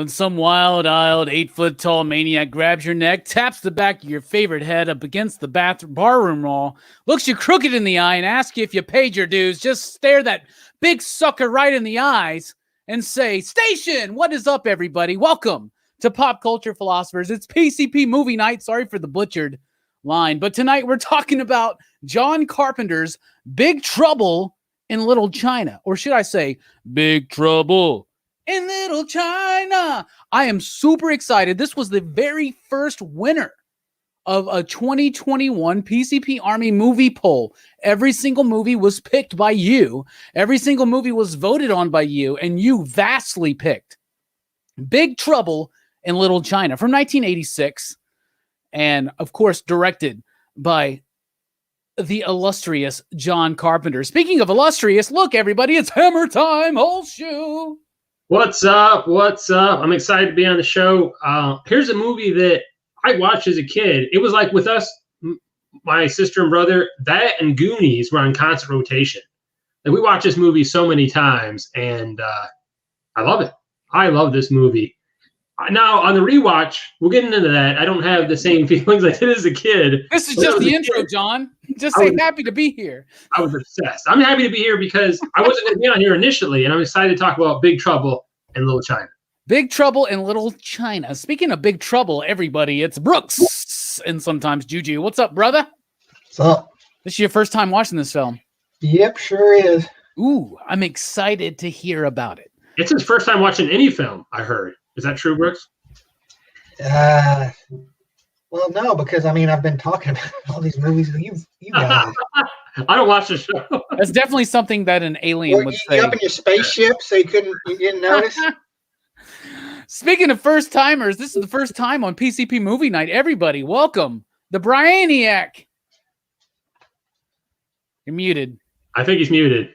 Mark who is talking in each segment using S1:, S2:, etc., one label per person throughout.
S1: When some wild-eyed 8-foot-tall maniac grabs your neck, taps the back of your favorite head up against the barroom wall, looks you crooked in the eye, and asks you if you paid your dues, just stare that big sucker right in the eyes and say, "Station! What is up, everybody? Welcome to Pop Culture Philosophers. It's PCP movie night." Sorry for the butchered line, but tonight we're talking about John Carpenter's Big Trouble in Little China. Or should I say, Big Trouble in Little China. I am super excited. This was the very first winner of a 2021 PCP Army movie poll. Every single movie was picked by you. Every single movie was voted on by you, and you vastly picked Big Trouble in Little China from 1986, and of course directed by the illustrious John Carpenter. Speaking of illustrious, look everybody, it's hammer time, old shoe.
S2: What's up? What's up? I'm excited to be on the show. Here's a movie that I watched as a kid. It was like with us, my sister and brother, that and Goonies were on constant rotation. Like we watched this movie so many times, and I love it. I love this movie. Now, on the rewatch, we'll get into that. I don't have the same feelings I did as a kid.
S1: This is just the intro, John. Just say happy to be here.
S2: I was obsessed. I'm happy to be here because I wasn't going to be on here initially, and I'm excited to talk about Big Trouble in Little China.
S1: Big Trouble in Little China. Speaking of Big Trouble, everybody, it's Brooks and sometimes Juju. What's up, brother?
S3: What's up?
S1: This is your first time watching this film.
S3: Yep, sure is.
S1: Ooh, I'm excited to hear about it.
S2: It's his first time watching any film, I heard. Is that true, Brooks?
S3: Well, no, because I mean I've been talking about all these movies with you guys.
S2: I don't watch the show.
S1: That's definitely something that an alien would say.
S3: You up in your spaceship, so you didn't notice.
S1: Speaking of first timers, this is the first time on PCP Movie Night. Everybody, welcome the Brianiac. You're muted.
S2: I think he's muted.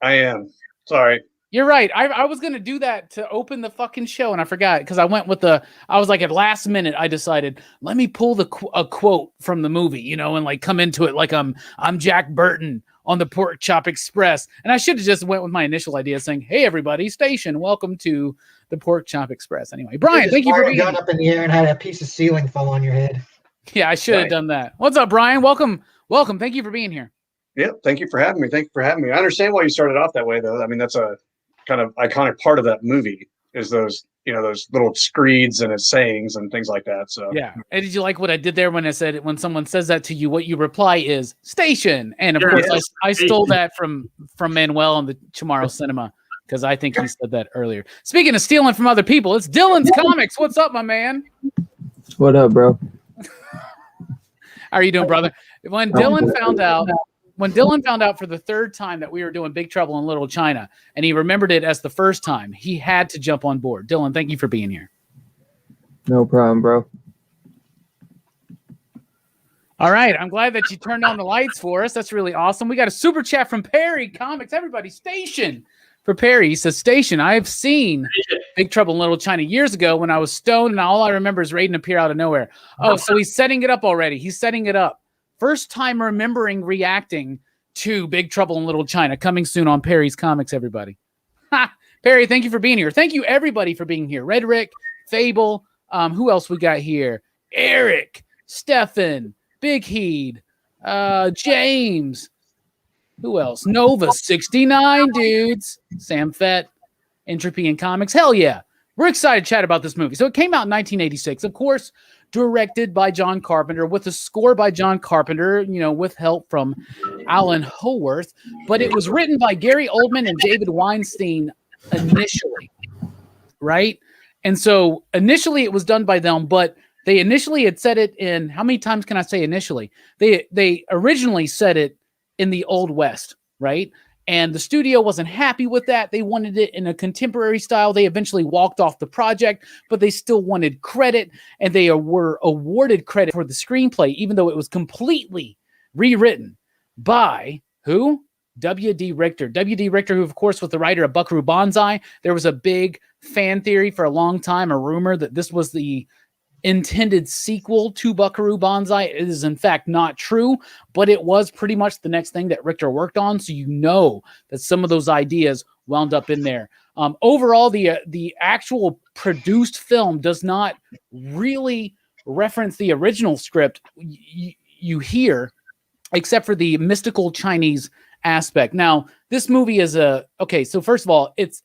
S4: I am. Sorry.
S1: You're right. I was going to do that to open the fucking show, and I forgot because I went with I was like at last minute, I decided, let me pull a quote from the movie, and like come into it like I'm Jack Burton on the Pork Chop Express. And I should have just went with my initial idea saying, "Hey, everybody, station, welcome to the Pork Chop Express." Anyway, Brian, thank you for being here.
S3: Gun up in the air and had a piece of ceiling fall on your head.
S1: Yeah, I should have done that. What's up, Brian? Welcome. Thank you for being here.
S4: Yeah, thank you for having me. I understand why you started off that way, though. I mean, that's a kind of iconic part of that movie is those little screeds and his sayings and things like that. So
S1: yeah. And did you like what I did there when I said when someone says that to you, what you reply is station? And of course, I stole that from Manuel on the Tomorrow Cinema because I think he said that earlier. Speaking of stealing from other people, it's Dylan's Comics. What's up, my man?
S5: What up, bro?
S1: How are you doing, brother? When Dylan found out for the third time that we were doing Big Trouble in Little China, and he remembered it as the first time, he had to jump on board. Dylan, thank you for being here.
S5: No problem, bro.
S1: All right. I'm glad that you turned on the lights for us. That's really awesome. We got a super chat from Perry Comics. Everybody, station for Perry. He says, "Station, I've seen Big Trouble in Little China years ago when I was stoned, and all I remember is Raiden appear out of nowhere." Oh, so he's setting it up already. He's setting it up. First time remembering reacting to Big Trouble in Little China. Coming soon on Perry's Comics, everybody. Perry, thank you for being here. Thank you, everybody, for being here. Red Rick, Fable, who else we got here? Eric, Stefan, Big Heed, James. Who else? Nova 69, dudes. Sam Fett, Entropy and Comics. Hell yeah. We're excited to chat about this movie. So it came out in 1986. Of course, directed by John Carpenter, with a score by John Carpenter, with help from Alan Howarth. But it was written by Gary Oldman and David Weinstein initially, right? And so initially it was done by them, but they initially had said it in, how many times can I say initially? They originally said it in the Old West, right? And the studio wasn't happy with that. They wanted it in a contemporary style. They eventually walked off the project, but they still wanted credit, and they were awarded credit for the screenplay, even though it was completely rewritten by who? W.D. Richter. W.D. Richter, who, of course, was the writer of Buckaroo Banzai. There was a big fan theory for a long time, a rumor that this was the intended sequel to Buckaroo Banzai. It is in fact not true, but it was pretty much the next thing that Richter worked on. So you know that some of those ideas wound up in there. Overall, the actual produced film does not really reference the original script you hear, except for the mystical Chinese aspect. Now, this movie is okay, so first of all, it's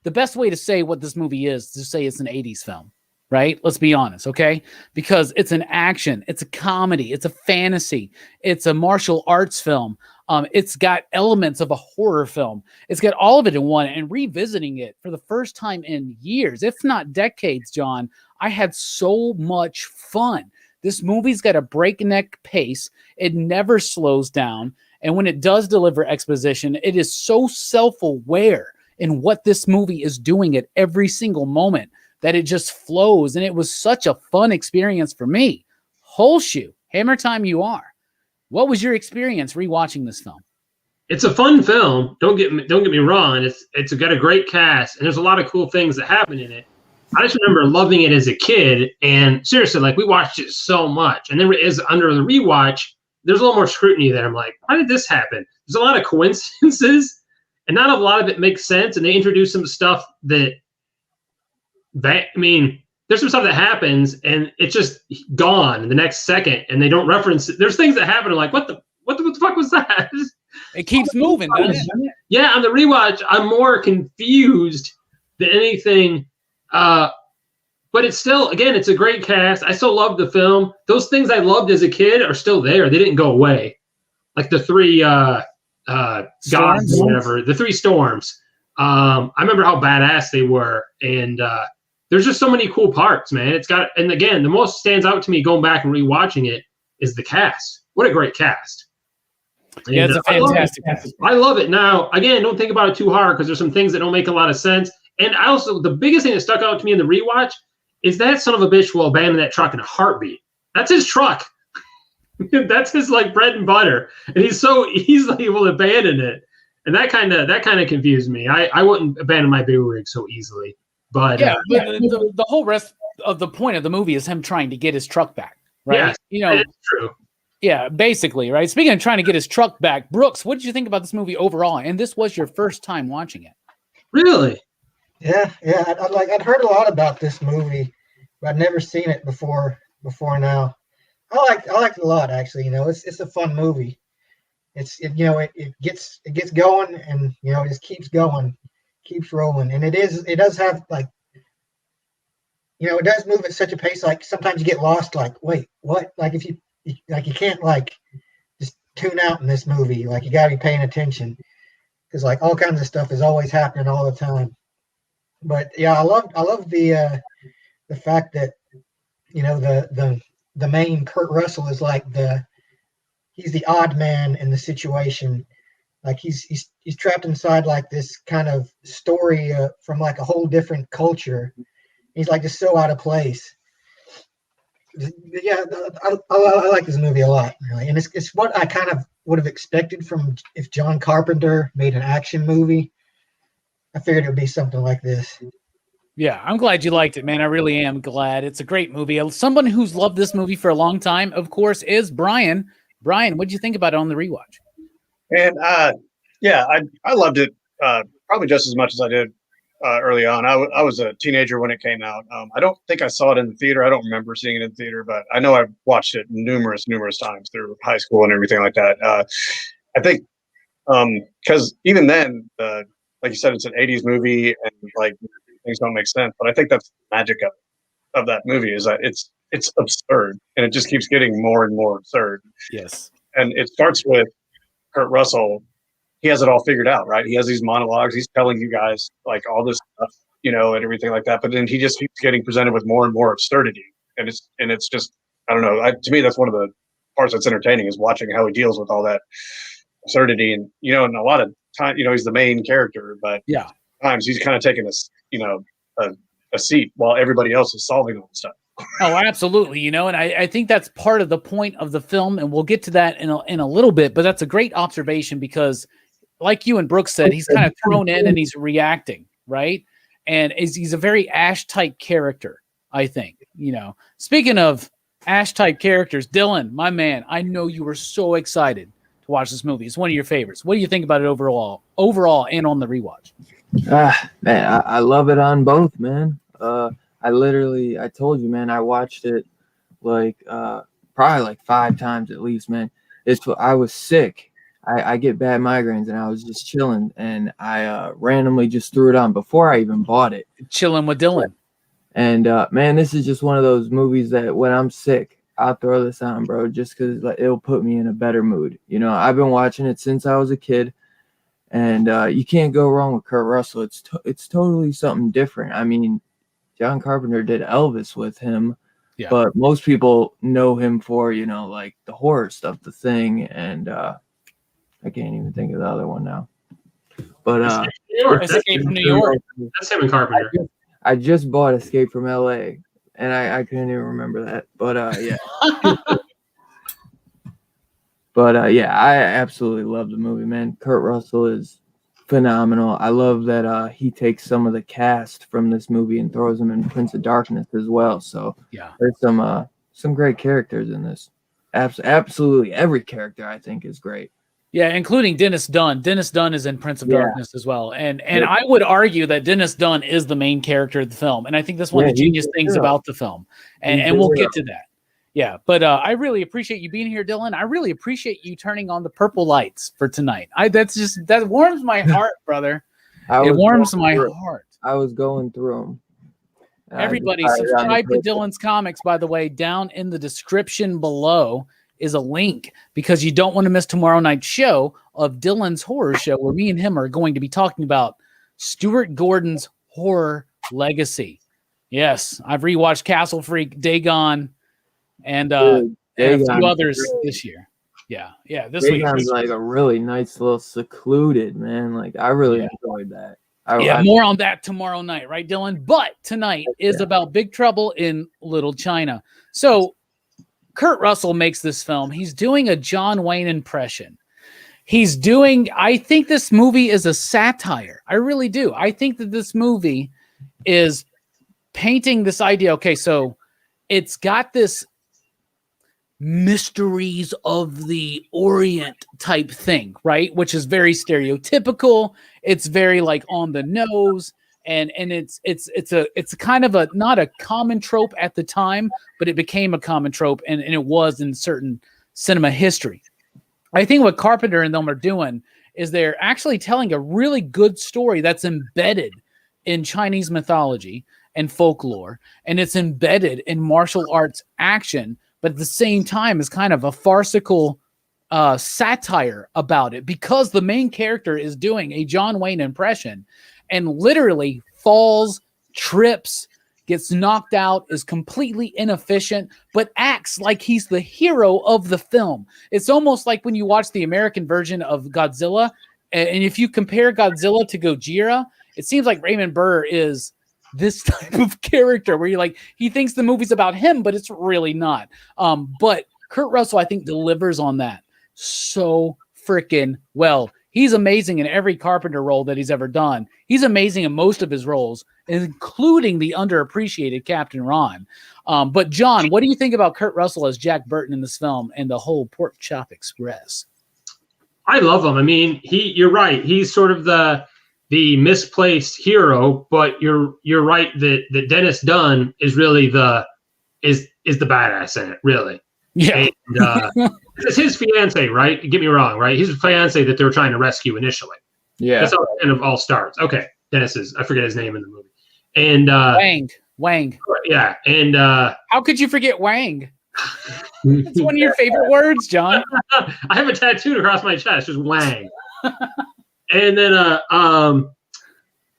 S1: the best way to say what this movie is to say it's an 80s film, right? Let's be honest, okay? Because it's an action, it's a comedy, it's a fantasy, it's a martial arts film. It's got elements of a horror film. It's got all of it in one, and revisiting it for the first time in years, if not decades, John, I had so much fun. This movie's got a breakneck pace. It never slows down. And when it does deliver exposition, it is so self-aware in what this movie is doing at every single moment that it just flows. And it was such a fun experience for me. Whole shoe, hammer time you are. What was your experience rewatching this film?
S2: It's a fun film. Don't get me wrong. It's got a great cast, and there's a lot of cool things that happen in it. I just remember loving it as a kid, and seriously, like, we watched it so much. And then under the rewatch, there's a little more scrutiny there. I'm like, how did this happen? There's a lot of coincidences, and not a lot of it makes sense. And they introduce some stuff that I mean, there's some stuff that happens, and it's just gone in the next second, and they don't reference it. There's things that happen, and like, what the fuck was that?
S1: It keeps moving, doesn't it?
S2: Yeah, on the rewatch, I'm more confused than anything. But it's still, again, it's a great cast. I still love the film. Those things I loved as a kid are still there. They didn't go away. Like the three gods or whatever, the three storms. I remember how badass they were. And there's just so many cool parts, man. And again, the most stands out to me going back and rewatching it is the cast. What a great cast. And,
S1: yeah, it's a fantastic cast.
S2: I love it. Now, again, don't think about it too hard because there's some things that don't make a lot of sense. And the biggest thing that stuck out to me in the rewatch is that son of a bitch will abandon that truck in a heartbeat. That's his truck. That's his like bread and butter. And he's so easily will abandon it. And that kind of confused me. I wouldn't abandon my big rig so easily. But
S1: yeah, the whole rest of the point of the movie is him trying to get his truck back, right?
S2: Yeah, that's true.
S1: Yeah, basically, right? Speaking of trying to get his truck back, Brooks, what did you think about this movie overall? And this was your first time watching it.
S2: Really?
S3: Yeah. I'd heard a lot about this movie, but I'd never seen it before now. I liked it a lot, actually. It's a fun movie. It gets going, and it just keeps going, keeps rolling, and it does have like, it does move at such a pace. Like sometimes you get lost. Like, wait, what? Like if you can't like just tune out in this movie. Like you gotta be paying attention because like all kinds of stuff is always happening all the time. But yeah, I love the fact that the main Kurt Russell is like he's the odd man in the situation. Like he's trapped inside like this kind of story from like a whole different culture. He's like just so out of place. Yeah, I like this movie a lot, really, and it's what I kind of would have expected from if John Carpenter made an action movie. I figured it would be something like this.
S1: Yeah, I'm glad you liked it, man. I really am glad. It's a great movie. Someone who's loved this movie for a long time, of course, is Brian. Brian, what did you think about it on the rewatch?
S4: And yeah, I loved it probably just as much as I did early on. I was a teenager when it came out. I don't think I saw it in the theater. I don't remember seeing it in the theater, but I know I've watched it numerous times through high school and everything like that. I think because even then, like you said, it's an 80s movie and like things don't make sense. But I think that's the magic of that movie is that it's absurd and it just keeps getting more and more absurd.
S1: Yes. And
S4: it starts with Kurt Russell. He has it all figured out, right? He has these monologues. He's telling you guys like all this stuff, and everything like that. But then he just keeps getting presented with more and more absurdity. And it's just, I don't know. To me, that's one of the parts that's entertaining is watching how he deals with all that absurdity. And, and a lot of time, he's the main character, but
S1: yeah,
S4: times he's kind of taking a seat while everybody else is solving all the stuff.
S1: Oh, absolutely. And I think that's part of the point of the film, and we'll get to that in a little bit, but that's a great observation because like you and Brooks said, he's kind of thrown in and he's reacting, right? And he's a very Ash type character. I think. Speaking of Ash type characters, Dylan, my man, I know you were so excited to watch this movie. It's one of your favorites. What do you think about it overall and on the rewatch?
S5: Man, I love it on both, man. I told you, man, I watched it like probably like 5 times at least, man. I was sick. I get bad migraines, and I was just chilling, and I randomly just threw it on before I even bought it.
S1: Chilling with Dylan.
S5: And man, this is just one of those movies that when I'm sick, I'll throw this on, bro, just because it'll put me in a better mood. I've been watching it since I was a kid, and you can't go wrong with Kurt Russell. It's totally something different. I mean, John Carpenter did Elvis with him, but most people know him for, like the horror stuff, The Thing, and I can't even think of the other one now. But
S1: Escape from New York.
S2: That's him and Carpenter.
S5: I just bought Escape from LA, and I couldn't even remember that. But yeah. But yeah, I absolutely love the movie, man. Kurt Russell is phenomenal. I love that he takes some of the cast from this movie and throws them in Prince of Darkness as well. So there's some great characters in this. Absolutely every character I think is great.
S1: Yeah, including Dennis Dunn. Dennis Dunn is in Prince of Darkness as well. And I would argue that Dennis Dunn is the main character of the film. And I think that's one of the genius things about the film. And we'll get to that. Yeah, but I really appreciate you being here, Dylan. I really appreciate you turning on the purple lights for tonight. That warms my heart, brother. It warms my heart.
S5: I was going through them.
S1: Everybody, subscribe to Dylan's Comics, by the way. Down in the description below is a link, because you don't want to miss tomorrow night's show of Dylan's Horror Show, where me and him are going to be talking about Stuart Gordon's horror legacy. Yes, I've rewatched Castle Freak, Dagon, and a few others this year. Yeah. This week
S5: was like a really nice little secluded, man. Like I really enjoyed that.
S1: More on that tomorrow night, right, Dylan? But tonight is about Big Trouble in Little China. So Kurt Russell makes this film. He's doing a John Wayne impression. I think this movie is a satire. I really do. I think that this movie is painting this idea. Okay, so it's got this mysteries of the Orient type thing, right? Which is very stereotypical. It's very like on the nose. And it's a kind of not a common trope at the time, but it became a common trope, and it was in certain cinema history. I think what Carpenter and them are doing is they're actually telling a really good story that's embedded in Chinese mythology and folklore, and it's embedded in martial arts action, but at the same time is kind of a farcical satire about it, because the main character is doing a John Wayne impression and literally falls, trips, gets knocked out, is completely inefficient, but acts like he's the hero of the film. It's almost like when you watch the American version of Godzilla, and if you compare Godzilla to Gojira, it seems like Raymond Burr is this type of character where you're like, he thinks the movie's about him, but it's really not. But Kurt Russell, I think, delivers on that so freaking well. He's amazing in every Carpenter role that he's ever done. He's amazing in most of his roles, including the underappreciated Captain Ron. But John, what do you think about Kurt Russell as Jack Burton in this film and the whole Pork Chop Express?
S2: I love him. I mean, you're right. He's sort of the misplaced hero, but you're right that Dennis Dunn is really the badass in it, really.
S1: Yeah.
S2: And, it's his fiance, right? Get me wrong, right? He's a fiance that they were trying to rescue initially.
S5: Yeah.
S2: That's how it kind of all starts. Okay. Dennis I forget his name in the movie. And
S1: Wang.
S2: Yeah. And
S1: how could you forget Wang? It's one of your favorite words, John.
S2: I have a tattoo across my chest, just Wang. And then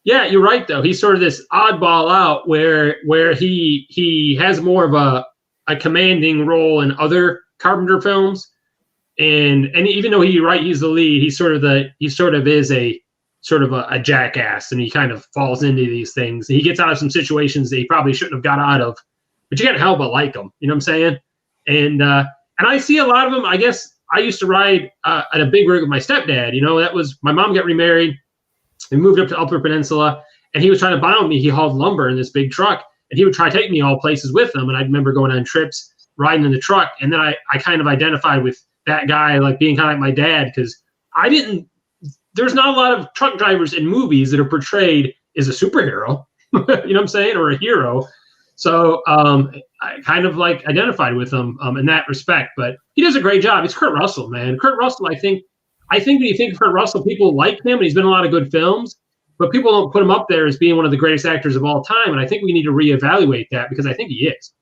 S2: yeah, you're right though. He's sort of this oddball out where he has more of a commanding role in other Carpenter films, and even though he's the lead, he sort of is a jackass, and he kind of falls into these things. And he gets out of some situations that he probably shouldn't have got out of, but you can't help but like him. You know what I'm saying? And I see a lot of them. I guess I used to ride at a big rig with my stepdad. You know, that was my mom got remarried. We moved up to Upper Peninsula, and he was trying to buy me. He hauled lumber in this big truck. and he would try to take me all places with him. And I remember going on trips, riding in the truck, and then I kind of identified with that guy, like being kind of like my dad, because there's not a lot of truck drivers in movies that are portrayed as a superhero, you know what I'm saying, or a hero. So I kind of like identified with him in that respect. But he does a great job. It's Kurt Russell, man. Kurt Russell, I think when you think of Kurt Russell, people like him, and he's been in a lot of good films, but people don't put him up there as being one of the greatest actors of all time. And I think we need to reevaluate that, because I think he is.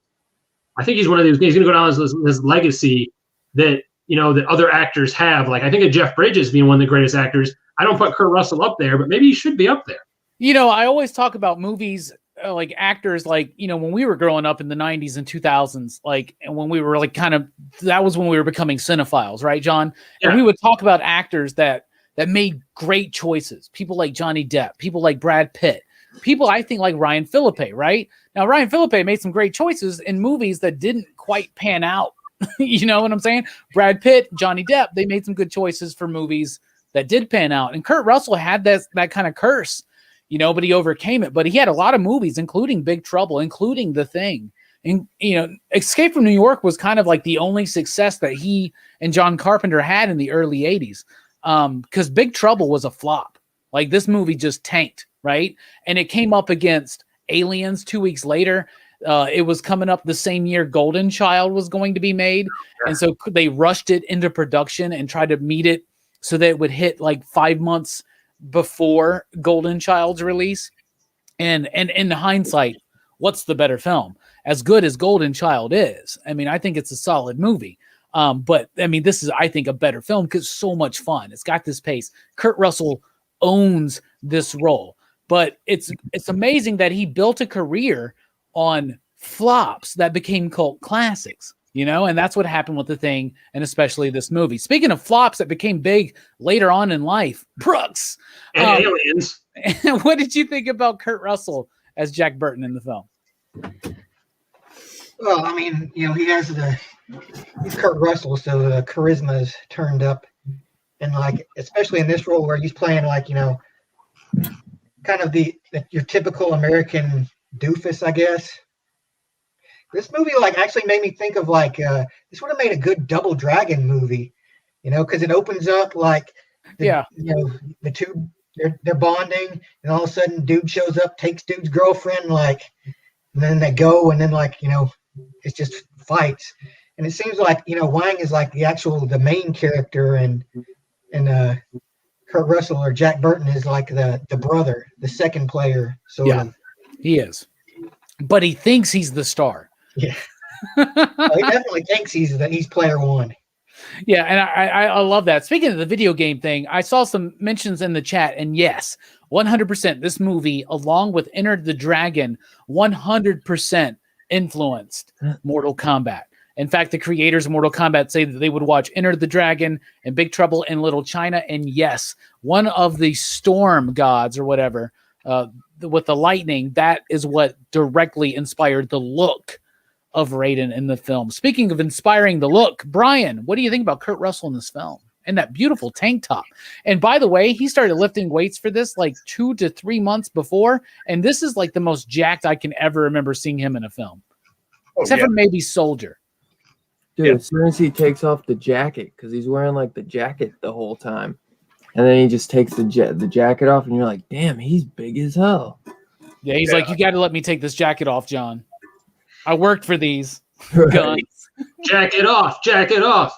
S2: I think he's one of those. He's going to go down as this legacy that, you know, that other actors have. Like, I think of Jeff Bridges being one of the greatest actors. I don't put Kurt Russell up there, but maybe he should be up there.
S1: You know, I always talk about movies, like actors, like, you know, when we were growing up in the 90s and 2000s, like, and when we were like that was when we were becoming cinephiles, right, John? Yeah. And we would talk about actors that made great choices. People like Johnny Depp, people like Brad Pitt, people I think like Ryan Philippe, right? Now, Ryan Philippe made some great choices in movies that didn't quite pan out. You know what I'm saying? Brad Pitt, Johnny Depp, they made some good choices for movies that did pan out. And Kurt Russell had that kind of curse, you know, but he overcame it. But he had a lot of movies, including Big Trouble, including The Thing. And, you know, Escape from New York was kind of like the only success that he and John Carpenter had in the early 80s. Because Big Trouble was a flop. Like, this movie just tanked, right? And it came up against Aliens 2 weeks later. It was coming up the same year Golden Child was going to be made. And so they rushed it into production and tried to meet it so that it would hit like 5 months before Golden Child's release. And in hindsight, what's the better film? As good as Golden Child is, I mean, I think it's a solid movie. But I mean, this is, I think, a better film because it's so much fun. It's got this pace. Kurt Russell owns this role, but it's amazing that he built a career on flops that became cult classics, you know, and that's what happened with The Thing, and especially this movie. Speaking of flops that became big later on in life, Brooks.
S2: And Aliens.
S1: What did you think about Kurt Russell as Jack Burton in the film?
S3: Well, I mean, you know, he's Kurt Russell, so the charisma is turned up. And like, especially in this role where he's playing like, you know, kind of your typical American doofus, I guess. This movie like actually made me think of like this would have made a good Double Dragon movie, you know, because it opens up like you know, the two they're bonding, and all of a sudden dude shows up, takes dude's girlfriend, like, and then they go, and then like, you know, it's just fights. And it seems like, you know, Wang is like the main character, and Kurt Russell or Jack Burton is like the brother, the second player. So yeah,
S1: he is, but he thinks he's the star.
S3: Yeah, he definitely thinks he's player one.
S1: Yeah, and I love that. Speaking of the video game thing, I saw some mentions in the chat, and yes, 100%. This movie, along with Enter the Dragon, 100% influenced Mortal Kombat. In fact, the creators of Mortal Kombat say that they would watch Enter the Dragon and Big Trouble in Little China, and yes, one of the storm gods or whatever, with the lightning, that is what directly inspired the look of Raiden in the film. Speaking of inspiring the look, Brian, what do you think about Kurt Russell in this film and that beautiful tank top? And by the way, he started lifting weights for this like 2 to 3 months before, and this is like the most jacked I can ever remember seeing him in a film, except for maybe Soldier.
S5: Dude, as soon as he takes off the jacket, because he's wearing like the jacket the whole time, and then he just takes the jacket off, and you're like, damn, he's big as hell.
S1: Yeah, he's like, you got to let me take this jacket off, John. I worked for these guns.
S2: Jacket off.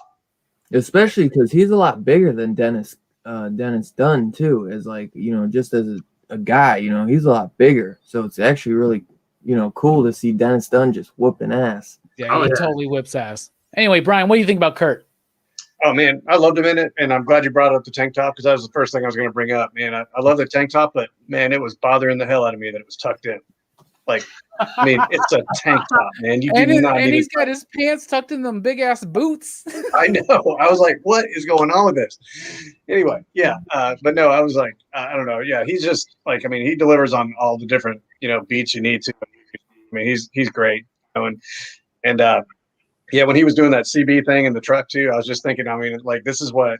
S5: Especially because he's a lot bigger than Dennis Dunn too. As like, you know, just as a guy, you know, he's a lot bigger. So it's actually really, you know, cool to see Dennis Dunn just whooping ass.
S1: Yeah, he totally whips ass. Anyway, Brian, what do you think about Kurt?
S4: Oh man, I loved him in it, and I'm glad you brought up the tank top because that was the first thing I was going to bring up. Man, I love the tank top, but man, it was bothering the hell out of me that it was tucked in. Like, I mean, it's a tank top, man.
S1: And he's got his pants tucked in them big ass boots.
S4: I know. I was like, what is going on with this? Anyway, yeah. But no, I was like, I don't know. Yeah, he's just like, I mean, he delivers on all the different, you know, beats you need to. I mean, he's great. You know, and yeah, when he was doing that CB thing in the truck too, I was just thinking, I mean, like, this is what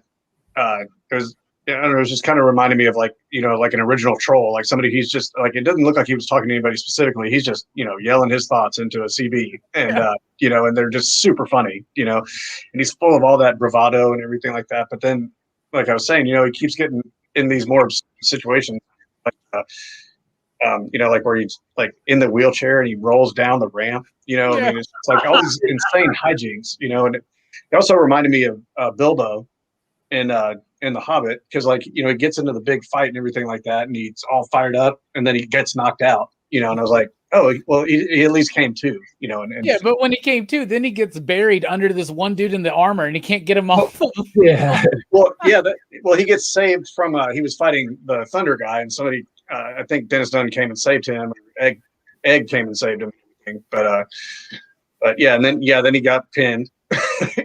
S4: it was Yeah, I don't know, it was just kind of reminding me of like, like an original troll, like somebody he's just like, it doesn't look like he was talking to anybody specifically. He's just, yelling his thoughts into a CB and, and they're just super funny, and he's full of all that bravado and everything like that. But then, like I was saying, he keeps getting in these more situations, like, like where he's like in the wheelchair and he rolls down the ramp, I mean, it's like all these insane hijinks, and it also reminded me of Bilbo in The Hobbit, because like he gets into the big fight and everything like that, and he's all fired up, and then he gets knocked out, and I was like, oh well, he at least came to, and
S1: yeah, but when he came to, then he gets buried under this one dude in the armor, and he can't get him off.
S5: Yeah.
S4: He gets saved from he was fighting the Thunder guy, and somebody I think Dennis Dunn came and saved him. Egg came and saved him, but yeah, and then he got pinned.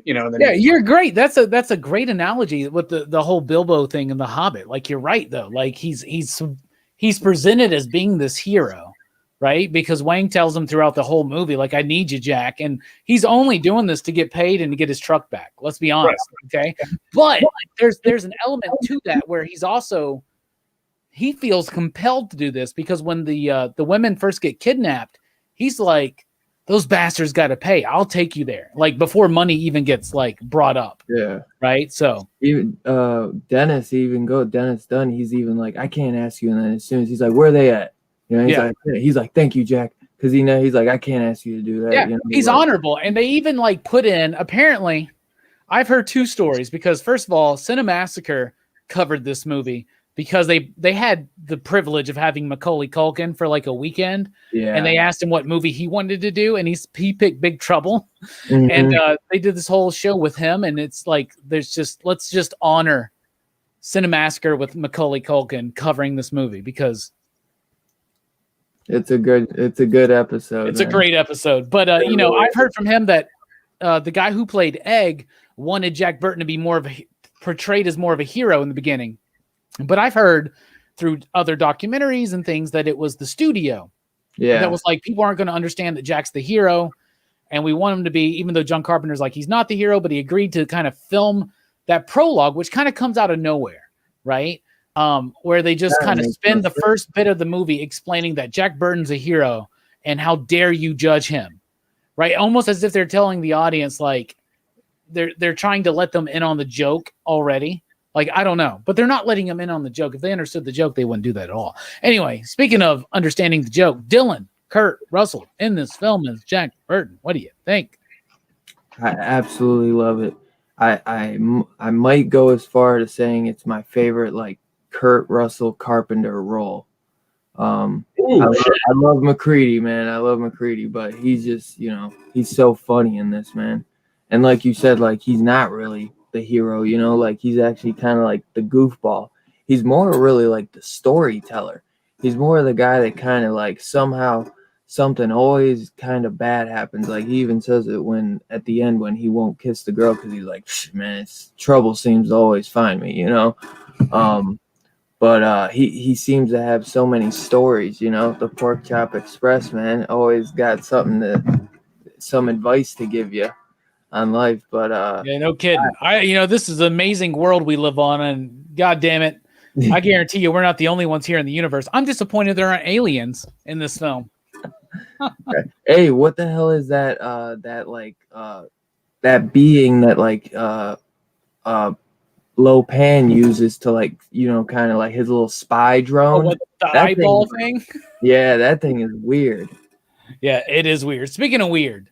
S4: And then
S1: you're great. That's a great analogy with the whole Bilbo thing in The Hobbit. Like, you're right though. Like, he's presented as being this hero, right? Because Wang tells him throughout the whole movie, like, I need you, Jack, and he's only doing this to get paid and to get his truck back. Let's be honest, okay? But there's an element to that where he feels compelled to do this, because when the women first get kidnapped, he's like, those bastards got to pay. I'll take you there. Like, before money even gets like brought up. Yeah. Right. So
S5: even Dennis Dunn, he's even like, I can't ask you. And then as soon as he's like, where are they at? He's like, thank you, Jack. Cause he's like, I can't ask you to do that.
S1: Yeah. He's honorable. And they even like put in, apparently I've heard two stories, because first of all, Cinemassacre covered this movie because they had the privilege of having Macaulay Culkin for like a weekend. Yeah. And they asked him what movie he wanted to do, and he picked Big Trouble. Mm-hmm. And they did this whole show with him, and it's like, let's just honor Cinemassacre with Macaulay Culkin covering this movie, because
S5: it's a good episode.
S1: It's a great episode. But I've heard from him that the guy who played Egg wanted Jack Burton to be portrayed as more of a hero in the beginning. But I've heard through other documentaries and things that it was the studio. Yeah. That was like, people aren't going to understand that Jack's the hero. And we want him to be, even though John Carpenter's like, he's not the hero, but he agreed to kind of film that prologue, which kind of comes out of nowhere, right? Where they just kind of spend the first bit of the movie explaining that Jack Burton's a hero and how dare you judge him, right? Almost as if they're telling the audience, like, they're trying to let them in on the joke already. Like, I don't know, but they're not letting them in on the joke. If they understood the joke, they wouldn't do that at all. Anyway, speaking of understanding the joke, Dylan, Kurt Russell in this film as Jack Burton. What do you think?
S5: I absolutely love it. I might go as far to saying it's my favorite, like, Kurt Russell Carpenter role. I love McCready, man. I love McCready, but he's just, he's so funny in this, man. And like you said, like, he's not really the hero, like, he's actually kind of like the goofball. He's more really like the storyteller. He's more the guy that kind of like, somehow something always kind of bad happens. Like, he even says it at the end when he won't kiss the girl, because he's like, man, trouble seems to always find me, But he seems to have so many stories, the Pork Chop Express, man, always got some advice to give you on life. But
S1: yeah, no kidding. This is an amazing world we live on, and God damn it, I guarantee you we're not the only ones here in the universe. I'm disappointed there aren't aliens in this film.
S5: Hey, what the hell is that that being that like Lopan uses to, like, kind of like his little spy drone?
S1: The eyeball thing?
S5: Yeah, that thing is weird.
S1: Yeah, it is weird. Speaking of weird,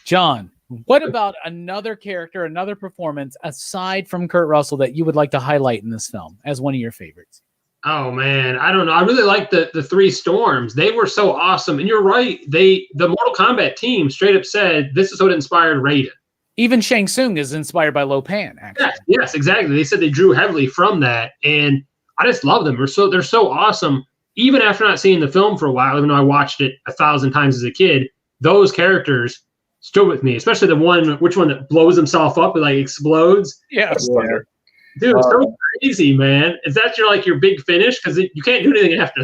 S1: John, what about another character, another performance aside from Kurt Russell that you would like to highlight in this film as one of your favorites?
S2: Oh man, I don't know. I really like the Three Storms. They were so awesome. And you're right. The Mortal Kombat team straight up said this is what inspired Raiden.
S1: Even Shang Tsung is inspired by Lopan, actually.
S2: Yes, exactly. They said they drew heavily from that, and I just love them. They're so awesome. Even after not seeing the film for a while, even though I watched it 1,000 times as a kid, those characters stood with me. Especially the one that blows himself up and like explodes.
S1: Yeah.
S2: Dude, it's so crazy, man. Is that your big finish? Because you can't do anything after.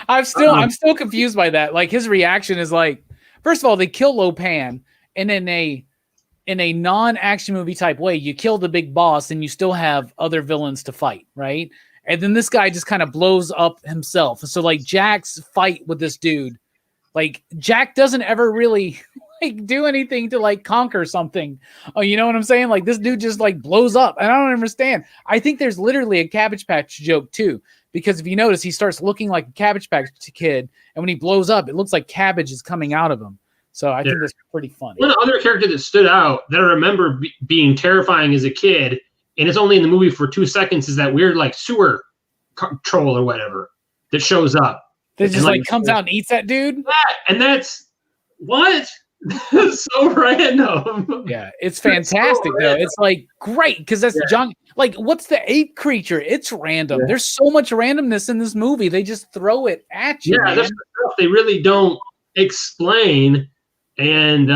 S1: I'm still confused by that. Like, his reaction is like, first of all, they kill Lopan, and then in a non-action movie type way, you kill the big boss and you still have other villains to fight, right? And then this guy just kind of blows up himself. So like Jack's fight with this dude, like Jack doesn't ever really like do anything to like conquer something. Oh, you know what I'm saying? Like this dude just like blows up, and I don't understand. I think there's literally a Cabbage Patch joke too, because if you notice, he starts looking like a Cabbage Patch kid, and when he blows up, it looks like cabbage is coming out of him. So I think that's pretty funny.
S2: One other character that stood out that I remember being terrifying as a kid, and it's only in the movie for 2 seconds, is that weird like sewer troll or whatever that shows up.
S1: That just like comes out and eats that dude.
S2: And that's what? So random.
S1: Yeah, it's fantastic though. It's like great because that's John. Like, what's the ape creature? It's random. There's so much randomness in this movie. They just throw it at you.
S2: Yeah, there's stuff they really don't explain, and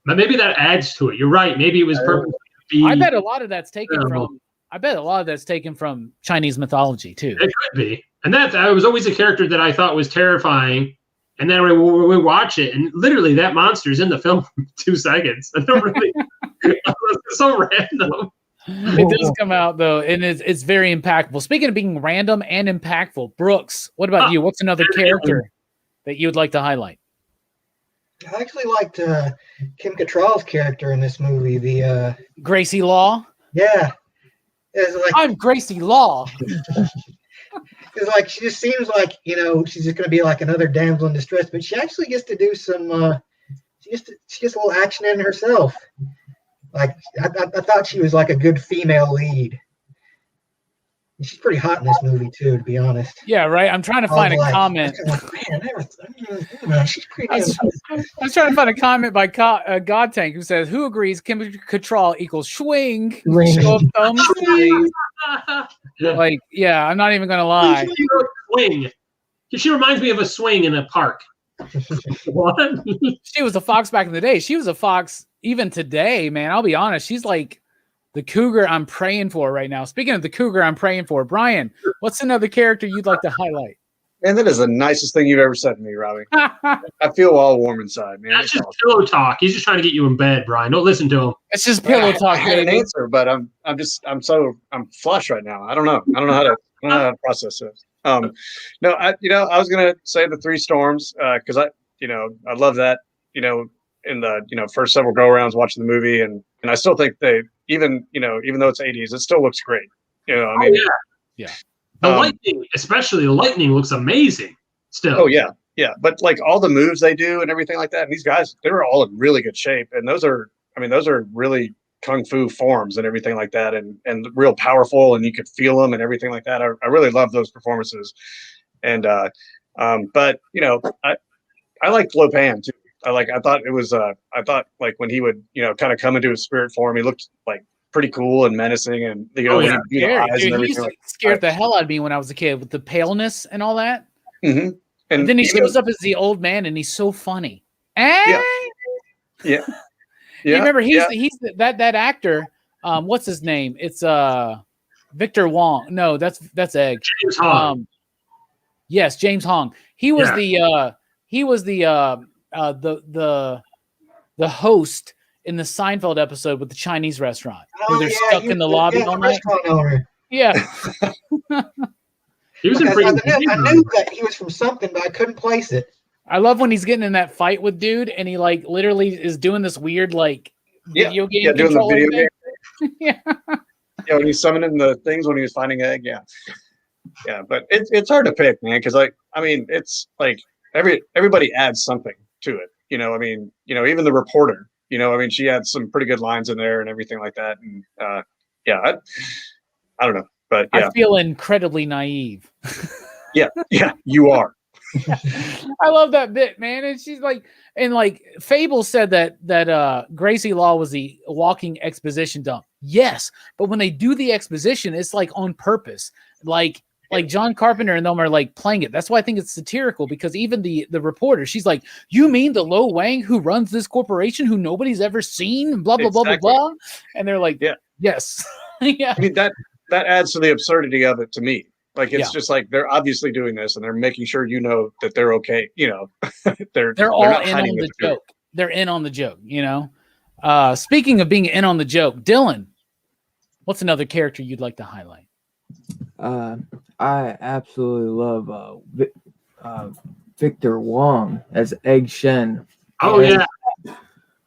S2: maybe that adds to it. You're right. Maybe it was purposely to be.
S1: I bet a lot of that's taken from. I bet a lot of that's taken from Chinese mythology too.
S2: It could be, and that was always a character that I thought was terrifying. And then we watch it, and literally that monster is in the film for 2 seconds. I don't really. It's so random.
S1: It does come out though, and it's very impactful. Speaking of being random and impactful, Brooks, what about you? What's another character that you would like to highlight?
S3: I actually liked Kim Cattrall's character in this movie. The
S1: Gracie Law.
S3: Yeah, it's like
S1: I'm Gracie Law.
S3: It's like she just seems like, you know, she's just going to be like another damsel in distress, but she actually gets to do some. She gets a little action in herself. Like I thought she was like a good female lead. And she's pretty hot in this movie too, to be honest.
S1: Yeah, right. I'm trying to find a comment.
S3: She's pretty.
S1: I was trying to find a comment by God Tank who says, "Who agrees Kim Cattrall equals swing?" Show of thumbs, please. Like, yeah, I'm not even gonna lie.
S2: Swing. She reminds me of a swing in a park. What?
S1: She was a fox back in the day. She was a fox even today, man. I'll be honest. She's like the cougar I'm praying for right now. Speaking of the cougar I'm praying for, Brian, what's another character you'd like to highlight?
S4: Man, that is the nicest thing you've ever said to me, Robbie. I feel all warm inside, man.
S2: That's just pillow talk. He's just trying to get you in bed, Brian. Don't listen to him.
S1: It's just pillow talk.
S4: I had an answer, but I'm flush right now. I don't know how to process this. I was gonna say the Three Storms because I love that. In the first several go rounds watching the movie, and I still think they even though it's 80s, it still looks great.
S2: Yeah. The lightning, especially the lightning, looks amazing. Still.
S4: Oh yeah. But like all the moves they do and everything like that, and these guys, they were all in really good shape, and those are really kung fu forms and everything like that, and real powerful, and you could feel them and everything like that. I really love those performances, and but I liked Lopan too. I thought when he would kind of come into his spirit form, he looked like pretty cool and menacing, and the eyes and everything.
S1: He scared the hell out of me when I was a kid with the paleness and all that.
S4: Mm-hmm.
S1: And then he shows up as the old man, and he's so funny.
S4: Yeah.
S1: You remember he's that actor. What's his name? It's Victor Wong. No, that's Egg.
S2: James Hong.
S1: Yes, James Hong. He was the host in the Seinfeld episode with the Chinese restaurant where they're stuck in the lobby all night. Yeah.
S2: He was in
S3: I knew that he was from something, but I couldn't place it.
S1: I love when he's getting in that fight with dude, and he like literally is doing this weird like video game control
S4: doing the video
S1: game. Yeah.
S4: Yeah, when he's summoning the things when he was finding Egg. Yeah, but it's hard to pick, man, because it's like everybody adds something to it. Even the reporter. She had some pretty good lines in there and everything like that. And I don't know, but yeah.
S1: I feel incredibly naive.
S4: Yeah, you are.
S1: I love that bit, man. And she's like, Fable said that Gracie Law was the walking exposition dump. Yes, but when they do the exposition, it's like on purpose. Like John Carpenter and them are like playing it. That's why I think it's satirical, because even the reporter, she's like, "You mean the Lo Wang who runs this corporation who nobody's ever seen?" Blah blah blah blah blah. And they're like, yes, yeah.
S4: I mean that adds to the absurdity of it to me. Like it's just like they're obviously doing this, and they're making sure that they're okay. They're
S1: all in on the joke. They're in on the joke. Speaking of being in on the joke, Dylan, what's another character you'd like to highlight?
S5: I absolutely love Victor Wong as Egg Shen.
S2: Oh yeah.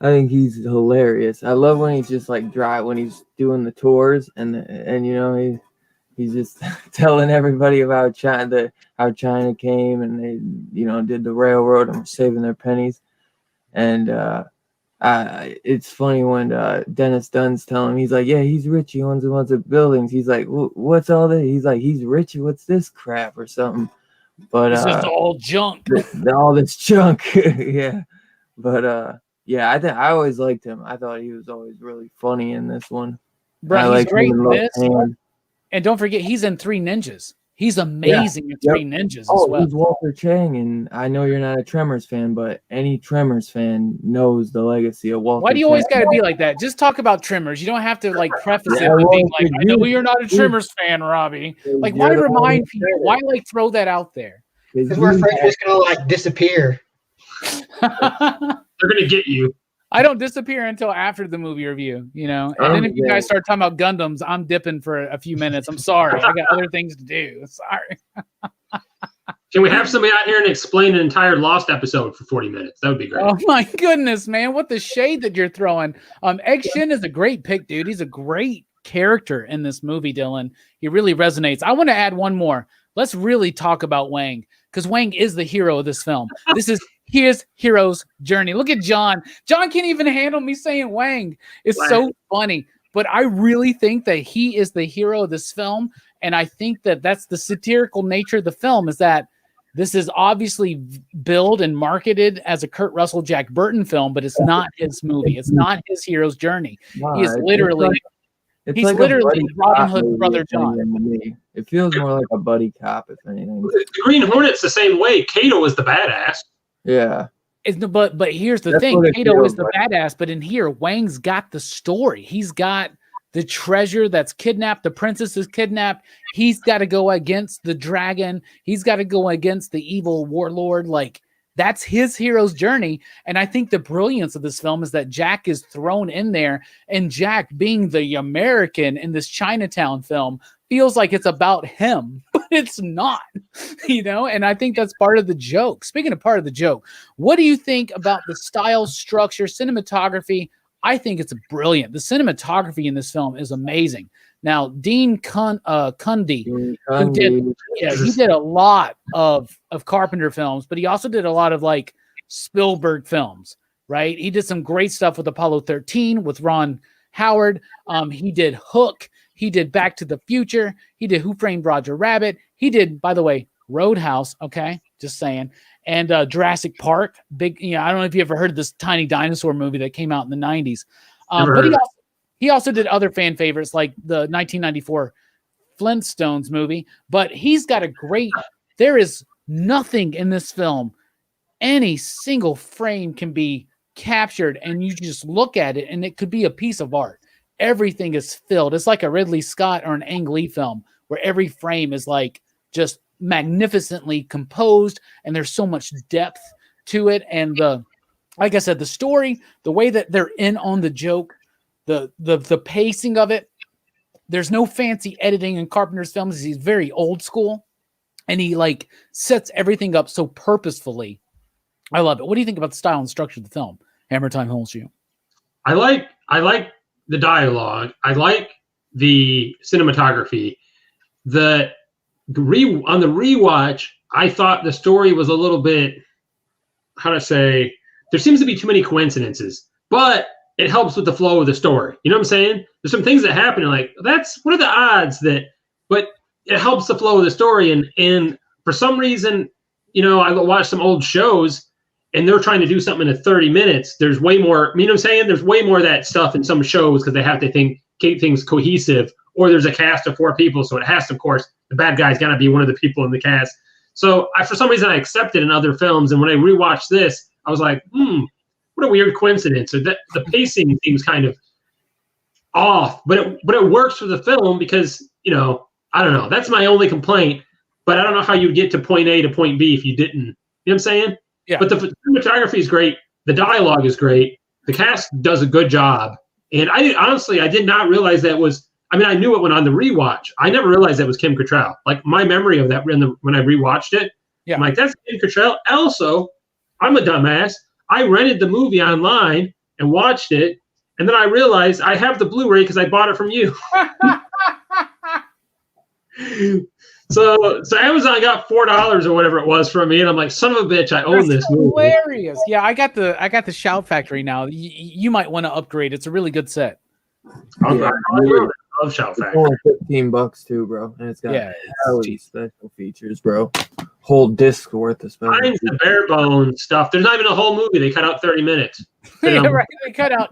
S5: I think he's hilarious. I love when he's just like dry when he's doing the tours and you know he's just telling everybody about China, how China came and they did the railroad and were saving their pennies. And it's funny when Dennis Dunn's telling him, he's like, yeah, he's rich. He owns a bunch of buildings. He's like, what's all that? He's like, he's rich. What's this crap or something? But
S1: this is all junk.
S5: All this junk. Yeah. But yeah, I always liked him. I thought he was always really funny in this one.
S1: Bro, he's great in this. And don't forget, he's in Three Ninjas. He's amazing in Three Ninjas as well.
S5: He's Walter Chang, and I know you're not a Tremors fan, but any Tremors fan knows the legacy of Walter.
S1: Why do you always got to be like that? Just talk about Tremors. You don't have to like preface it with being like, I know you're not a Tremors fan, Robbie. Like, why remind people? Why like throw that out there?
S3: Because we're afraid it's gonna like disappear.
S2: They're gonna get you.
S1: I don't disappear until after the movie review, and then if you guys start talking about Gundams, I'm dipping for a few minutes. I'm sorry. I got other things to do. Sorry.
S2: Can we have somebody out here and explain an entire Lost episode for 40 minutes? That would be great.
S1: Oh my goodness, man. What the shade that you're throwing. Egg Shen is a great pick, dude. He's a great character in this movie, Dylan. He really resonates. I want to add one more. Let's really talk about Wang, because Wang is the hero of this film. This is his hero's journey. Look at John. John can't even handle me saying Wang. It's so funny. But I really think that he is the hero of this film. And I think that that's the satirical nature of the film, is that this is obviously billed and marketed as a Kurt Russell, Jack Burton film, but it's not his movie. It's not his hero's journey. He is literally... He's like literally Robin Hood's brother John.
S5: It feels more like a buddy cop, if anything.
S2: The Green Hornet's the same way. Kato is the badass.
S5: Yeah.
S1: But here's the thing. Kato is the badass, but in here, Wang's got the story. He's got the treasure that's kidnapped. The princess is kidnapped. He's got to go against the dragon. He's got to go against the evil warlord. Like, that's his hero's journey. And I think the brilliance of this film is that Jack is thrown in there, and Jack, being the American in this Chinatown film, feels like it's about him, but it's not, and I think that's part of the joke. Speaking of part of the joke, what do you think about the style, structure, cinematography? I think it's brilliant. The cinematography in this film is amazing. Now, Dean Cundey, he did a lot of Carpenter films, but he also did a lot of like Spielberg films, right? He did some great stuff with Apollo 13 with Ron Howard. He did Hook. He did Back to the Future. He did Who Framed Roger Rabbit. He did, by the way, Roadhouse. Okay, just saying. And Jurassic Park. Big. I don't know if you ever heard of this tiny dinosaur movie that came out in the 90s. But he also did other fan favorites like the 1994 Flintstones movie. But he's got a great. There is nothing in this film. Any single frame can be captured, and you just look at it, and it could be a piece of art. Everything is filled. It's like a Ridley Scott or an Ang Lee film where every frame is like just magnificently composed, and there's so much depth to it. And like I said, the story, the way that they're in on the joke, the pacing of it. There's no fancy editing in Carpenter's films. He's very old school, and he like sets everything up so purposefully. I love it. What do you think about the style and structure of the film? Hammer Time Holshoe.
S2: I like the dialogue. I like the cinematography. On the rewatch, I thought the story was a little bit, how to say, there seems to be too many coincidences, but it helps with the flow of the story. You know what I'm saying? There's some things that happen and like, what are the odds that, but it helps the flow of the story. And for some reason, I watched some old shows and they're trying to do something in 30 minutes. There's way more, you know what I'm saying? There's way more of that stuff in some shows because they have to keep things cohesive, or there's a cast of 4 people. So it has to, of course, the bad guy's got to be one of the people in the cast. So for some reason I accepted in other films. And when I rewatched this, I was like, what a weird coincidence. So the pacing seems kind of off, but it works for the film because, I don't know. That's my only complaint, but I don't know how you'd get to point A to point B if you didn't. You know what I'm saying?
S1: Yeah.
S2: But the cinematography is great. The dialogue is great. The cast does a good job, and honestly I did not realize that was. I mean, I knew it when on the rewatch. I never realized that was Kim Cattrall. Like my memory of that when I rewatched it, I'm like, that's Kim Cattrall. Also, I'm a dumbass. I rented the movie online and watched it, and then I realized I have the Blu-ray because I bought it from you. So Amazon got $4 or whatever it was from me, and I'm like, son of a bitch, I own this movie.
S1: Hilarious. Yeah, I got the Shout Factory now. You might want to upgrade. It's a really good set.
S2: I love Shout Factory.
S5: It's only $15 too, bro, and it's got special features, bro. Whole disc worth of special.
S2: Mine's the bare bones stuff. There's not even a whole movie. They cut out 30 minutes.
S1: Yeah, right. They cut out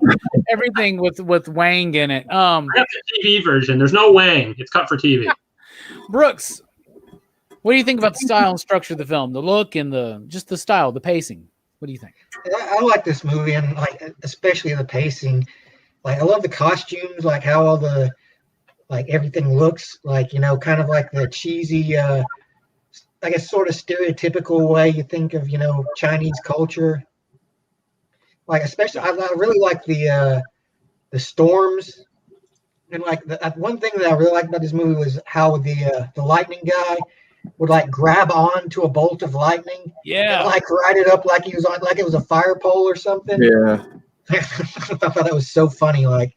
S1: everything with Wang in it.
S2: I got the TV version. There's no Wang. It's cut for TV.
S1: Brooks, what do you think about the style and structure of the film, the look and just the style, the pacing? What do you think?
S3: I like this movie, and like especially the pacing. Like I love the costumes, like how all the everything looks like, kind of like the cheesy, I guess sort of stereotypical way you think of, Chinese culture. Like especially, I really like the storms, and like one thing that I really liked about this movie was how the lightning guy would like grab on to a bolt of lightning, and like ride it up like he was on, like it was a fire pole or something.
S5: Yeah.
S3: I thought that was so funny, like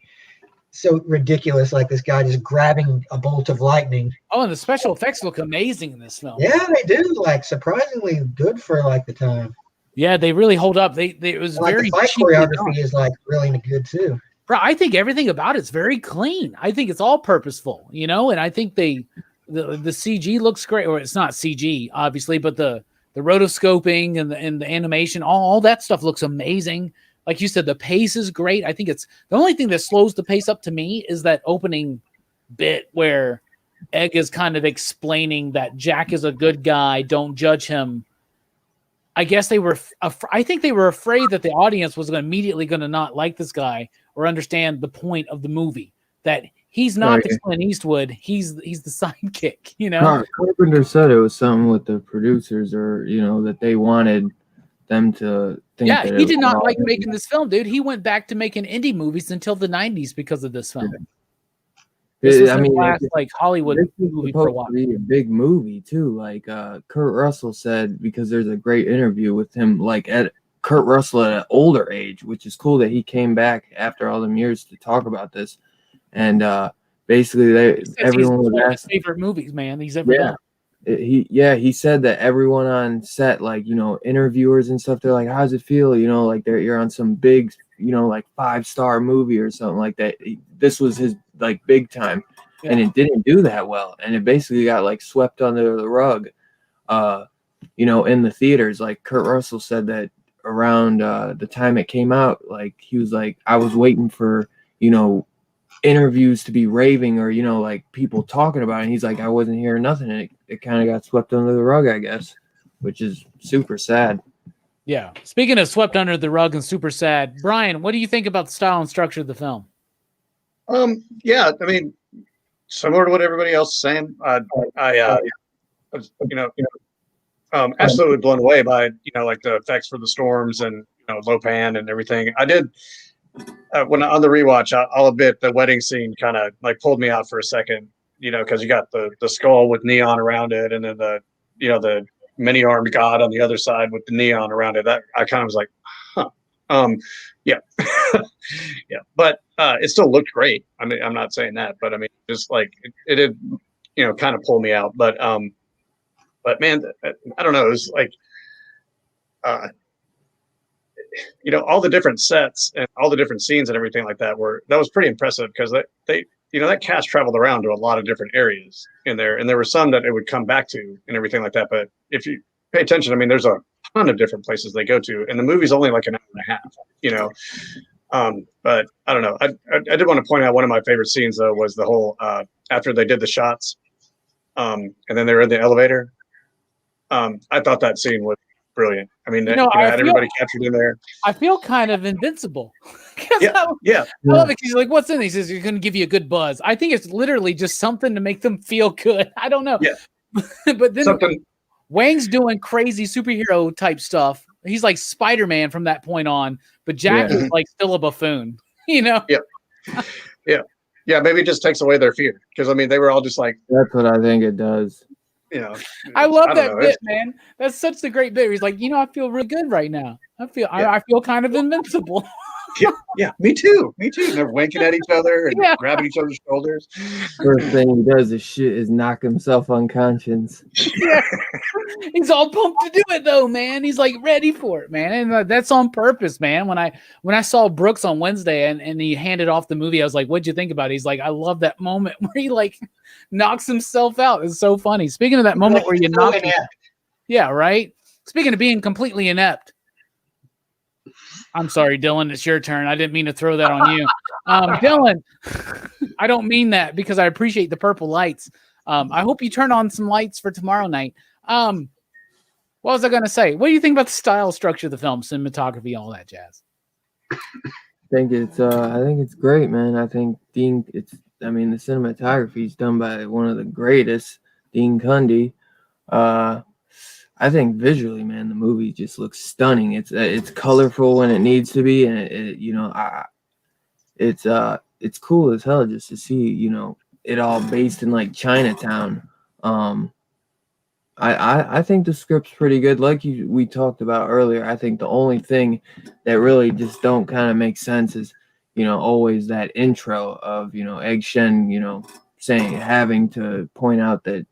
S3: so ridiculous, like this guy just grabbing a bolt of lightning.
S1: Oh, and the special effects look amazing in this film.
S3: Yeah, they do, like surprisingly good for like the time.
S1: Yeah, they really hold up. It was
S3: like
S1: very
S3: the fight choreography is like really good too.
S1: Bro, I think everything about it's very clean. I think it's all purposeful, and I think the CG looks great, or it's not CG obviously, but the rotoscoping and the animation, all that stuff looks amazing. Like you said, the pace is great. I think it's the only thing that slows the pace up to me is that opening bit where Egg is kind of explaining that Jack is a good guy. Don't judge him. I guess I think they were afraid that the audience was immediately going to not like this guy or understand the point of the movie, that he's not the Clint Eastwood. He's the sidekick,
S5: Carpenter said it was something with the producers, or, that they wanted them to think.
S1: Yeah, he did not like making this film, dude. He went back to making indie movies until the 90s because of this film. This was the last Hollywood movie for a while.
S5: Be a big movie too. Like Kurt Russell said, because there's a great interview with him, like at Kurt Russell at an older age, which is cool that he came back after all them years to talk about this. And basically, everyone was asking his
S1: favorite movies, man. He's ever done.
S5: He said that everyone on set, like, interviewers and stuff, they're like, how's it feel? Like you're on some big, like 5-star movie or something like that. This was his like big time, and it didn't do that well. And it basically got like swept under the rug, in the theaters. Like Kurt Russell said that around the time it came out, like he was like, I was waiting for, interviews to be raving or, like people talking about it. And he's like, I wasn't hearing nothing. And it kind of got swept under the rug, I guess, which is super sad.
S1: Yeah. Speaking of swept under the rug and super sad, Brian, what do you think about the style and structure of the film?
S4: Yeah, I mean, similar to what everybody else is saying. I was, absolutely blown away by, like the effects for the storms and, Lopan and everything. I did, when on the rewatch, I'll admit the wedding scene kind of like pulled me out for a second, because you got the skull with neon around it, and then the many-armed god on the other side with the neon around it. That I kind of was like, huh. Yeah. Yeah. But it still looked great. I mean, I'm not saying that, but I mean, just like it did, kind of pull me out. But man, I don't know. It was like, all the different sets and all the different scenes and everything like that was pretty impressive, because they that cast traveled around to a lot of different areas in there, and there were some that it would come back to and everything like that. But if you pay attention, I mean, there's a ton of different places they go to, and the movie's only like an hour and a half, but I don't know. I did want to point out one of my favorite scenes though was the whole after they did the shots, and then they were in the elevator. I thought that scene was brilliant. I mean, had everybody captured in there.
S1: I feel kind of invincible.
S2: Yeah.
S1: I love it. He's like, what's in these? He says, you're going to give you a good buzz. I think it's literally just something to make them feel good. I don't know.
S2: Yeah.
S1: But then Wang's doing crazy superhero type stuff, he's like Spider-Man from that point on, but Jack is like still a buffoon, you know?
S4: Yeah. Maybe it just takes away their fear. Because I mean, they were all just like,
S5: That's what I think it does.
S4: you know.
S1: I love that
S4: know.
S1: bit, man. That's such a great bit. He's like, I feel really good right now. I feel kind of invincible.
S4: Yeah, me too. And they're winking at each other and grabbing each other's shoulders.
S5: First thing he does is knock himself unconscious.
S1: Yeah. He's all pumped to do it though, man. He's like ready for it, man. And that's on purpose, man. When I saw Brooks on Wednesday and he handed off the movie, I was like, what'd you think about it? He's like, I love that moment where he like knocks himself out. It's so funny. Speaking of that moment where you knock yeah, right? Speaking of being completely inept. I'm sorry, Dylan. It's your turn. I didn't mean to throw that on you. Dylan, I don't mean that because I appreciate the purple lights. I hope you turn on some lights for tomorrow night. What was I going to say? What do you think about the style structure of the film, cinematography, all that jazz?
S5: I think it's great, man. I think the cinematography is done by one of the greatest, Dean Cundy. I think visually, man, the movie just looks stunning. It's colorful when it needs to be, and it's cool as hell just to see, it all based in like Chinatown. I think the script's pretty good. Like we talked about earlier, I think the only thing that really just don't kind of make sense is, always that intro of, Egg Shen, having to point out that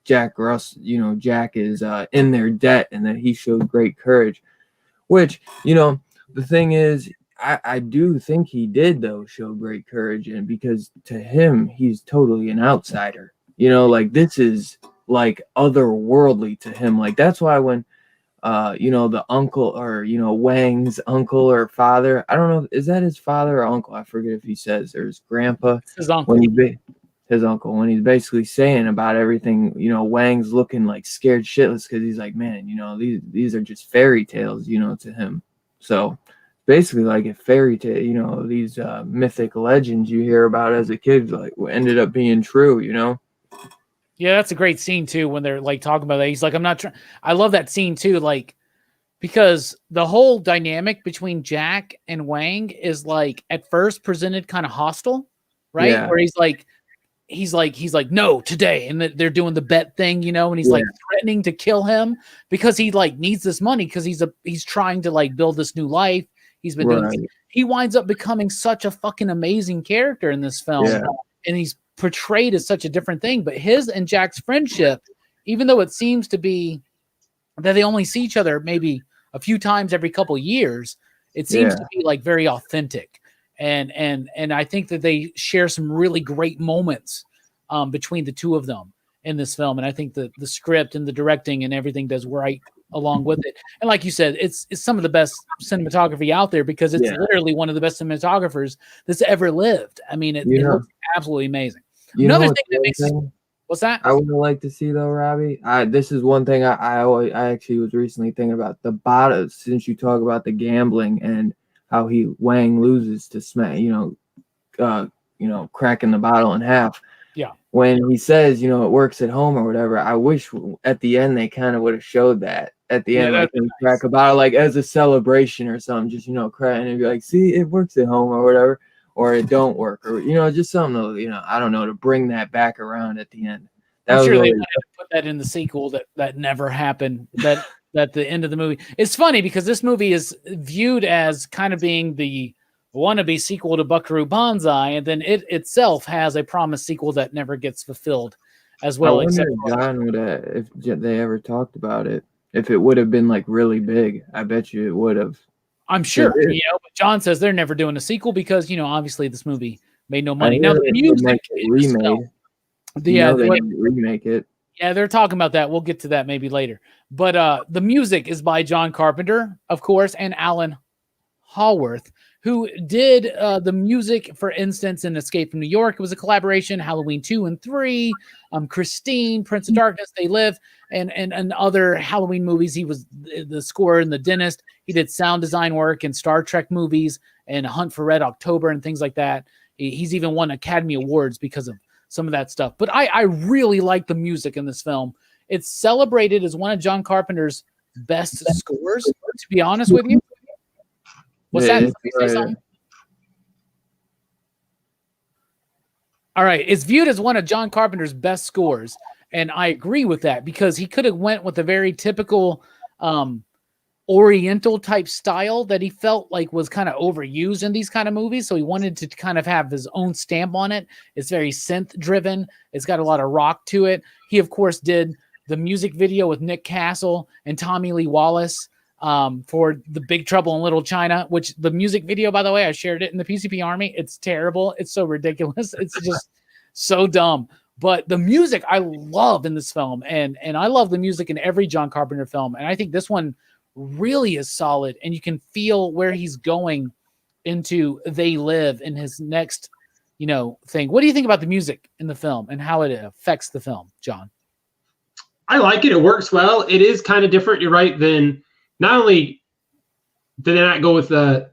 S5: Jack is in their debt and that he showed great courage, which, the thing is, I do think he did, though, show great courage. And because to him, he's totally an outsider, like this is like otherworldly to him. Like that's why when, the uncle or, Wang's uncle or father, I don't know, is that his father or uncle? I forget if he says or his grandpa.
S1: His uncle.
S5: His uncle, when he's basically saying about everything, Wang's looking like scared shitless because he's like, man, these are just fairy tales, to him. So basically like a fairy tale, these mythic legends you hear about as a kid, like ended up being true,
S1: Yeah, that's a great scene too when they're like talking about that. He's like, I'm not trying. I love that scene too, like because the whole dynamic between Jack and Wang is like at first presented kind of hostile, right?
S5: Yeah.
S1: Where he's like, no, today. And they're doing the bet thing, and he's like threatening to kill him because he like needs this money because he's trying to like build this new life. He's been doing this. He winds up becoming such a fucking amazing character in this film.
S5: Yeah.
S1: And he's portrayed as such a different thing. But his and Jack's friendship, even though it seems to be that they only see each other maybe a few times every couple of years, it seems to be like very authentic. And I think that they share some really great moments between the two of them in this film. And I think the script and the directing and everything does right along with it. And like you said, it's some of the best cinematography out there because it's literally one of the best cinematographers that's ever lived. I mean, it looks absolutely amazing. Another thing that makes what's that?
S5: I would like to see though, Robbie. This is one thing I actually was recently thinking about the bottom. Since you talk about the gambling and how Wang loses to Smack, cracking the bottle in half.
S1: Yeah.
S5: When he says, it works at home or whatever, I wish at the end they kind of would have showed that at the end, like nice. Crack a bottle, like as a celebration or something, just, crying and be like, see, it works at home or whatever, or it don't work or, just something to, I don't know, to bring that back around at the end.
S1: I'm sure they wanted to put that in the sequel that never happened. That the end of the movie. It's funny because this movie is viewed as kind of being the wannabe sequel to Buckaroo Banzai, and then it itself has a promised sequel that never gets fulfilled as well.
S5: I wonder if John would have, if they ever talked about it, if it would have been like really big. I bet you it would have.
S1: I'm sure, but John says they're never doing a sequel because, obviously this movie made no money. Now the music
S5: remade.
S1: They
S5: remake it.
S1: Yeah, they're talking about that. We'll get to that maybe later. But the music is by John Carpenter, of course, and Alan Haworth, who did the music, for instance, in Escape from New York. It was a collaboration, Halloween 2 and 3, Christine, Prince of Darkness, They Live, and other Halloween movies. He was the scorer in The Dentist. He did sound design work in Star Trek movies and Hunt for Red October and things like that. He's even won Academy Awards because of some of that stuff. But I really like the music in this film. It's celebrated as one of John Carpenter's best scores, to be honest with you. What's that? Say something? All right. It's viewed as one of John Carpenter's best scores. And I agree with that because he could have went with a very typical Oriental type style that he felt like was kind of overused in these kind of movies. So he wanted to kind of have his own stamp on it. It's very synth driven. It's got a lot of rock to it. He, of course, did the music video with Nick Castle and Tommy Lee Wallace for the Big Trouble in Little China, which the music video, by the way, I shared it in the PCP Army. It's terrible. It's so ridiculous. It's just so dumb. But the music I love in this film, and I love the music in every John Carpenter film. And I think this one really is solid, and you can feel where he's going into They Live in his next, thing. What do you think about the music in the film and how it affects the film, John?
S2: I like it. It works well. It is kind of different. You're right. Then not only did they not go with the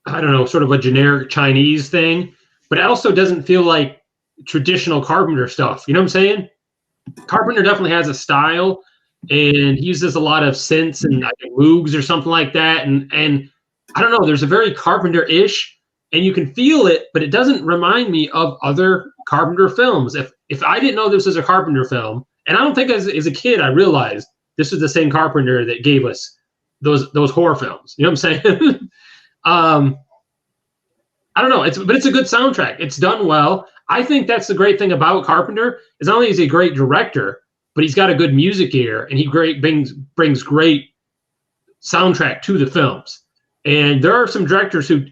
S2: I don't know, sort of a generic Chinese thing, but it also doesn't feel like traditional Carpenter stuff. You know what I'm saying? Carpenter definitely has a style, and he uses a lot of synths and Moogs or something like that. And I don't know, there's a very Carpenter-ish, and you can feel it, but it doesn't remind me of other Carpenter films. If I didn't know this was a Carpenter film, and I don't think as a kid I realized this was the same Carpenter that gave us those horror films. You know what I'm saying? I don't know. It's a good soundtrack. It's done well. I think that's the great thing about Carpenter is not only is he a great director, but he's got a good music ear, and he brings great soundtrack to the films. And there are some directors who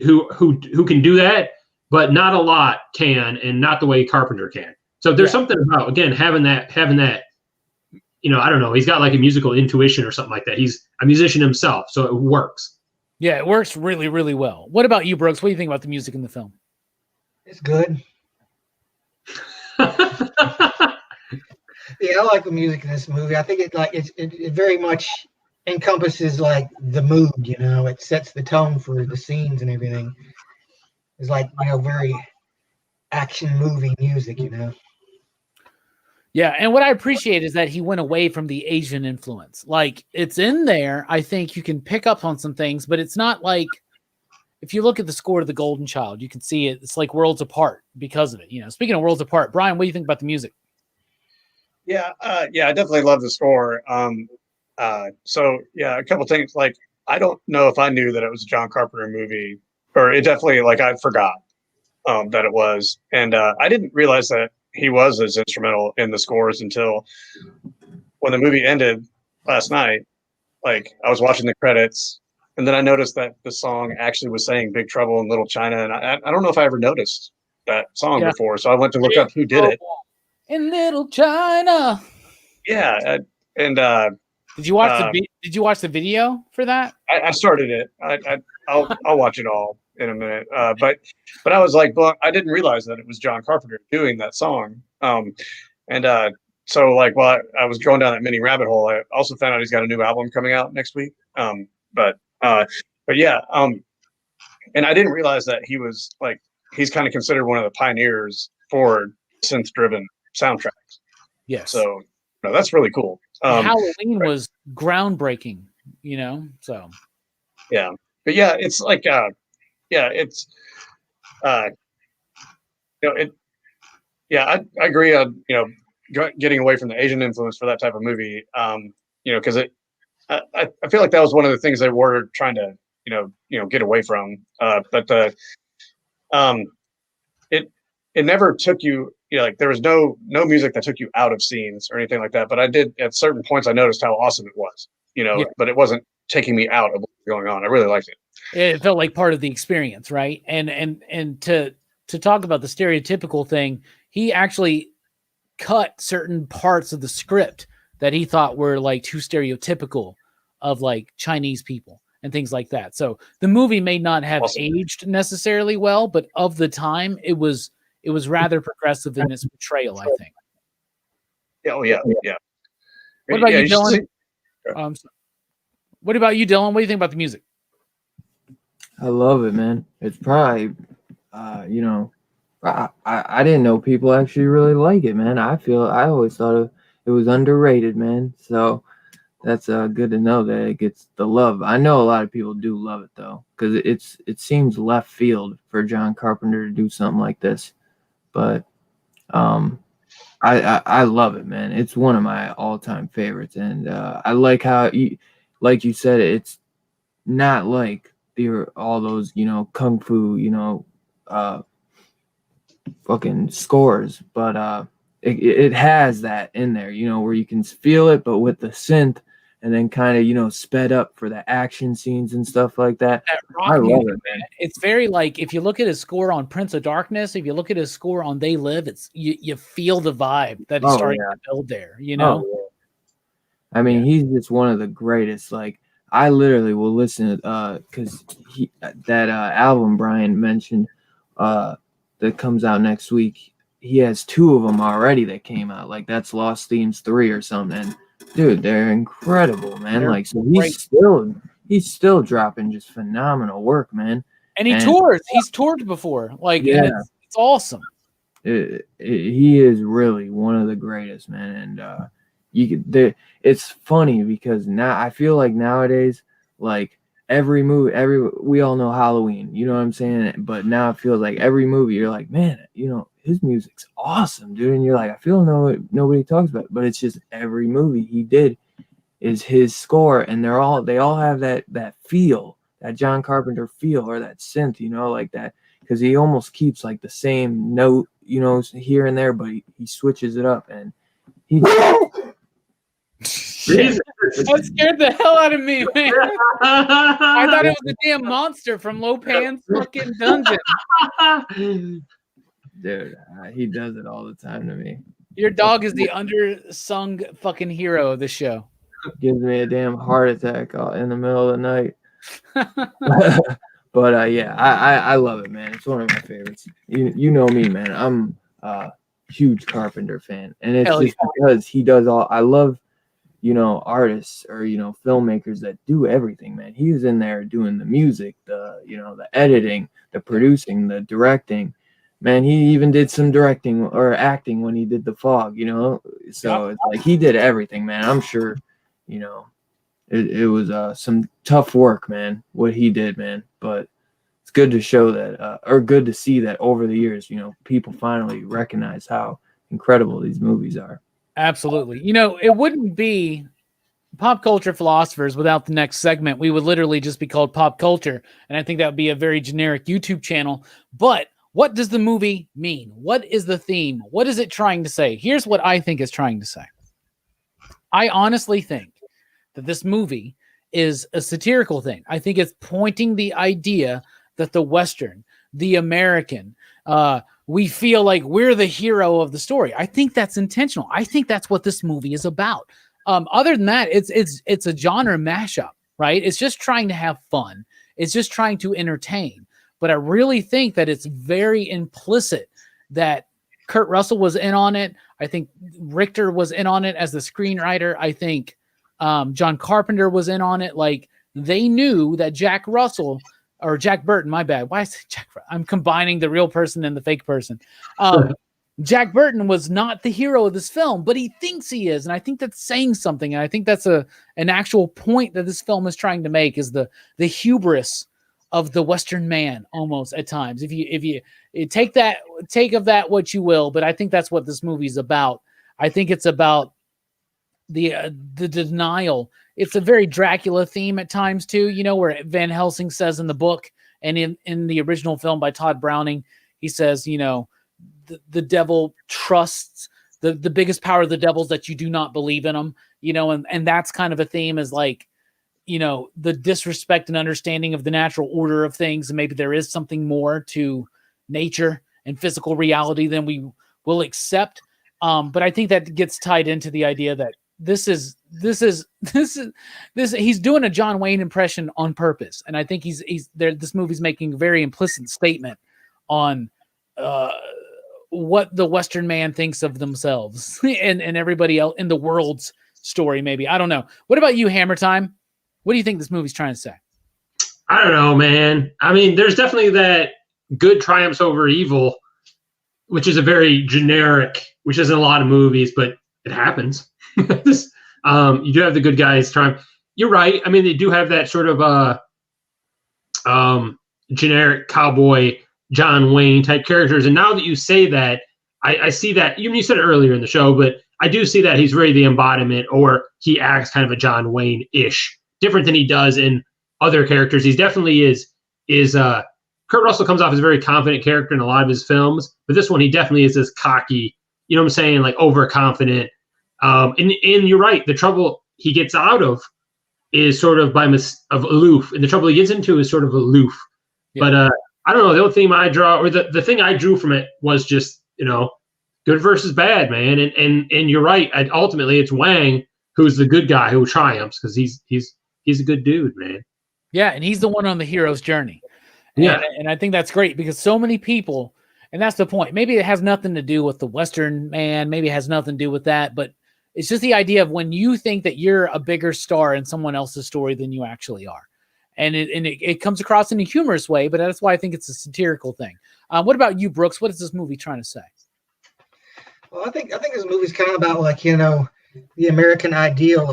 S2: can do that, but not a lot can, and not the way Carpenter can. So there's something about, again, having that, I don't know, he's got like a musical intuition or something like that. He's a musician himself, so it works.
S1: Yeah, it works really, really well. What about you, Brooks? What do you think about the music in the film?
S3: It's good. Yeah, I like the music in this movie. I think it very much encompasses like the mood, it sets the tone for the scenes and everything. It's like, very action movie music,
S1: Yeah, and what I appreciate is that he went away from the Asian influence. Like, it's in there. I think you can pick up on some things, but it's not like, if you look at the score of The Golden Child, you can see it. It's like worlds apart because of it. Speaking of worlds apart, Brian, what do you think about the music?
S4: Yeah, I definitely love the score. So yeah, a couple things. Like, I don't know if I knew that it was a John Carpenter movie, or it definitely, like, I forgot that it was, and I didn't realize that he was as instrumental in the scores until when the movie ended last night. Like, I was watching the credits, and then I noticed that the song actually was saying "Big Trouble in Little China," and I don't know if I ever noticed that song before, so I went to look up who did it.
S1: In Little China.
S4: Yeah, and
S1: did you watch the video for that?
S4: I started it. I'll watch it all in a minute. But I was like, well, I didn't realize that it was John Carpenter doing that song. So like, while I was going down that mini rabbit hole, I also found out he's got a new album coming out next week. But yeah. And I didn't realize that he was like, he's kind of considered one of the pioneers for synth-driven soundtracks.
S1: Yes.
S4: So that's really cool.
S1: Halloween was groundbreaking, so.
S4: Yeah. But yeah, it's like, it's, I agree on, getting away from the Asian influence for that type of movie, because I feel like that was one of the things they were trying to, get away from. But it never took you, like, there was no music that took you out of scenes or anything like that. But I did, at certain points, I noticed how awesome it was, but it wasn't taking me out of what was going on. I really liked it.
S1: It felt like part of the experience, right? And to talk about the stereotypical thing, he actually cut certain parts of the script that he thought were like too stereotypical of like Chinese people and things like that. So the movie may not have aged necessarily well, but of the time, it was rather progressive in its portrayal, I think.
S4: Oh yeah.
S1: What about you, Dylan? What about you, Dylan? What do you think about the music?
S5: I love it, man. It's probably, I didn't know people actually really like it, man. I always thought it was underrated, man. So That's good to know that it gets the love. I know a lot of people do love it though, because it seems left field for John Carpenter to do something like this, but I love it, man. It's one of my all-time favorites, and I like how like you said, it's not like all those kung fu fucking scores, but it has that in there, where you can feel it, but with the synth, and then kind of sped up for the action scenes and stuff like that. I love it, man.
S1: It's very like, if you look at his score on Prince of Darkness, if you look at his score on They Live, it's you feel the vibe that he's starting to build there.
S5: I mean, he's just one of the greatest. Like, I literally will listen because that album Brian mentioned that comes out next week. He has 2 of them already that came out. Like, that's Lost Themes 3 or something. And dude, they're incredible, man.
S1: They're
S5: like, so
S1: great.
S5: he's still dropping just phenomenal work, man.
S1: And he tours. He's toured before. Like,
S5: yeah,
S1: and it's awesome.
S5: He is really one of the greatest, man. And it's funny because now I feel like nowadays, like every movie, we all know Halloween, you know what I'm saying? But now it feels like every movie you're like, man, his music's awesome, dude. And you're like, I feel nobody talks about it, but it's just every movie he did is his score, and they all have that feel, that John Carpenter feel, or that synth, like that, because he almost keeps like the same note, here and there, but he switches it up, and he.
S1: That scared the hell out of me, man. I thought it was a damn monster from Lopan's fucking dungeon.
S5: Dude, he does it all the time to me.
S1: Your dog is the undersung fucking hero of the show.
S5: Gives me a damn heart attack in the middle of the night. But yeah, I love it, man. It's one of my favorites. You know me, man. I'm a huge Carpenter fan, and it's just because he does all. I love, artists or filmmakers that do everything, man. He was in there doing the music, the editing, the producing, the directing. Man, he even did some directing or acting when he did The Fog, So it's like he did everything, man. I'm sure, it was some tough work, man, what he did, man. But it's good to show that, or good to see that over the years, people finally recognize how incredible these movies are.
S1: Absolutely. It wouldn't be Pop Culture Philosophers without the next segment. We would literally just be called Pop Culture. And I think that would be a very generic YouTube channel. But what does the movie mean? What is the theme? What is it trying to say? Here's what I think it's trying to say. I honestly think that this movie is a satirical thing. I think it's pointing the idea that the Western, the American, we feel like we're the hero of the story. I think that's intentional. I think that's what this movie is about. Other than that, it's a genre mashup, right? It's just trying to have fun. It's just trying to entertain. But I really think that it's very implicit that Kurt Russell was in on it. I think Richter was in on it as the screenwriter. I think John Carpenter was in on it. Like, they knew that Jack Burton, my bad. Why is it Jack? I'm combining the real person and the fake person. Jack Burton was not the hero of this film, but he thinks he is. And I think that's saying something. And I think that's an actual point that this film is trying to make, is the hubris of the Western man, almost at times. If you take of that what you will, but I think that's what this movie is about. I think it's about the denial. It's a very Dracula theme at times too, where Van Helsing says in the book and in the original film by Todd Browning, he says, the devil trusts the biggest power of the devil is that you do not believe in them, and that's kind of a theme, is like, the disrespect and understanding of the natural order of things. And maybe there is something more to nature and physical reality than we will accept. But I think that gets tied into the idea that this is he's doing a John Wayne impression on purpose. And I think he's there. This movie's making a very implicit statement on, what the Western man thinks of themselves and everybody else in the world's story. Maybe, I don't know. What about you, Hammer Time? What do you think this movie's trying to say?
S2: I don't know, man. I mean, there's definitely that good triumphs over evil, which is a very generic, which isn't a lot of movies, but it happens. You do have the good guys trying. You're right. I mean, they do have that sort of generic cowboy John Wayne type characters. And now that you say that, I see that. You said it earlier in the show, but I do see that he's really the embodiment, or he acts kind of a John Wayne-ish, different than he does in other characters. He definitely is. Kurt Russell comes off as a very confident character in a lot of his films, but this one he definitely is this cocky, you know what I'm saying, like overconfident. And you're right. The trouble he gets out of is sort of of aloof, and the trouble he gets into is sort of aloof. Yeah. But I don't know. The only thing I draw, or the thing I drew from it, was just good versus bad, man. And you're right. Ultimately, it's Wang who's the good guy who triumphs because he's a good dude, man.
S1: Yeah, and he's the one on the hero's journey.
S2: Yeah,
S1: and I think that's great because so many people, and that's the point. Maybe it has nothing to do with the Western man. Maybe it has nothing to do with that, but it's just the idea of when you think that you're a bigger star in someone else's story than you actually are. And it comes across in a humorous way, but that's why I think it's a satirical thing. What about you, Brooks? What is this movie trying to say?
S3: Well, I think this movie's kind of about the American ideal.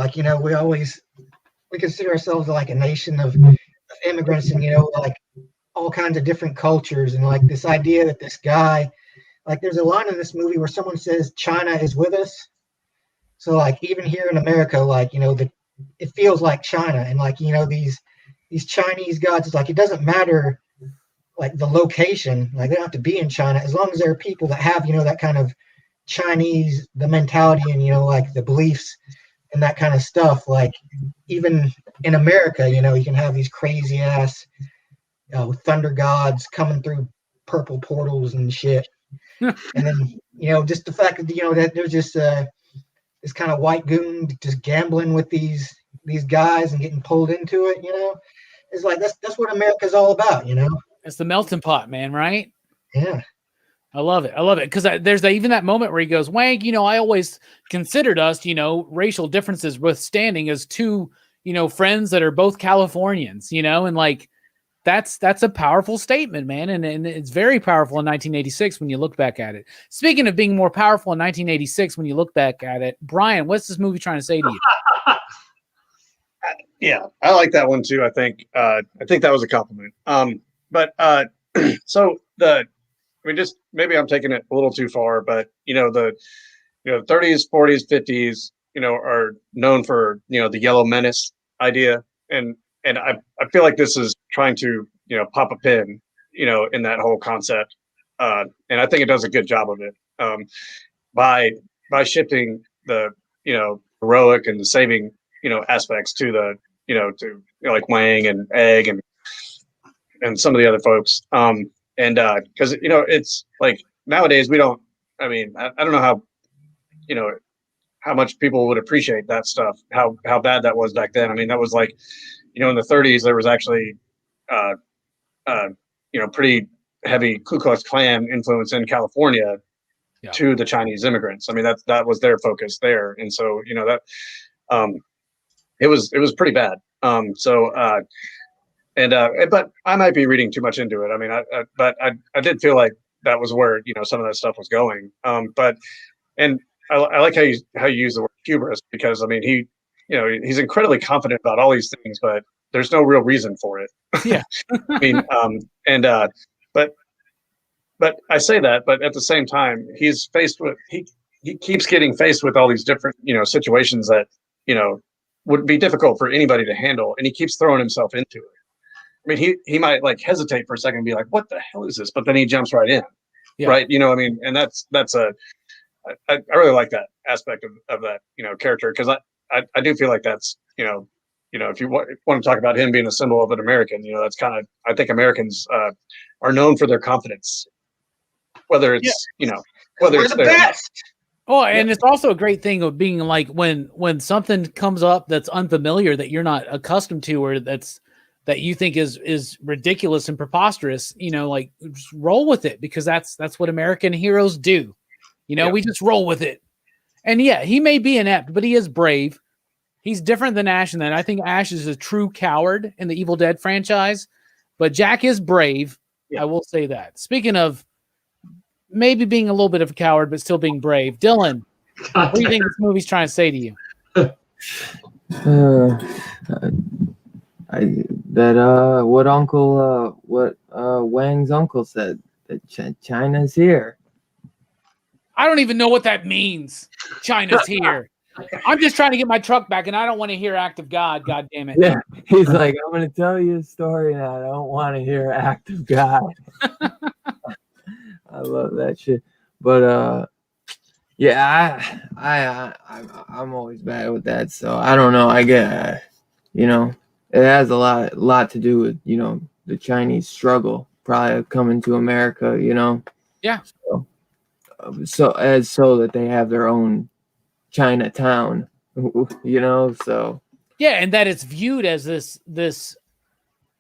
S3: We consider ourselves like a nation of immigrants, and like all kinds of different cultures, and like this idea that this guy, like there's a line in this movie where someone says China is with us. So like even here in America, it feels like China, and these Chinese gods, it's like it doesn't matter like the location, like they don't have to be in China as long as there are people that have that kind of Chinese, the mentality, and like the beliefs and that kind of stuff. Like even in America, you can have these crazy ass thunder gods coming through purple portals and shit. And then just the fact that that there's just this kind of white goon just gambling with these guys and getting pulled into it, it's like that's what America's all about,
S1: It's the melting pot, man, right?
S3: Yeah.
S1: I love it because there's even that moment where he goes, Wang, I always considered us, racial differences withstanding as two, friends that are both Californians, and like that's a powerful statement, man. And it's very powerful in 1986 when you look back at it. Speaking of being more powerful in 1986 when you look back at it, Brian, what's this movie trying to say to you?
S4: Yeah, I like that one too. I think that was a compliment. So just maybe I'm taking it a little too far, but the 30s, 40s, 50s, are known for the yellow menace idea, and I feel like this is trying to pop a pin in that whole concept, and I think it does a good job of it by shifting the heroic and the saving aspects to the like Wang and Egg and some of the other folks. And because it's like nowadays we don't. I mean, I don't know how much people would appreciate that stuff. How bad that was back then. I mean, that was like in the 30s there was actually pretty heavy Ku Klux Klan influence in California to the Chinese immigrants. I mean, that was their focus there, and so that it was pretty bad. But I might be reading too much into it. I mean, I did feel like that was where some of that stuff was going. And I like how you use the word hubris, because I mean he's incredibly confident about all these things, but there's no real reason for it.
S1: Yeah.
S4: I mean, but I say that, but at the same time he's faced with he keeps getting faced with all these different situations that would be difficult for anybody to handle, and he keeps throwing himself into it. I mean, he might like hesitate for a second and be like, what the hell is this? But then he jumps right in. Yeah. Right. I mean, and I really like that aspect of that, character. Cause I do feel like that's, if you want to talk about him being a symbol of an American, that's kind of, I think Americans are known for their confidence, whether it's, whether it's
S3: the best.
S1: Oh, and it's also a great thing of being like when something comes up that's unfamiliar that you're not accustomed to, or that you think is ridiculous and preposterous, like just roll with it, because that's what American heroes do. We just roll with it. And yeah, he may be inept, but he is brave. He's different than Ash in that. I think Ash is a true coward in the Evil Dead franchise, but Jack is brave. Yeah. I will say that. Speaking of maybe being a little bit of a coward, but still being brave, Dylan, what do you think this movie's trying to say to you?
S5: What Wang's uncle said that China's here.
S1: I don't even know what that means. China's here. I'm just trying to get my truck back, and I don't want to hear "Act of God." God damn it!
S5: Yeah, he's like, I'm gonna tell you a story, and I don't want to hear "Act of God." I love that shit, but yeah, I'm always bad with that, so I don't know. I get, it has a lot to do with the Chinese struggle, probably coming to America,
S1: Yeah.
S5: So that they have their own Chinatown, so
S1: yeah, and that it's viewed as this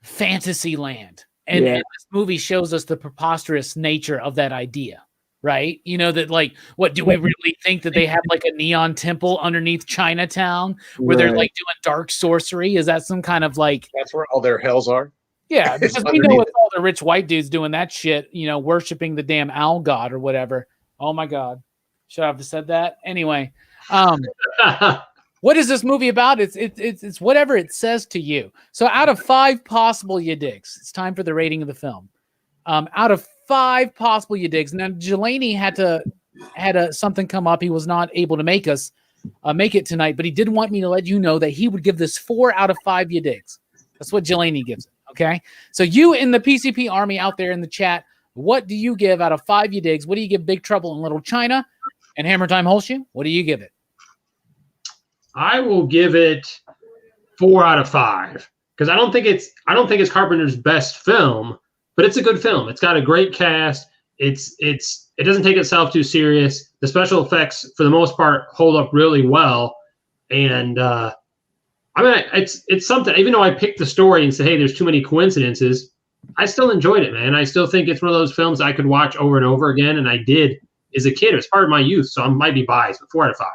S1: fantasy land, and this movie shows us the preposterous nature of that idea, right? That like, what do we really think that they have like a neon temple underneath Chinatown where they're like doing dark sorcery? Is that some kind of like
S4: that's where all their hells are?
S1: Yeah, because we know it's all the rich white dudes doing that shit, worshiping the damn owl god or whatever. Oh my god, should I have said that? Anyway, what is this movie about? It's whatever it says to you. So out of 5 possible you digs, it's time for the rating of the film. Out of 5 possible you digs. Now Jelani had something come up. He was not able to make it tonight, but he did want me to let you know that he would give this 4 out of 5 you digs. That's what Jelani gives it. Okay, so you in the PCP Army out there in the chat, what do you give out of 5 you digs? What do you give Big Trouble in Little China? And Hammer Time Holshoe, what do you give it?
S2: I will give it 4 out of 5 because I don't think it's Carpenter's best film, but it's a good film. It's got a great cast. It doesn't take itself too serious. The special effects for the most part hold up really well, and it's something. Even though I picked the story and said, hey, there's too many coincidences, I still enjoyed it, man. I still think it's one of those films I could watch over and over again, and I did as a kid. It was part of my youth, so I might be biased, but 4 out of 5.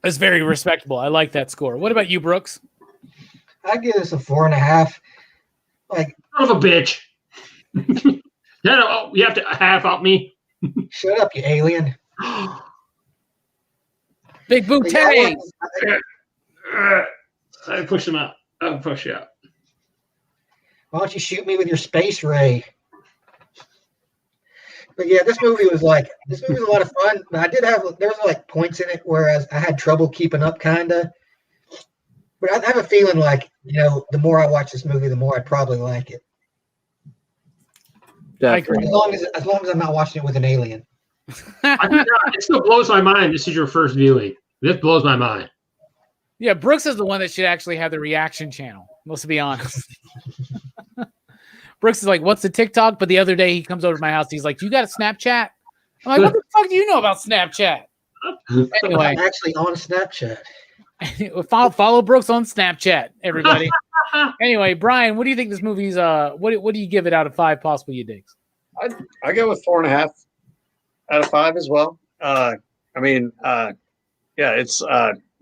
S1: That's very respectable. I like that score. What about you, Brooks?
S3: I give this a 4.5. Like,
S2: son of a bitch. You have to half out me.
S3: Shut up, you alien.
S1: Big booty.
S2: I push him out. I'll push you out.
S3: Why don't you shoot me with your space ray? But yeah, this movie was a lot of fun. But there was like points in it where I had trouble keeping up, kinda. But I have a feeling like the more I watch this movie, the more I'd probably like it.
S5: Definitely.
S3: As long as I'm not watching it with an alien.
S2: It still blows my mind. This is your first viewing. This blows my mind.
S1: Yeah, Brooks is the one that should actually have the reaction channel. Let's be honest. Brooks is like, what's the TikTok? But the other day he comes over to my house. He's like, you got a Snapchat? I'm like, what the fuck do you know about Snapchat? Anyway.
S3: I'm actually on Snapchat.
S1: follow Brooks on Snapchat, everybody. Anyway, Brian, what do you think this movie's what do you give it out of 5 possible you digs?
S4: I go with 4.5 out of 5 as well. It's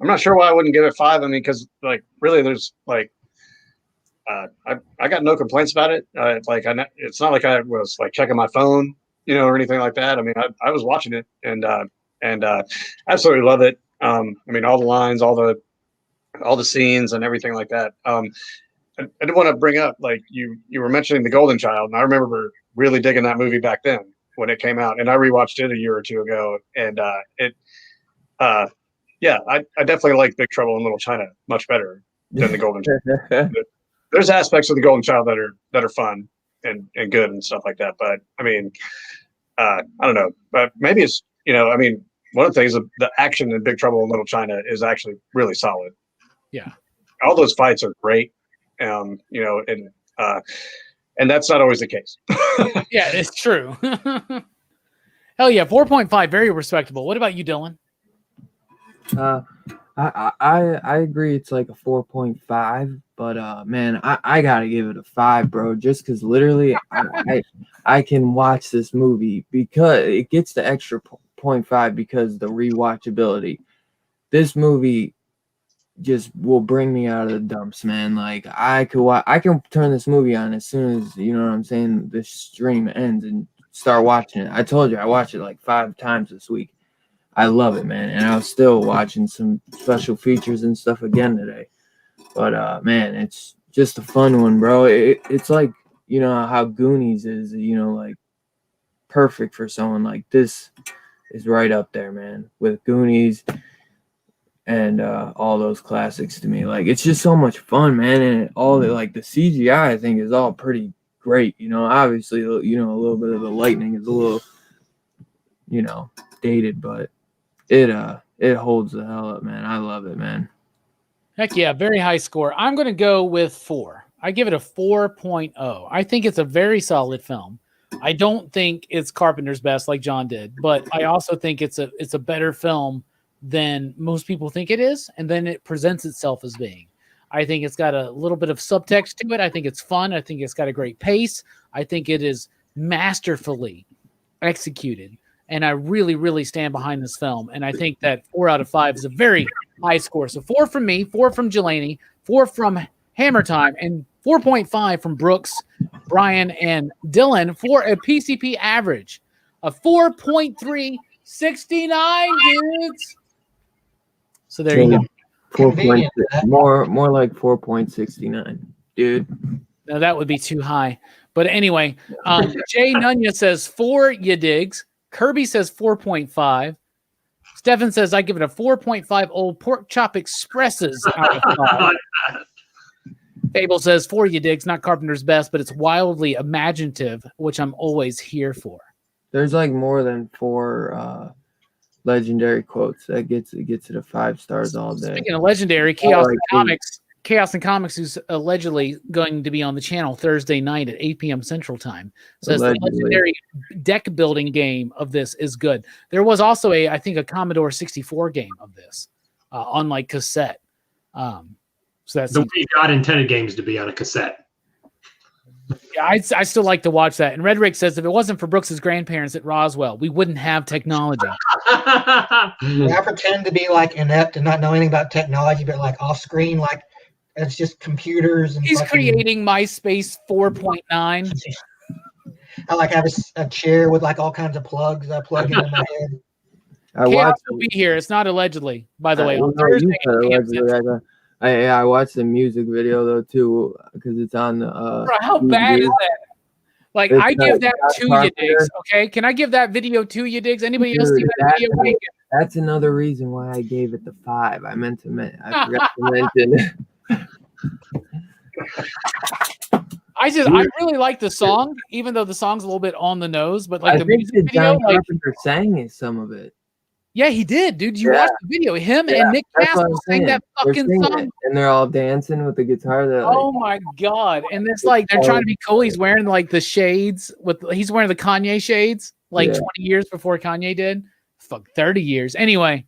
S4: I'm not sure why I wouldn't give it 5. I mean, because like really, there's like I got no complaints about it. It's not like I was like checking my phone, or anything like that. I mean, I was watching it and absolutely love it. I mean, all the lines, all the scenes, and everything like that. I did want to bring up, like you were mentioning The Golden Child, and I remember really digging that movie back then when it came out, and I rewatched it a year or two ago, and I definitely like Big Trouble in Little China much better than The Golden Child. There's aspects of The Golden Child that are fun and good and stuff like that, but I mean, I don't know, but maybe it's I mean, one of the things, the action in Big Trouble in Little China is actually really solid.
S1: Yeah,
S2: all those fights are great, and that's not always the case.
S1: Yeah, it's true. Hell yeah, 4.5, very respectable. What about you, Dylan?
S5: I agree. It's like a 4.5, but man, I gotta give it a 5, bro. Just because literally, I can watch this movie because it gets the extra 0.5 because the rewatchability. This movie just will bring me out of the dumps, man. Like I can turn this movie on as soon as what I'm saying, the stream ends and start watching it. I told you I watched it like 5 times this week. I love it, man. And I was still watching some special features and stuff again today. But man, it's just a fun one, bro. It's like, you know, how Goonies is, you know, like perfect for someone like this is right up there, man, with Goonies and all those classics to me. Like, it's just so much fun, man. And all the, like, the CGI, I think, is all pretty great. You know, obviously, you know, a little bit of the lightning is a little, you know, dated, but it holds the hell up, man. I love it, man.
S1: Heck yeah, very high score. I'm going to go with 4. I give it a 4.0. I think it's a very solid film. I don't think it's Carpenter's best like John did, but I also think it's a better film than most people think it is, and then it presents itself as being. I think it's got a little bit of subtext to it. I think it's fun. I think it's got a great pace. I think it is masterfully executed. And I really, really stand behind this film. And I think that 4 out of 5 is a very high score. So 4 from me, 4 from Jelani, 4 from Hammer Time, and 4.5 from Brooks, Brian, and Dylan for a PCP average of 4.369, dudes. So there you go.
S5: 4.6, more like 4.69, dude.
S1: No, that would be too high. But anyway, Jay Nunya says 4 ya digs. Kirby says 4.5. Stefan says I give it a 4.5 old pork chop expresses out of 5. Fable says 4 ya digs, not Carpenter's best, but it's wildly imaginative, which I'm always here for.
S5: There's like more than 4 legendary quotes that gets it a 5 stars all day.
S1: Speaking of legendary, Chaos and Comics, who's allegedly going to be on the channel Thursday night at 8 p.m. Central Time, says the legendary deck building game of this is good. There was also I think a Commodore 64 game of this on like cassette. So that's
S2: the way God intended games to be on a cassette.
S1: Yeah, I still like to watch that. And Red Rick says if it wasn't for Brooks's grandparents at Roswell, we wouldn't have technology.
S3: I pretend to be like inept and not know anything about technology, but like off screen, like it's just computers. And
S1: he's creating MySpace 4.9.
S3: I like have a chair with like all kinds of plugs I plug into my head.
S1: Chaos will be here. It's not allegedly, by the way. On Thursday,
S5: I watched the music video though too because it's on.
S1: Bro, how bad is that? Like I give that to you, Diggs. Okay, can I give that video to you, Diggs? Anybody else see that video?
S5: That's another reason why I gave it the 5. I forgot to mention.
S1: I really like the song, even though the song's a little bit on the nose. But like the music video, like
S5: sang some of it.
S1: Yeah, he did, dude. You watched the video. Him and Nick Castle sang that fucking song.
S5: And they're all dancing with the guitar.
S1: Oh my God. And it's like they're trying to be cool. He's wearing like the shades he's wearing the Kanye shades like 20 years before Kanye did. 30 years. Anyway,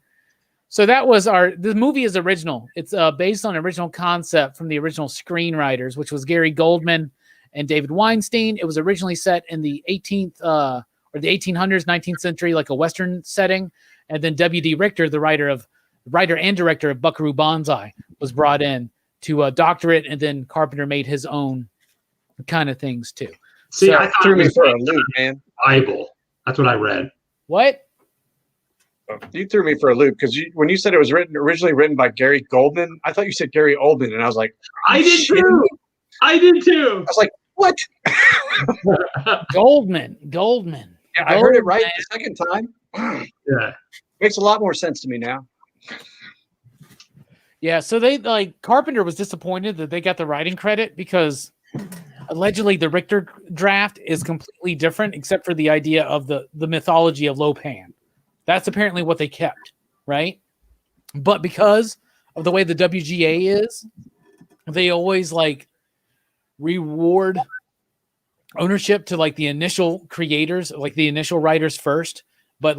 S1: so that was the movie is original. It's based on an original concept from the original screenwriters, which was Gary Goldman and David Weinstein. It was originally set in the 18th or the 1800s, 19th century, like a Western setting. And then W.D. Richter, the writer and director of Buckaroo Banzai, was brought in to doctor it, and then Carpenter made his own kind of things too.
S2: See, I thought
S4: threw me for a loop, man.
S2: Bible. That's what I read.
S1: What?
S4: You threw me for a loop because when you said it was originally written by Gary Goldman, I thought you said Gary Oldman, and I was like,
S2: I did too. I was like, what?
S1: Goldman.
S4: Yeah, I heard it right the second time.
S2: Yeah.
S4: Makes a lot more sense to me now.
S1: Yeah, so they Carpenter was disappointed that they got the writing credit because allegedly the Richter draft is completely different except for the idea of the mythology of Lopan. That's apparently what they kept, right? But because of the way the WGA is, they always reward ownership to the initial creators, the initial writers first. But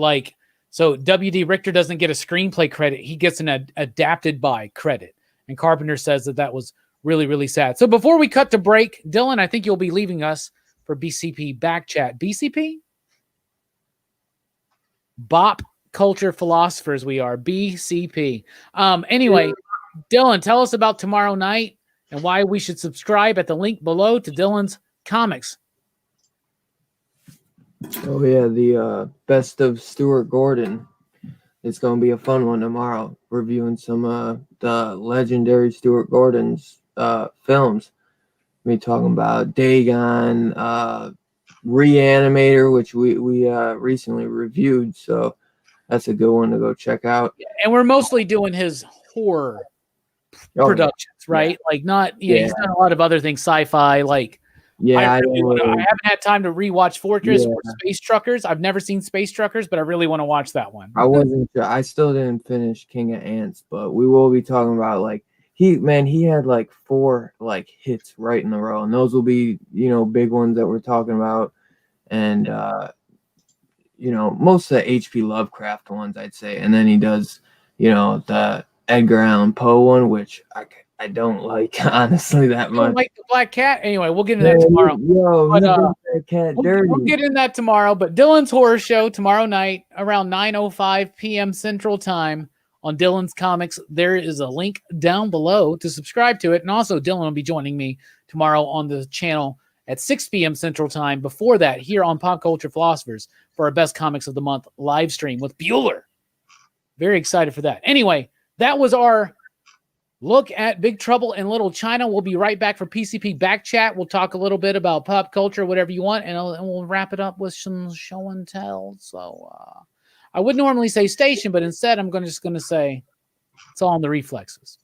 S1: so W.D. Richter doesn't get a screenplay credit. He gets an adapted by credit. And Carpenter says that was really, really sad. So before we cut to break, Dylan, I think you'll be leaving us for BCP Back Chat. BCP? Bop Culture Philosophers we are. BCP. Anyway, Dylan, tell us about tomorrow night and why we should subscribe at the link below to Dylan's comics.
S5: Oh yeah, the Best of Stuart Gordon it's going to be a fun one tomorrow, reviewing some the legendary Stuart Gordon's films. We're talking about Dagon, Reanimator, which we recently reviewed, so that's a good one to go check out.
S1: And we're mostly doing his horror productions, right? Like he's done a lot of other things, sci-fi, like I haven't had time to rewatch Fortress or Space Truckers. I've never seen Space Truckers, but I really want to watch that one.
S5: I wasn't sure. I still didn't finish King of Ants, but we will be talking about like he had like 4 like hits right in a row, and those will be, you know, big ones that we're talking about. And you know, most of the H.P. Lovecraft ones, I'd say. And then he does, you know, the Edgar Allan Poe one, which I don't like, honestly, that much.
S1: Like the Black Cat? Anyway, we'll get into that tomorrow. We'll get into that tomorrow. But Dylan's Horror Show tomorrow night around 9:05 p.m. Central Time on Dylan's Comics. There is a link down below to subscribe to it. And also, Dylan will be joining me tomorrow on the channel at 6 p.m. Central Time. Before that, here on Pop Culture Philosophers for our Best Comics of the Month live stream with Bueller. Very excited for that. Anyway, that was our look at Big Trouble in Little China. We'll be right back for PCP Back Chat. We'll talk a little bit about pop culture, whatever you want, and we'll wrap it up with some show and tell. So I would normally say station, but instead I'm just going to say it's all in the reflexes.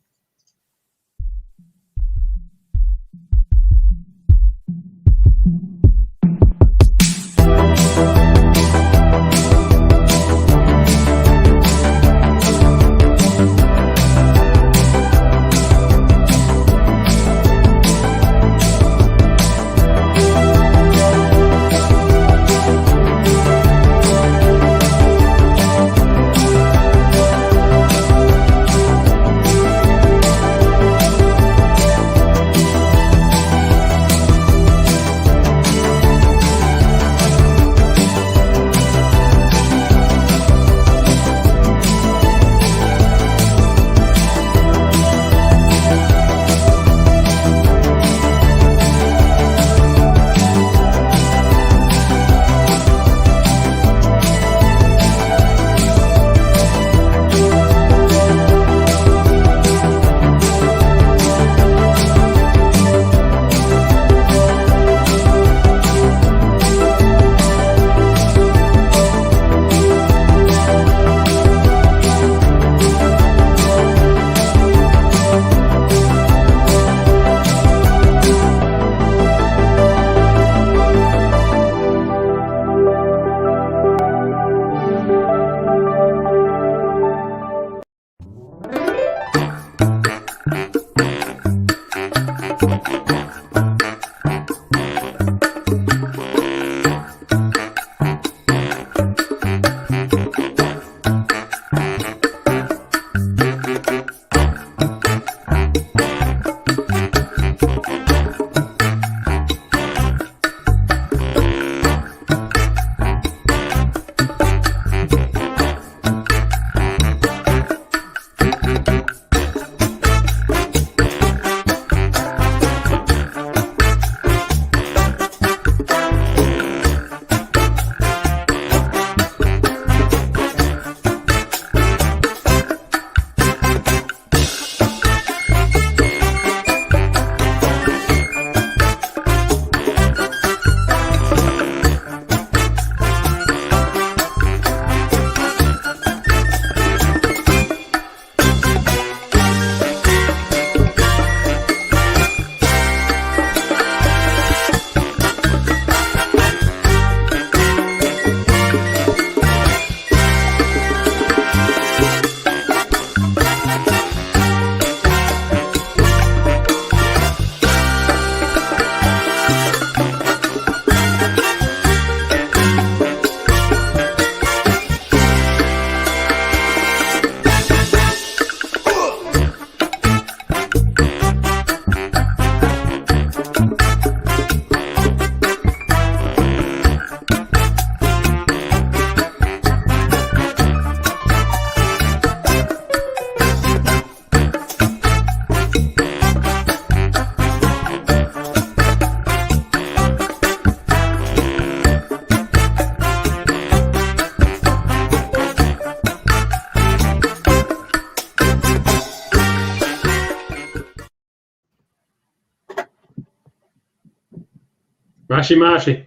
S2: Mashi mashi.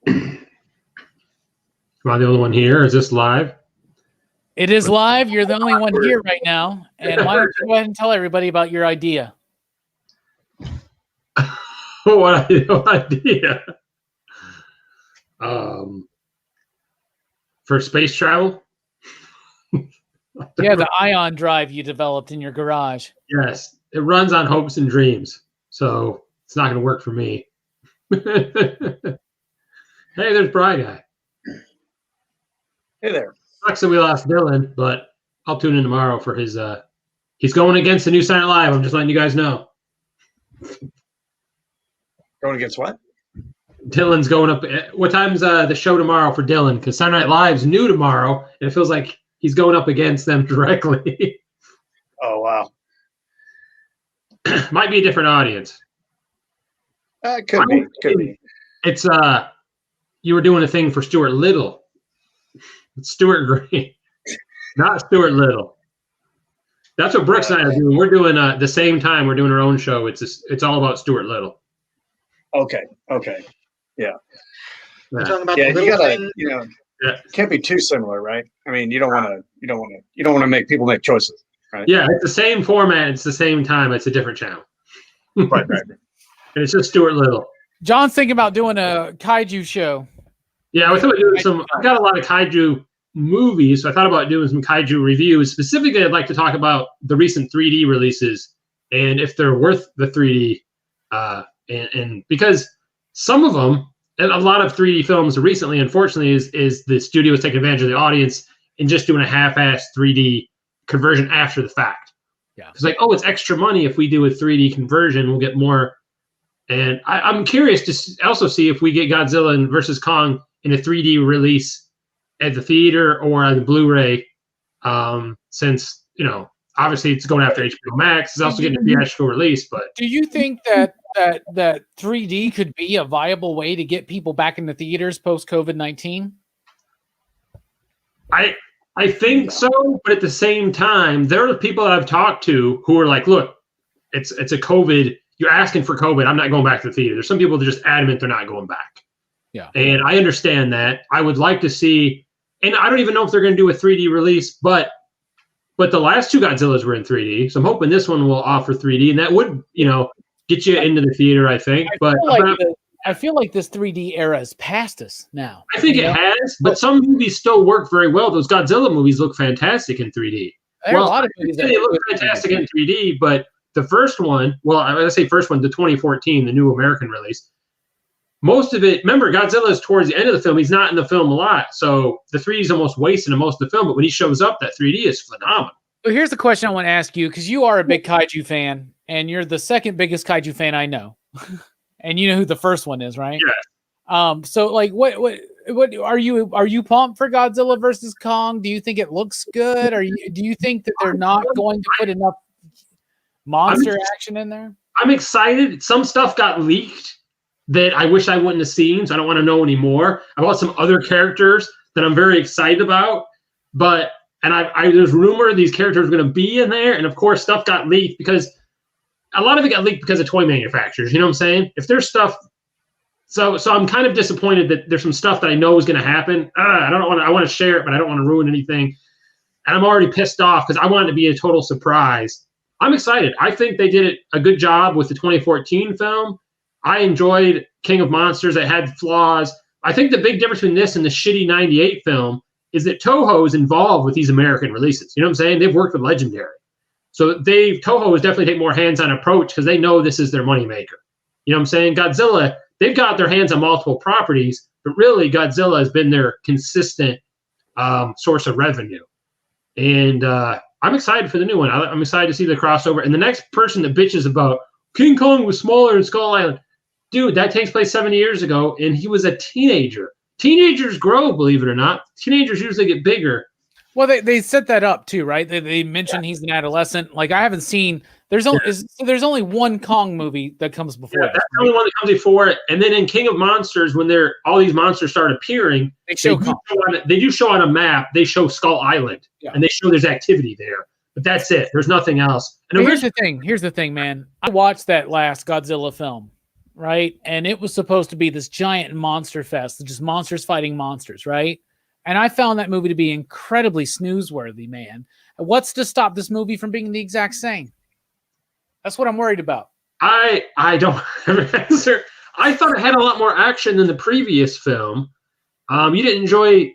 S2: Am I the only one here? Is this live?
S1: It is live. You're the only one here right now. And why don't you go ahead and tell everybody about your idea?
S2: What idea? For space travel?
S1: Yeah, the ion drive you developed in your garage.
S2: Yes, it runs on hopes and dreams, so it's not going to work for me. Hey, there's Bry Guy.
S4: Hey there.
S2: Sucks that we lost Dylan, but I'll tune in tomorrow for his. He's going against the new Saturday Night Live. I'm just letting you guys know.
S4: Going against what?
S2: Dylan's going up. What time's the show tomorrow for Dylan? Because Saturday Night Live's new tomorrow, and it feels like he's going up against them directly.
S4: Oh, wow.
S2: Might be a different audience.
S4: Could be.
S2: It's you were doing a thing for Stuart Little. It's Stuart Green, not Stuart Little. That's what Brooks and I are doing. We're doing the same time. We're doing our own show. It's all about Stuart Little.
S4: Okay. Yeah.
S3: You're talking about
S4: Yeah,
S3: the
S4: you
S3: little
S4: gotta,
S3: thing?
S4: it can't be too similar, right? I mean, you don't want to make people make choices, right?
S2: Yeah, it's the same format. It's the same time. It's a different channel.
S4: Right.
S2: And it's just Stuart Little.
S1: John's thinking about doing a kaiju show.
S2: Yeah, I thought doing I've got a lot of kaiju movies, so I thought about doing some kaiju reviews. Specifically, I'd like to talk about the recent 3D releases and if they're worth the 3D. And because some of them, and a lot of 3D films recently, unfortunately, is the studio is taking advantage of the audience and just doing a half-assed 3D conversion after the fact.
S1: Yeah,
S2: it's like, oh, it's extra money if we do a 3D conversion, we'll get more. And I'm curious to also see if we get Godzilla versus Kong in a 3D release at the theater or on the Blu-ray, since obviously it's going after HBO Max. It's also getting a theatrical release. But
S1: do you think that 3D could be a viable way to get people back in the theaters post COVID-19?
S2: I think so, but at the same time, there are people that I've talked to who are like, look, it's a COVID. You're asking for COVID. I'm not going back to the theater. There's some people that are just adamant they're not going back.
S1: Yeah.
S2: And I understand that. I would like to see, and I don't even know if they're going to do a 3D release, but the last two Godzillas were in 3D. So I'm hoping this one will offer 3D, and that would, get you into the theater, I think.
S1: I feel like this 3D era is past us now.
S2: I think it has, but some movies still work very well. Those Godzilla movies look fantastic in 3D.
S1: There are a lot of movies
S2: they look fantastic in 3D, but the first one, the 2014, the new American release, most of it, remember, Godzilla is towards the end of the film. He's not in the film a lot. So the 3D is almost wasted in most of the film. But when he shows up, that 3D is phenomenal.
S1: Well, here's the question I want to ask you, because you are a big kaiju fan, and you're the second biggest kaiju fan I know. And you know who the first one is, right?
S2: Yeah.
S1: So like what are you pumped for Godzilla versus Kong? Do you think it looks good? Do you think that they're not going to put enough monster action in there?
S2: I'm excited. Some stuff got leaked that I wish I wouldn't have seen, so I don't want to know anymore. About some other characters that I'm very excited about, but there's rumor these characters are going to be in there, and of course stuff got leaked because a lot of it got leaked because of toy manufacturers. You know what I'm saying? If there's stuff, so I'm kind of disappointed that there's some stuff that I know is going to happen. I want to share it, but I don't want to ruin anything, and I'm already pissed off because I want it to be a total surprise. I'm excited. I think they did a good job with the 2014 film. I enjoyed King of Monsters. It had flaws. I think the big difference between this and the shitty 98 film is that Toho is involved with these American releases. You know what I'm saying? They've worked with Legendary. So Toho is definitely taking more hands-on approach because they know this is their moneymaker. You know what I'm saying? Godzilla, they've got their hands on multiple properties, but really Godzilla has been their consistent source of revenue. And I'm excited for the new one. I'm excited to see the crossover. And the next person that bitches about King Kong was smaller in Skull Island, dude, that takes place 70 years ago, and he was a teenager. Teenagers grow, believe it or not. Teenagers usually get bigger.
S1: Well, they set that up too, right? They mentioned he's an adolescent. Like I haven't seen. There's only one Kong movie that comes before.
S2: That's the only one that comes before it. And then in King of Monsters, when all these monsters start appearing, they do show on a map. They show Skull Island, and they show there's activity there. but that's it. There's nothing else. And
S1: here's the thing. Here's the thing, man. I watched that last Godzilla film, right? And it was supposed to be this giant monster fest, just monsters fighting monsters, right? And I found that movie to be incredibly snoozeworthy, man. What's to stop this movie from being the exact same? That's what I'm worried about. I
S2: don't have an answer. I thought it had a lot more action than the previous film. You didn't enjoy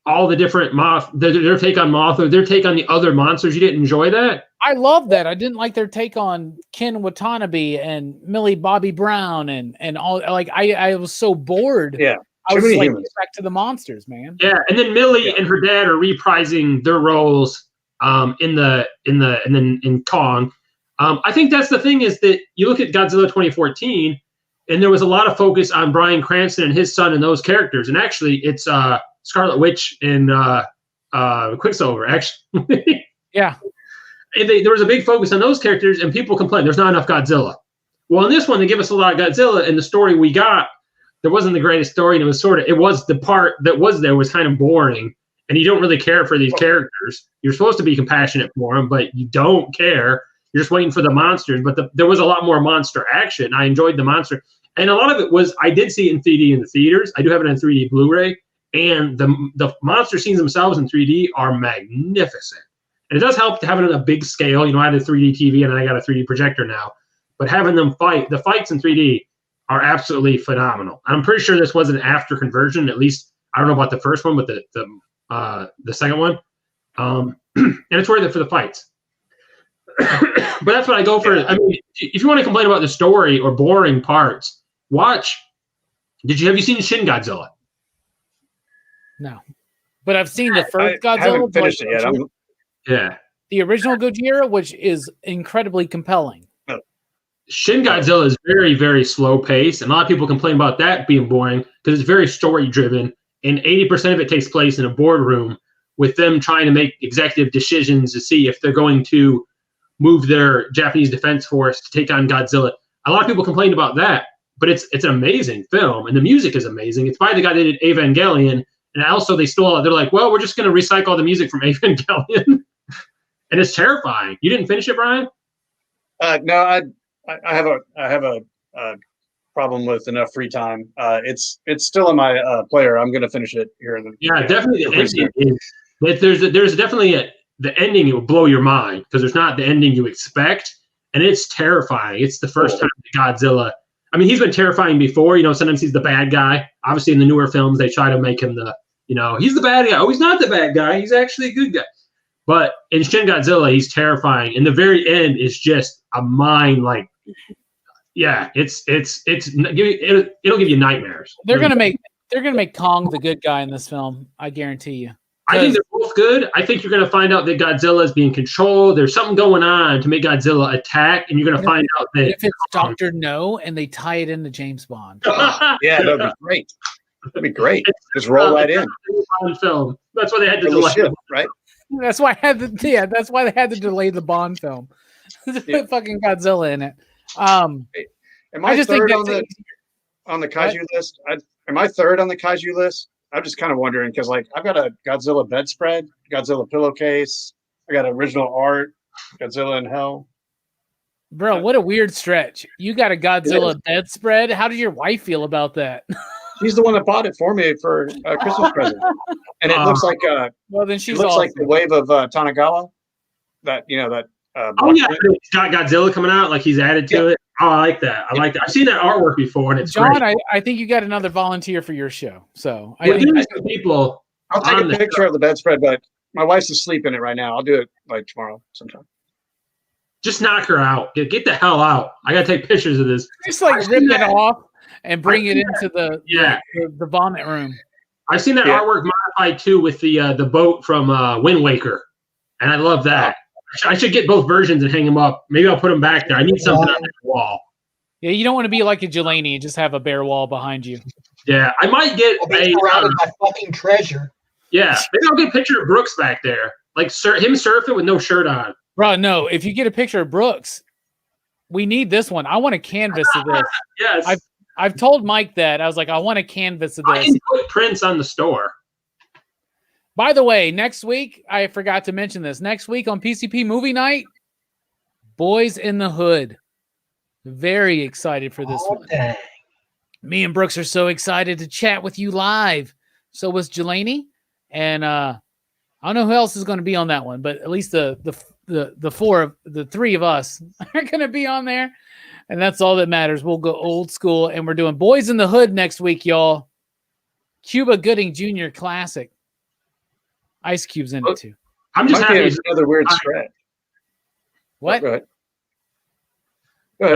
S2: all the different their take on Moth or their take on the other monsters. You didn't enjoy that?
S1: I love that. I didn't like their take on Ken Watanabe and Millie Bobby Brown and all. Like I was so bored.
S4: Yeah,
S1: I was like, get back to the monsters, man.
S2: Yeah, and then Millie and her dad are reprising their roles in Kong. I think that's the thing is that you look at Godzilla 2014, and there was a lot of focus on Bryan Cranston and his son and those characters, and actually it's Scarlet Witch and Quicksilver, actually.
S1: Yeah.
S2: And there was a big focus on those characters, and people complained there's not enough Godzilla. Well, in this one, they give us a lot of Godzilla, and the story we got, there wasn't the greatest story, and it was the part that was there was kind of boring, and you don't really care for these characters. You're supposed to be compassionate for them, but you don't care. You're just waiting for the monsters, but there was a lot more monster action. I enjoyed the monster, and a lot of it was, I did see it in 3D in the theaters. I do have it in 3D Blu-ray, and the monster scenes themselves in 3D are magnificent. And it does help to have it on a big scale. You know, I had a 3D TV and I got a 3D projector now. But having them the fights in 3D are absolutely phenomenal. I'm pretty sure this was an after conversion. At least I don't know about the first one, but the second one. And it's worth it for the fights. But that's what I go for. I mean, if you want to complain about the story or boring parts, have you seen Shin Godzilla?
S1: No, but I've seen the first Godzilla.
S4: I haven't finished it yet.
S2: Yeah.
S1: The original Gojira, which is incredibly compelling.
S2: Shin Godzilla is very, very slow paced, and a lot of people complain about that being boring because it's very story driven, and 80% of it takes place in a boardroom with them trying to make executive decisions to see if they're going to move their Japanese defense force to take on Godzilla. A lot of people complain about that, but it's an amazing film, and the music is amazing. It's by the guy that did Evangelion, and also they're like, well, we're just going to recycle the music from Evangelion. And it's terrifying. You didn't finish it, Brian?
S4: No, I have a problem with enough free time. It's still in my player. I'm going to finish it here in the
S2: definitely. There's definitely the ending. It will blow your mind because there's not the ending you expect, and it's terrifying. It's the first time Godzilla. I mean, he's been terrifying before. You know, sometimes he's the bad guy. Obviously, in the newer films, they try to make him he's the bad guy. Oh, he's not the bad guy. He's actually a good guy. But in Shin Godzilla, he's terrifying. And the very end is just a mind it'll give you nightmares.
S1: They're gonna make Kong the good guy in this film. I guarantee you.
S2: I think they're both good. I think you're gonna find out that Godzilla is being controlled. There's something going on to make Godzilla attack, and you're gonna find out that
S1: if it's Dr. No and they tie it into James Bond.
S4: Yeah, that'd be great. That'd be great. Just roll right in.
S2: Bond film. That's why they had to delay
S4: it, right?
S1: That's why that's why they had to delay the Bond film. Put fucking Godzilla in it.
S4: Am I third on the kaiju list? Am I third on the kaiju list? I'm just kind of wondering because, I've got a Godzilla bedspread, Godzilla pillowcase, I got original art, Godzilla in Hell.
S1: Bro, what a weird stretch. You got a Godzilla bedspread. How did your wife feel about that?
S4: She's the one that bought it for me for a Christmas present, and it looks like
S1: then she's
S4: looks like the wave of Tanagawa.
S2: He's got Godzilla coming out, like he's added to it. Oh, I like that. I've seen that artwork before, and it's
S1: John.
S2: Great.
S1: I think you got another volunteer for your show. So
S2: I think people.
S4: I'll take a picture of the bedspread, but my wife's asleep in it right now. I'll do it tomorrow sometime.
S2: Just knock her out. Get the hell out. I gotta take pictures of this.
S1: Just rip it off and bring it into the vomit room.
S2: I've seen that artwork modified too with the boat from Wind Waker, and I love that. I should get both versions and hang them up. Maybe I'll put them back there. I need something on the wall.
S1: Yeah, you don't want to be like a Jelani and just have a bare wall behind you.
S2: Yeah, I might get
S3: surrounded by fucking treasure.
S2: Yeah, maybe I'll get a picture of Brooks back there, him surfing with no shirt on.
S1: Bro, no. If you get a picture of Brooks, we need this one. I want a canvas of this.
S2: Yes.
S1: I've told Mike that. I was like, I want a canvas of this.
S2: I can put prints on the store.
S1: By the way, next week, I forgot to mention this. Next week on PCP Movie Night, Boys in the Hood. Very excited for this one.
S3: Dang.
S1: Me and Brooks are so excited to chat with you live. So was Jelani. And I don't know who else is going to be on that one, but at least the three of us are going to be on there. And that's all that matters. We'll go old school, and we're doing Boys in the Hood next week, y'all. Cuba Gooding Jr. Classic. Ice Cube's in it too.
S2: I'm just happy.
S4: It's another weird stretch.
S1: What?
S4: Go ahead.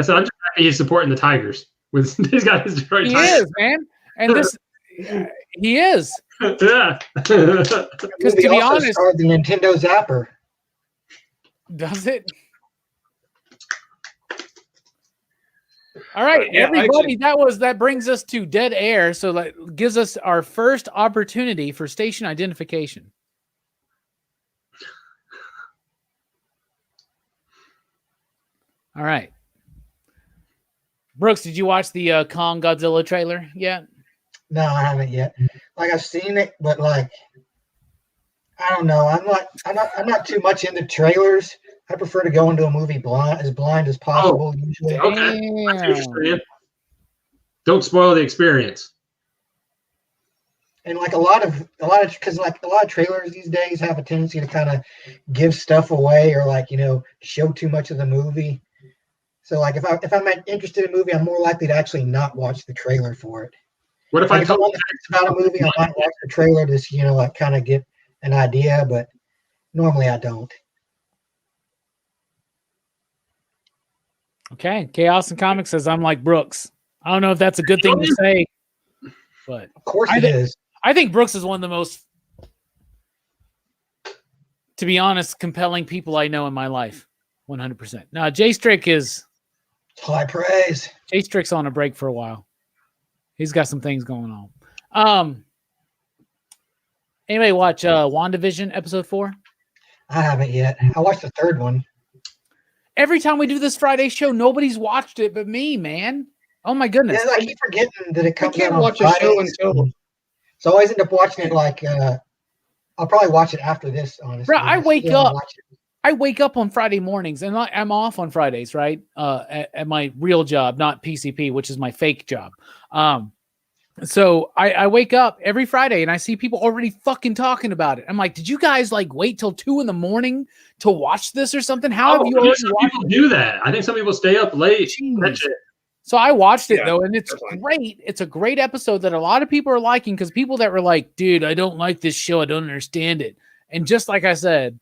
S2: So I'm just happy he's supporting the Tigers. He's got his Detroit
S1: He
S2: Tigers.
S1: is, man. And this, he is.
S2: Yeah.
S1: Because to be honest,
S3: starred the Nintendo Zapper.
S1: does it? All right,
S4: Yeah,
S1: everybody. That brings us to dead air. So that gives us our first opportunity for station identification. All right. Brooks, did you watch the Kong Godzilla trailer yet?
S3: No, I haven't yet. Like I've seen it, but like I don't know. I'm not too much into trailers. I prefer to go into a movie blind as possible. Usually.
S2: Okay. I see what you're saying. Don't spoil the experience.
S3: And like a lot of trailers these days have a tendency to kind of give stuff away or like show too much of the movie. So like if I'm interested in a movie, I'm more likely to actually not watch the trailer for it.
S2: What if
S3: Like
S2: I
S3: if I'm
S2: told
S3: on the fence about a movie, I might watch the trailer to like kind of get an idea, but normally I don't.
S1: Okay. Chaos and Comics says I'm like Brooks. I don't know if that's a good thing to say, but
S3: Of course it is.
S1: I think Brooks is one of the most, to be honest, compelling people I know in my life. 100%. Now, Jay Strick is
S3: High praise.
S1: Jay Strick's on a break for a while. He's got some things going on. Anybody watch WandaVision episode 4?
S3: I haven't yet. I watched the third one.
S1: Every time we do this Friday show, nobody's watched it but me, man. Oh my goodness.
S3: Yeah, I keep forgetting that it comes
S4: can't
S3: out on
S4: watch a show
S3: Fridays.
S4: until-
S3: So I always end up watching it like I'll probably watch it after this, honestly.
S1: Bro, I wake
S3: still
S1: up.
S3: watch it.
S1: I wake up on Friday mornings, and I'm off on Fridays, right? At my real job, not PCP, which is my fake job. So I wake up every Friday, and I see people already fucking talking about it. I'm like, did you guys like wait till 2 a.m. to watch this or something? How have you already
S2: some
S1: watched
S2: people do that. I think some people stay up late.
S1: Jeez.
S2: That's it.
S1: So I watched it
S4: Yeah,
S1: though, and it's
S4: that's fine.
S1: great. It's a great episode that a lot of people are liking because people that were like, dude, I don't like this show. I don't understand it. And just like I said,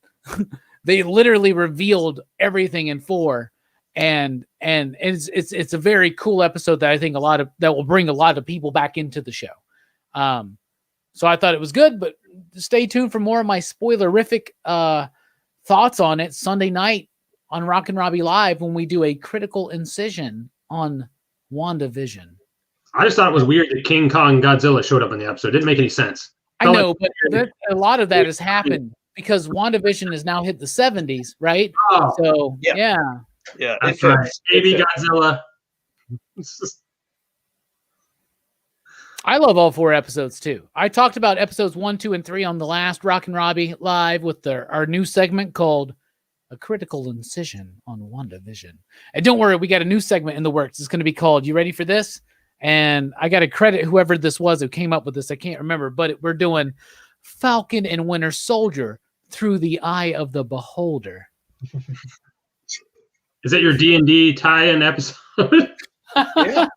S1: they literally revealed everything in 4. And it's a very cool episode that I think that will bring a lot of people back into the show. So I thought it was good, but stay tuned for more of my spoilerific thoughts on it Sunday night on Rockin' Robbie Live when we do a critical incision on WandaVision.
S2: I just thought it was weird that King Kong Godzilla showed up in the episode. It didn't make any sense.
S1: I know, but a lot of that has happened because WandaVision has now hit the 70s, right?
S2: Oh,
S1: So,
S4: Yeah.
S1: yeah.
S4: Yeah,
S2: that's right. Baby Godzilla. It's just-
S1: I love all 4 episodes too. I talked about episodes 1, 2, and 3 on the last Rockin' Robbie Live with our new segment called A Critical Incision on WandaVision. And don't worry, we got a new segment in the works. It's going to be called, you ready for this? And I got to credit whoever this was who came up with this. I can't remember, but we're doing Falcon and Winter Soldier through the eye of the beholder.
S2: Is that your D&D tie-in episode?
S4: Yeah.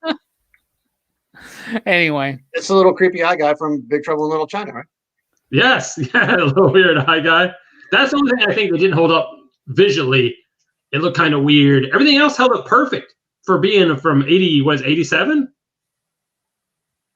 S1: Anyway,
S4: It's the little creepy eye guy from Big Trouble in Little China, right?
S2: Yes. Yeah, a little weird eye guy. That's the only thing I think that didn't hold up visually. It looked kind of weird. Everything else held up perfect for being from 87?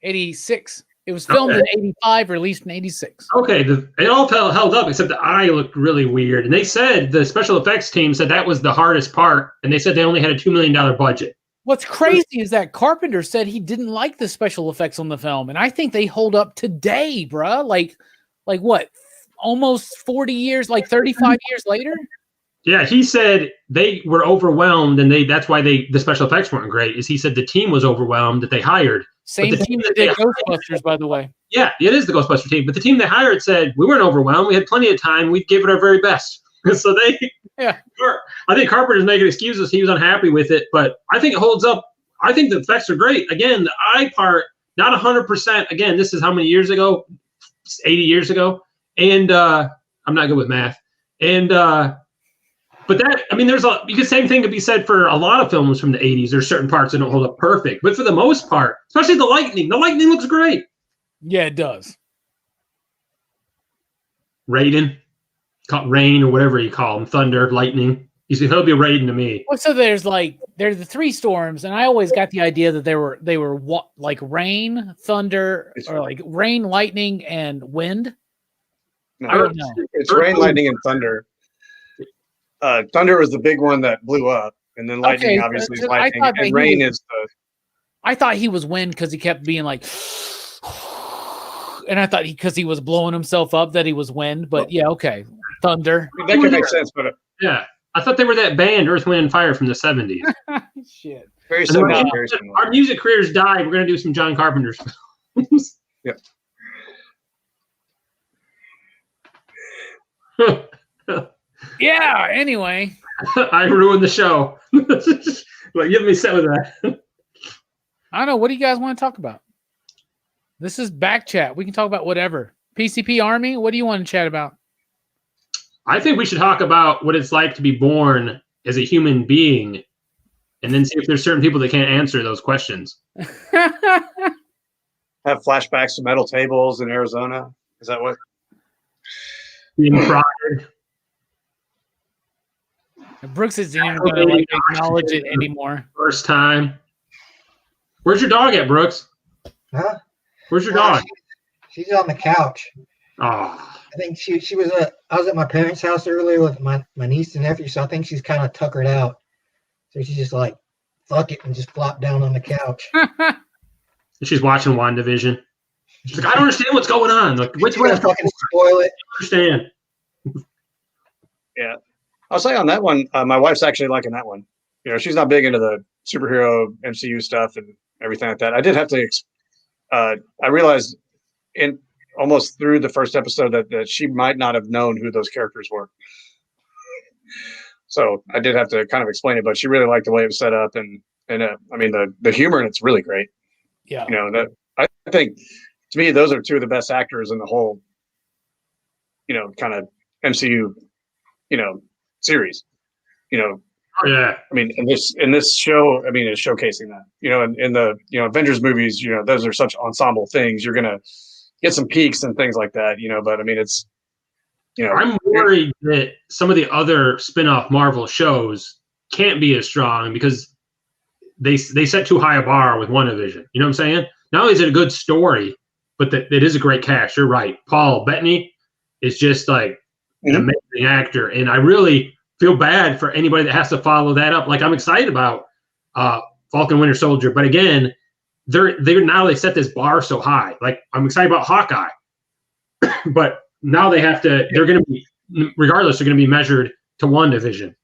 S1: 86. It was filmed in 85, released in 86.
S2: Okay, it all held up except the eye looked really weird. And they said, the special effects team said that was the hardest part. And they said they only had a $2 million budget.
S1: What's crazy is that Carpenter said he didn't like the special effects on the film, and I think they hold up today, bruh. Like what? Almost 40 years, like 35 years later.
S2: Yeah, he said they were overwhelmed, and that's why the special effects weren't great. Is he said the team was overwhelmed that they hired.
S1: Same team that did Ghostbusters, by the way.
S2: Yeah, it is the Ghostbuster team, but the team they hired said we weren't overwhelmed. We had plenty of time. We gave it our very best. So I think Carpenter's making excuses. He was unhappy with it, but I think it holds up. I think the effects are great. Again, the eye part, not 100%. Again, this is how many years ago? 80 years ago, and I'm not good with math. And but that, I mean, the same thing could be said for a lot of films from the 80s. There's certain parts that don't hold up perfect, but for the most part, especially the lightning looks great.
S1: Yeah, it does.
S2: Raiden, rain or whatever you call him, thunder, lightning. He'll be Raiden to me.
S1: Well, so there's the three storms, and I always got the idea that they were like rain, thunder, or like rain, lightning, and wind.
S4: No,
S1: I don't know.
S4: It's rain, lightning, and thunder. Thunder was the big one that blew up, and then lightning obviously is lightning, and rain is the.
S1: I thought he was wind because he kept being like, and I thought because he was blowing himself up that he was wind. But yeah, okay, thunder.
S4: I mean, that could make sense, but
S2: yeah, I thought they were that band Earth, Wind, and Fire from the 70s.
S1: Shit.
S4: Very similar.
S2: Our music careers died. We're gonna do some John Carpenter films.
S4: Yeah.
S1: Yeah. Anyway,
S2: I ruined the show. Like, get me set with that.
S1: I don't know. What do you guys want to talk about? This is back chat. We can talk about whatever. PCP Army. What do you want to chat about?
S2: I think we should talk about what it's like to be born as a human being, and then see if there's certain people that can't answer those questions.
S4: Have flashbacks to metal tables in Arizona. Is that what?
S2: Being prodded.
S1: Brooks isn't even going to acknowledge it anymore.
S2: First time. Where's your dog at, Brooks?
S3: Huh?
S2: Where's your dog?
S3: She's on the couch.
S2: Oh.
S3: I think she was I was at my parents' house earlier with my niece and nephew, so I think she's kind of tuckered out. So she's just like, fuck it, and just flopped down on the couch.
S2: She's watching WandaVision. She's like, I don't understand what's going on. Like, which way?
S3: Fucking spoil it.
S2: I understand.
S4: Yeah. I'll say on that one, my wife's actually liking that one. You know, she's not big into the superhero MCU stuff and everything like that. I did have to, I realized almost through the first episode that she might not have known who those characters were. So I did have to kind of explain it, but she really liked the way it was set up. And I mean, the humor in it's really great.
S1: Yeah.
S4: You know, that I think to me, those are two of the best actors in the whole, you know, kind of MCU, you know, series, you know.
S2: Oh, yeah.
S4: I mean, in this show, I mean, it's showcasing that, you know, in the, you know, Avengers movies, you know, those are such ensemble things. You're going to get some peaks and things like that, you know, but I mean, it's, you know,
S2: I'm worried that some of the other spin-off Marvel shows can't be as strong because they set too high a bar with WandaVision. You know what I'm saying? Not only is it a good story, but that it is a great cast. You're right. Paul Bettany is just like an amazing actor. And I really feel bad for anybody that has to follow that up. Like, I'm excited about Falcon Winter Soldier, but again, they're now they set this bar so high. Like, I'm excited about Hawkeye, but now they have to. They're going to be, regardless, they're going to be measured to WandaVision.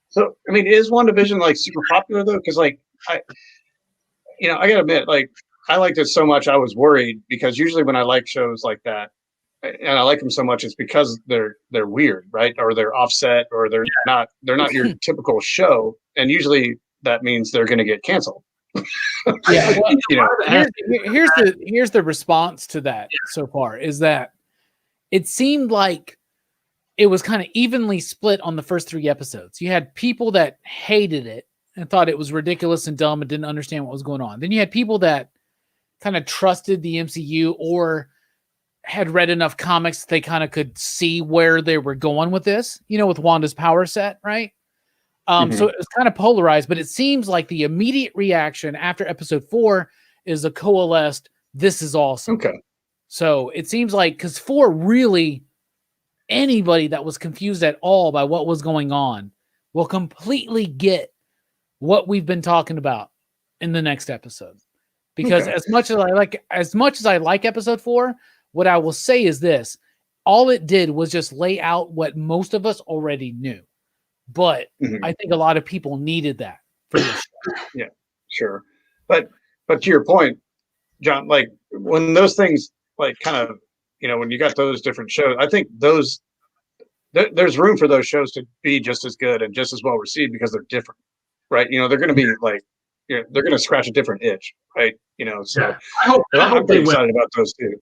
S4: So, I mean, is WandaVision like super popular though? Because like I gotta admit, like I liked it so much, I was worried because usually when I like shows like that, and I like them so much, it's because they're weird, right? Or they're offset, or they're not your typical show, and usually that means they're going to get canceled.
S1: Yeah, well,
S4: you know,
S1: here's the response to that so far is that it seemed like it was kind of evenly split on the first 3 episodes. You had people that hated it and thought it was ridiculous and dumb and didn't understand what was going on. Then you had people that kind of trusted the MCU or had read enough comics that they kind of could see where they were going with this, you know, with Wanda's power set, right? So it was kind of polarized, but it seems like the immediate reaction after episode 4 is a coalesced, this is awesome.
S4: Okay.
S1: So it seems like, because 4 really, anybody that was confused at all by what was going on will completely get what we've been talking about in the next episode. Because as much as I like episode 4, what I will say is this: all it did was just lay out what most of us already knew. but I think a lot of people needed that for this show.
S4: Yeah, sure. But to your point, John, like when those things like kind of, when you got those different shows, I think there's room for those shows to be just as good and just as well received because they're different, right? They're going to be like, they're going to scratch a different itch, right? So
S2: yeah. I hope
S4: I'm excited about those too.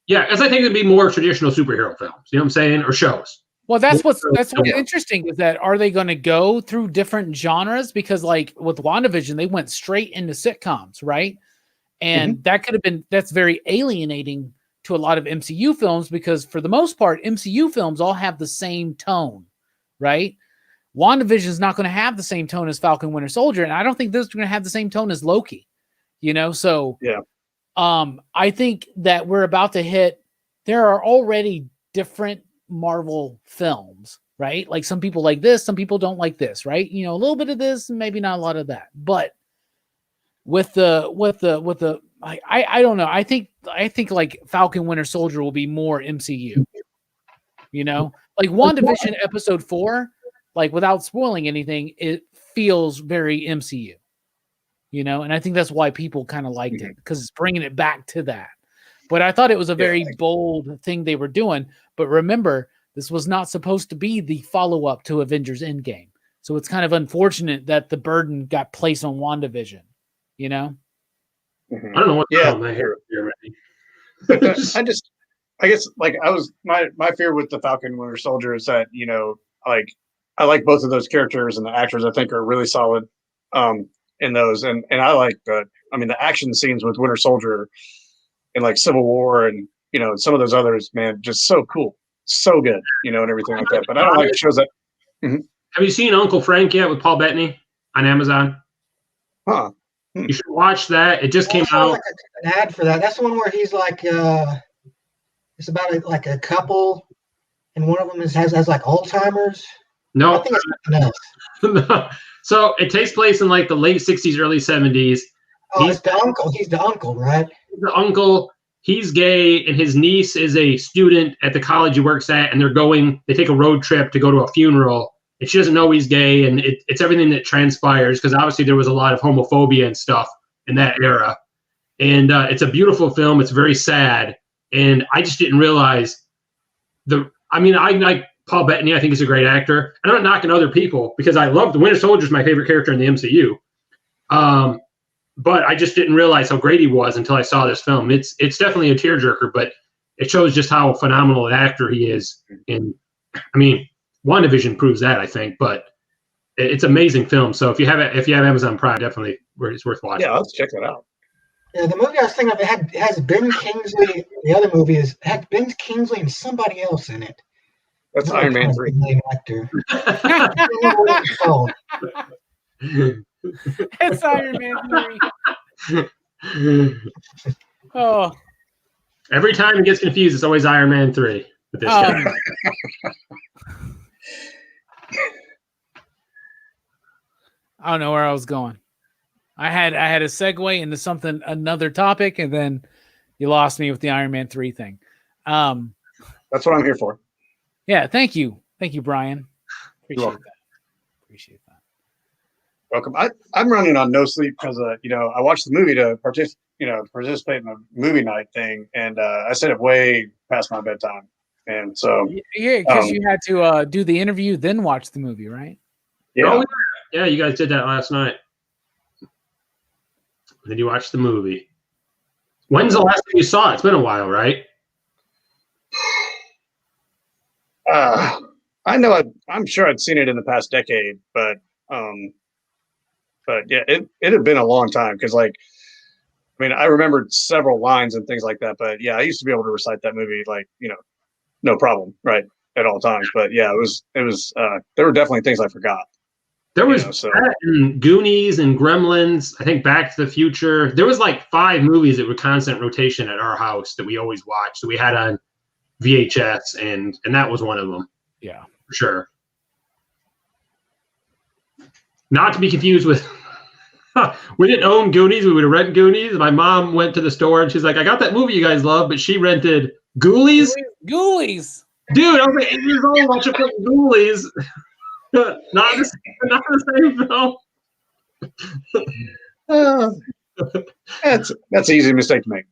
S2: Yeah, because I think it'd be more traditional superhero films. You know what I'm saying, or shows.
S1: Well, that's what's interesting is that are they going to go through different genres? Because like with WandaVision, they went straight into sitcoms, right? And that could have been, that's very alienating to a lot of MCU films because for the most part, MCU films all have the same tone, right? WandaVision is not going to have the same tone as Falcon Winter Soldier, and I don't think this is going to have the same tone as Loki, So
S4: yeah,
S1: I think that we're about to hit. There are already different Marvel films, right? Like some people like this, some people don't like this, right? A little bit of this, maybe not a lot of that, but with the I don't know. I think like Falcon Winter Soldier will be more MCU. Like WandaVision episode 4, like without spoiling anything, it feels very MCU. And I think that's why people kind of liked it because it's bringing it back to that. But I thought it was a very bold thing they were doing. But remember, this was not supposed to be the follow-up to Avengers Endgame. So it's kind of unfortunate that the burden got placed on WandaVision.
S2: I don't know what my hair here,
S4: I guess like my fear with the Falcon Winter Soldier is that like I like both of those characters and the actors I think are really solid in those and I like the action scenes with Winter Soldier and like Civil War and some of those others, man, just so cool, so good, and everything like that. But I don't like shows that.
S2: Have you seen Uncle Frank yet with Paul Bettany on Amazon? You should watch that. It just came out.
S3: Like an ad for that. That's the one where he's like, it's about like a couple, and one of them has like Alzheimer's.
S2: No,
S3: I think it's something else.
S2: No. So it takes place in like the late 60s, early 70s.
S3: Oh, it's the uncle. He's the uncle, right?
S2: The uncle. He's gay, and his niece is a student at the college he works at, and they take a road trip to go to a funeral. And she doesn't know he's gay, and it's everything that transpires because obviously there was a lot of homophobia and stuff in that era. And it's a beautiful film. It's very sad, and I just didn't realize I like Paul Bettany. I think he's a great actor. I'm not knocking other people because I love the Winter Soldier is my favorite character in the MCU. But I just didn't realize how great he was until I saw this film. It's definitely a tearjerker, but it shows just how phenomenal an actor he is. And WandaVision proves that, I think, but it's an amazing film. So if you have Amazon Prime, definitely it's worth watching.
S4: Yeah, let's check that out.
S3: Yeah, the movie I was thinking of it has Ben Kingsley. The other movie had Ben Kingsley and somebody else in it.
S4: That's Iron Man 3.
S3: Actor. I don't know what it's called.
S1: It's Iron Man 3. Oh.
S2: Every time it gets confused, it's always Iron Man 3 with this guy.
S1: I don't know where I was going. I had a segue into another topic, and then you lost me with the Iron Man 3 thing.
S4: That's what I'm here for.
S1: Yeah, thank you, Brian. Appreciate that.
S4: Welcome. I'm running on no sleep because I watched the movie to participate in a movie night thing, and I stayed up way past my bedtime, and so
S1: because you had to do the interview, then watch the movie, right?
S4: Yeah,
S2: yeah, you guys did that last night. Then you watched the movie. When's the last time you saw it? It's been a while, right?
S4: I know. I'm sure I'd seen it in the past decade, but yeah, it had been a long time because, like, I remembered several lines and things like that. But yeah, I used to be able to recite that movie like no problem, right, at all times. But yeah, it was. There were definitely things I forgot.
S2: There was that and Goonies and Gremlins. I think Back to the Future. There was like 5 movies that were constant rotation at our house that we always watched. That we had on VHS, and that was one of them.
S1: Yeah,
S2: for sure. Not to be confused with. We didn't own Goonies. We would rent Goonies. My mom went to the store and she's like, "I got that movie you guys love," but she rented Ghoulies.
S1: Ghoulies.
S2: Dude, I was like 8 years old watching Ghoulies. Not the same film.
S4: That's an easy mistake to make.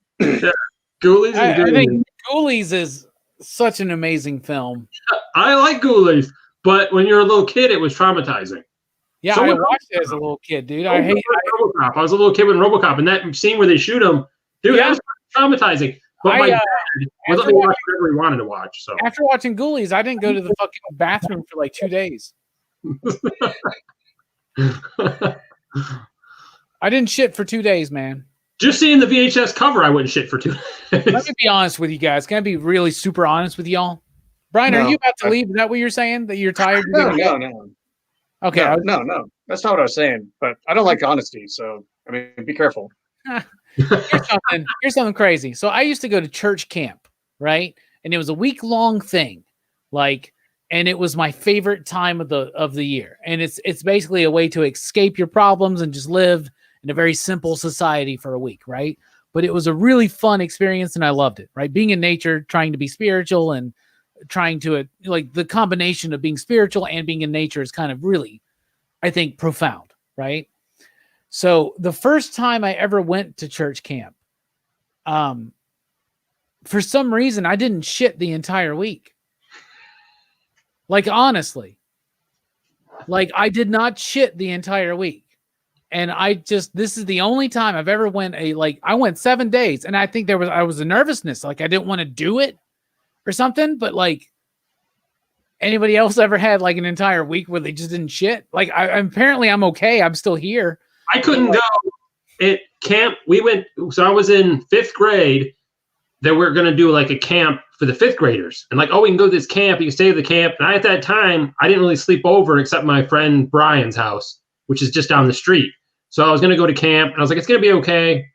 S2: Ghoulies and
S1: I
S2: Goonies.
S1: think Ghoulies is such an amazing film.
S2: I like Ghoulies, but when you're a little kid, it was traumatizing.
S1: Yeah,
S2: So
S1: I
S2: was
S1: watched it as a little kid, dude.
S2: RoboCop. I was a little kid when RoboCop, and that scene where they shoot him, dude, that was traumatizing. But my dad wasn't me watching whatever he wanted to watch. So
S1: after watching Ghoulies, I didn't go to the fucking bathroom for like 2 days. I didn't shit for 2 days, man.
S2: Just seeing the VHS cover, I wouldn't shit for 2 days.
S1: Let me be honest with you guys. Can I be really super honest with y'all? Brian, are you about to leave? Is that what you're saying? That you're tired?
S4: No.
S1: Okay.
S4: No. That's not what I was saying. But I don't like honesty, so I mean, be careful.
S1: Here's something crazy. So I used to go to church camp, right? And it was a week-long thing, and it was my favorite time of the year. And it's basically a way to escape your problems and just live in a very simple society for a week, right? But it was a really fun experience, and I loved it, right? Being in nature, trying to be spiritual, and trying to the combination of being spiritual and being in nature is kind of really, I think, profound, right? So the first time I ever went to church camp, for some reason, I didn't shit the entire week. Honestly, I did not shit the entire week. And this is the only time I've ever went I went 7 days, and I think I was a nervousness. I didn't want to do it or something, but anybody else ever had an entire week where they just didn't shit? Apparently I'm okay. I'm still here.
S2: I couldn't go at camp. So I was in 5th grade. That we're going to do a camp for the 5th graders. And we can go to this camp. You can stay at the camp. And at that time, I didn't really sleep over except my friend Brian's house, which is just down the street. So I was going to go to camp, and I was like, it's going to be okay.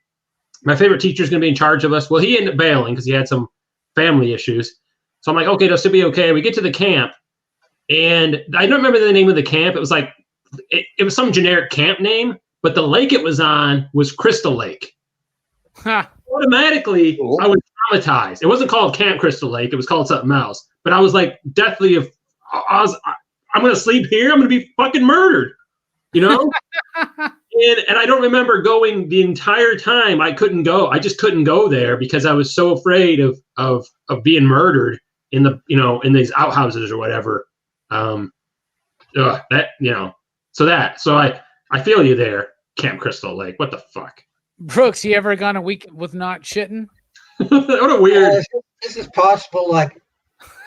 S2: My favorite teacher is going to be in charge of us. Well, he ended up bailing because he had some family issues. So I'm like, okay, it'll still be okay. We get to the camp, and I don't remember the name of the camp. It was it was some generic camp name, but the lake it was on was Crystal Lake. Automatically, I was traumatized. It wasn't called Camp Crystal Lake. It was called something else. But I was deathly I'm going to sleep here. I'm going to be fucking murdered, And I don't remember going the entire time. I couldn't go. I just couldn't go there because I was so afraid of being murdered in in these outhouses or whatever. So I feel you there, Camp Crystal Lake. What the fuck?
S1: Brooks, you ever gone a week with not shitting?
S2: What a weird.
S3: This is possible. When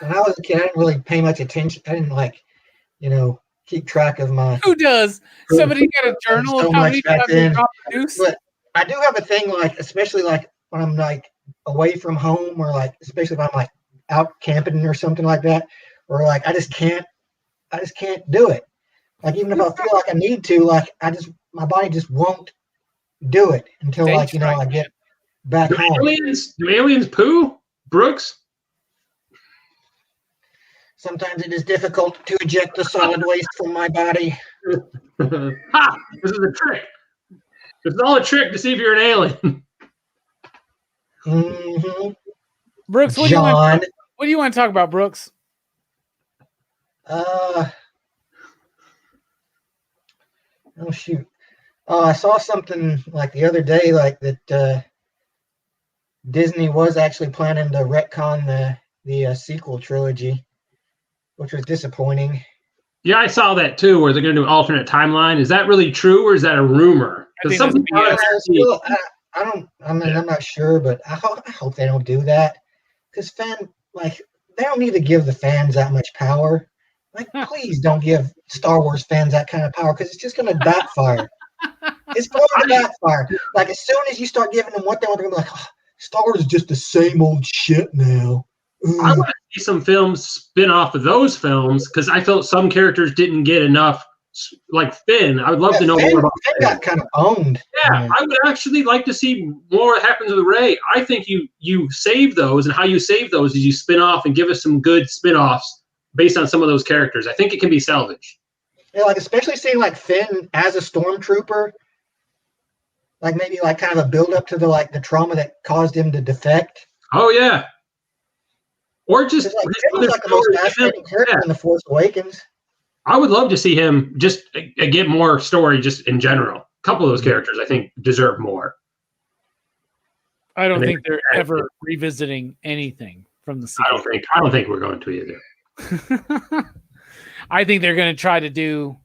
S3: I was a kid, I didn't really pay much attention. I didn't keep track of my.
S1: Who does? Somebody got a journal of how many times you dropped the deuce?
S3: But I do have a thing especially when I'm away from home, or especially if I'm out camping or something like that, or I just can't do it. Even if I feel like I need to, my body just won't do it until I get back home.
S2: Do aliens poo, Brooks?
S3: Sometimes it is difficult to eject the solid waste from my body.
S2: Ha! This is a trick. This is all a trick to see if you're an alien.
S3: Mm-hmm.
S1: Brooks, what do you want to talk about, Brooks?
S3: Oh shoot. I saw something the other day that Disney was actually planning to retcon the sequel trilogy, which was disappointing.
S2: Yeah, I saw that too, where they're going to do an alternate timeline. Is that really true, or is that a rumor?
S3: I'm not sure, but I hope they don't do that, because they don't need to give the fans that much power. Please don't give Star Wars fans that kind of power, because it's just going to backfire. It's going to backfire. As soon as you start giving them what they want, they're going to be like, Star Wars is just the same old shit now.
S2: I want to see some films spin off of those films, because I felt some characters didn't get enough. Finn, I would love to know more about
S3: Finn. Got kind of owned.
S2: Yeah, I would actually like to see more what happens with Rey. I think you save those, and how you save those is you spin off and give us some good spin-offs based on some of those characters. I think it can be salvaged.
S3: Yeah, especially seeing Finn as a stormtrooper, maybe kind of a build up to the trauma that caused him to defect.
S2: Oh yeah. Or just
S3: Finn was the most fascinating character in The Force Awakens.
S2: I would love to see him just get more story just in general. A couple of those characters, I think, deserve more.
S1: I don't think they're ever revisiting anything from the sequel.
S2: I don't think we're going to either.
S1: I think they're going to try to do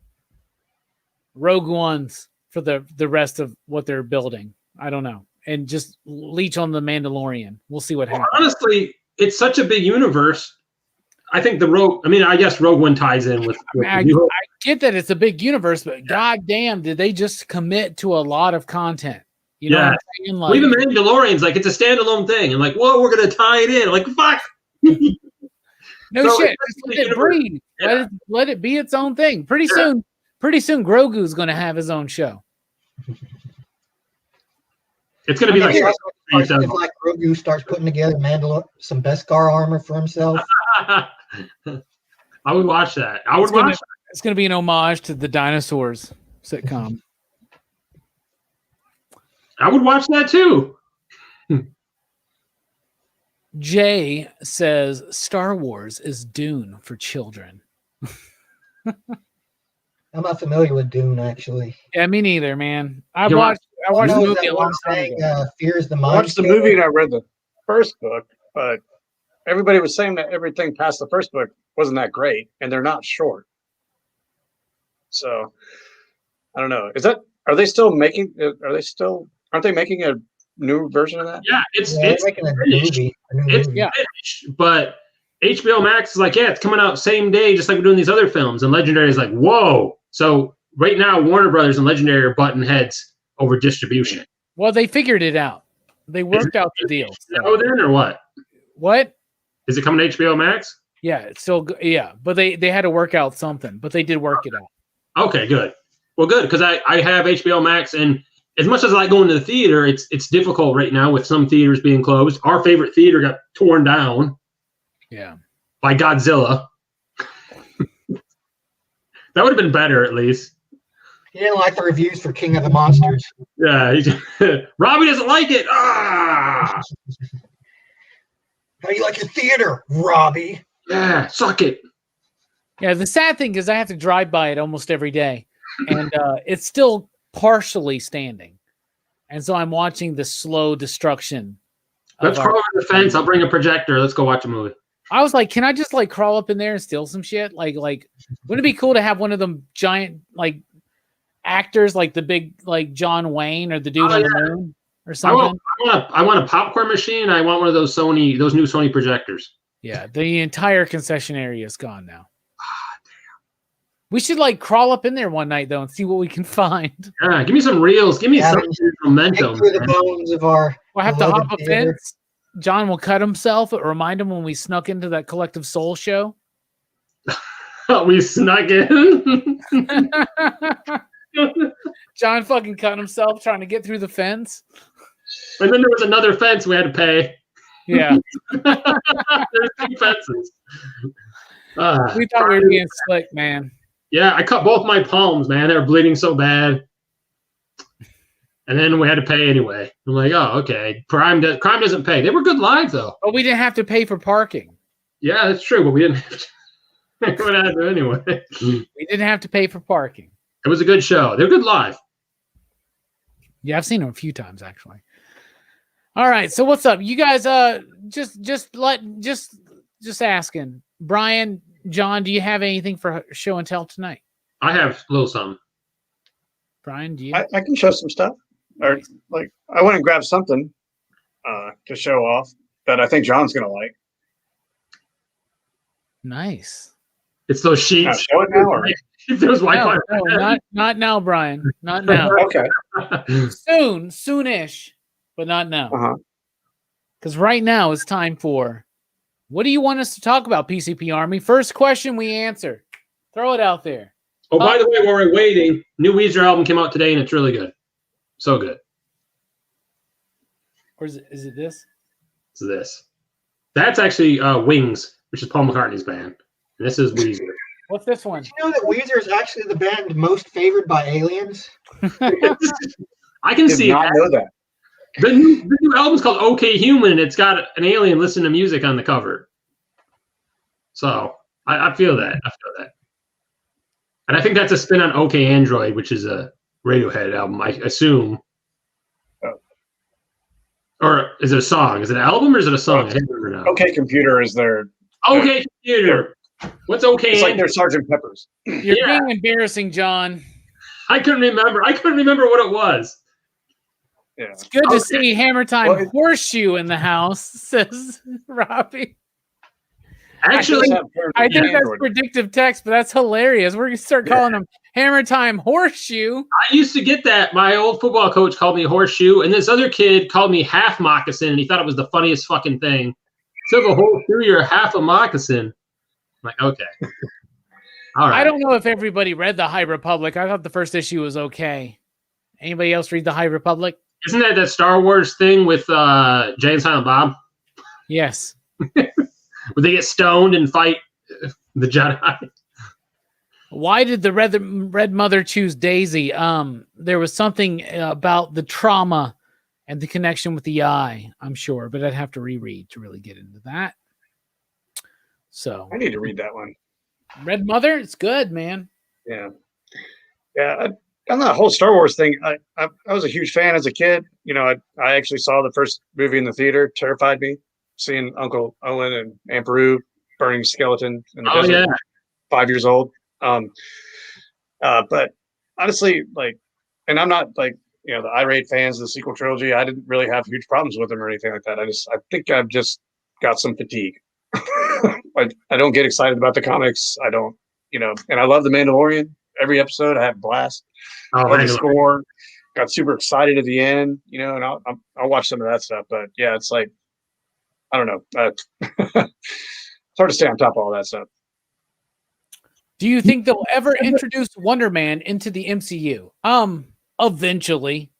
S1: Rogue Ones for the rest of what they're building. I don't know. And just leech on the Mandalorian. We'll see what happens.
S2: Honestly, it's such a big universe. I think I guess Rogue One ties in with
S1: I get that it's a big universe, but goddamn, did they just commit to a lot of content? You know what I'm saying? Like,
S2: even Mandalorian's like it's a standalone thing, and like, whoa, we're gonna tie it in. Like, fuck.
S1: No shit. Just let it breathe. Yeah. Let it be its own thing. Pretty soon, Grogu's gonna have his own show.
S2: It's gonna be like
S3: Grogu starts putting together some Beskar armor for himself.
S2: I would watch that.
S1: It's going to be an homage to the Dinosaurs sitcom.
S2: I would watch that too.
S1: Jay says Star Wars is Dune for children.
S3: I'm not familiar with Dune, actually.
S1: Yeah, me neither, man. I watched the movie a long time ago.
S3: Fear's the
S4: I
S3: Mind.
S4: watched the movie and I read the first book, but everybody was saying that everything past the first book wasn't that great, and they're not short. So I don't know. Aren't they making a new version of that?
S2: Yeah, it's
S3: making a movie.
S2: Finished, but HBO Max is like, it's coming out same day, just like we're doing these other films. And Legendary is like, whoa. So right now, Warner Brothers and Legendary are butting heads over distribution.
S1: Well, they figured it out. They worked out the deal.
S2: Oh, then or what?
S1: What?
S2: Is it coming to HBO Max?
S1: Yeah, it's still but they had to work out something, but they did work it out.
S2: Okay, good. Well, good, because I have HBO Max, and as much as I like going to the theater, it's difficult right now with some theaters being closed. Our favorite theater got torn down.
S1: Yeah.
S2: By Godzilla. That would have been better, at least.
S3: He didn't like the reviews for King of the Monsters.
S2: Yeah, Robbie doesn't like it. Ah!
S3: How do you like your theater, Robbie?
S2: Yeah, suck it.
S1: Yeah, the sad thing is I have to drive by it almost every day, and it's still partially standing. And so I'm watching the slow destruction.
S2: Let's crawl over the fence. I'll bring a projector. Let's go watch a movie.
S1: I was like, can I just like crawl up in there and steal some shit? Like, wouldn't it be cool to have one of them giant like actors, like the big like John Wayne or the dude on the moon or something?
S2: I want a popcorn machine. I want one of those new Sony projectors.
S1: Yeah, the entire concession area is gone now. We should like crawl up in there one night though and see what we can find.
S2: Yeah, give me some reels. Give me some momentum.
S3: Through the bones of our.
S1: We'll have to hop a fence. John will cut himself. Remind him when we snuck into that Collective Soul show.
S2: We snuck in.
S1: John fucking cut himself trying to get through the fence.
S2: And then there was another fence we had to pay.
S1: Yeah.
S2: There's two fences.
S1: We thought we were being slick, man.
S2: Yeah, I cut both my palms, man. They were bleeding so bad. And then we had to pay anyway. I'm like, oh, okay. Crime doesn't pay. They were good lives, though.
S1: But we didn't have to pay for parking.
S2: Yeah, that's true. But we didn't have to. We would have to anyway.
S1: We didn't have to pay for parking.
S2: It was a good show. They're good live.
S1: Yeah, I've seen them a few times, actually. All right. So what's up? You guys, just asking. Brian, John, do you have anything for show and tell tonight?
S2: I have a little something.
S1: Brian, do you?
S4: I can show some stuff. Or like I went and grabbed something to show off that I think John's gonna like.
S1: Nice.
S2: It's those sheets.
S4: Show it now, or?
S2: Those Wi-Fi.
S1: No, not now, Brian. Not now.
S4: Okay.
S1: Soonish, but not now. Because right now it's time for. What do you want us to talk about, PCP Army? First question we answer. Throw it out there.
S2: Oh, by the way, while we're waiting, new Weezer album came out today, and it's really good. So good.
S1: Or is it this?
S2: It's this. That's actually Wings, which is Paul McCartney's band. And this is Weezer.
S1: What's this one?
S3: Did you know that Weezer is actually the band most favored by aliens?
S2: I can see
S4: not know that.
S2: The new album's called OK Human, and it's got an alien listening to music on the cover. So I feel that. And I think that's a spin on OK Android, which is a Radiohead album, I assume.
S4: Oh.
S2: Or is it a song? Is it an album or is it a song? I can't remember now.
S4: OK Computer is their
S2: OK Computer. What's OK
S4: It's like
S2: Android?
S4: their Sgt. Pepper's.
S1: You're being embarrassing, John.
S2: I couldn't remember what it was.
S4: Yeah.
S1: It's good to see Hammer Time
S4: Well,
S1: Horseshoe in the house, says Robbie.
S2: Actually,
S1: I think that's predictive text, but that's hilarious. We're going to start calling them Hammer Time Horseshoe.
S2: I used to get that. My old football coach called me Horseshoe, and this other kid called me Half Moccasin, and he thought it was the funniest fucking thing. Took a whole shoe, you're half a moccasin. I'm like, okay. All right.
S1: I don't know if everybody read the High Republic. I thought the first issue was okay. Anybody else read the High Republic?
S2: Isn't that Star Wars thing with Jay and Silent Bob?
S1: Yes.
S2: Where they get stoned and fight the Jedi?
S1: Why did the Red Mother choose Daisy? There was something about the trauma and the connection with the eye, I'm sure, but I'd have to reread to really get into that. So
S4: I need to read that one.
S1: Red Mother, it's good, man.
S4: Yeah. Yeah. On that whole Star Wars thing, I was a huge fan as a kid. You know, I actually saw the first movie in the theater, terrified me. Seeing Uncle Owen and Aunt Beru burning skeleton in the desert, 5 years old. But honestly, like, and I'm not like, you know, the irate fans of the sequel trilogy. I didn't really have huge problems with them or anything like that. I think I've just got some fatigue. I don't get excited about the comics. I don't, you know, and I love The Mandalorian. Every episode I have a blast. I love the score. Got super excited at the end, you know, and I'll watch some of that stuff. But yeah, it's like, I don't know. It's hard to stay on top of all that stuff.
S1: Do you think they'll ever introduce Wonder Man into the MCU? Eventually.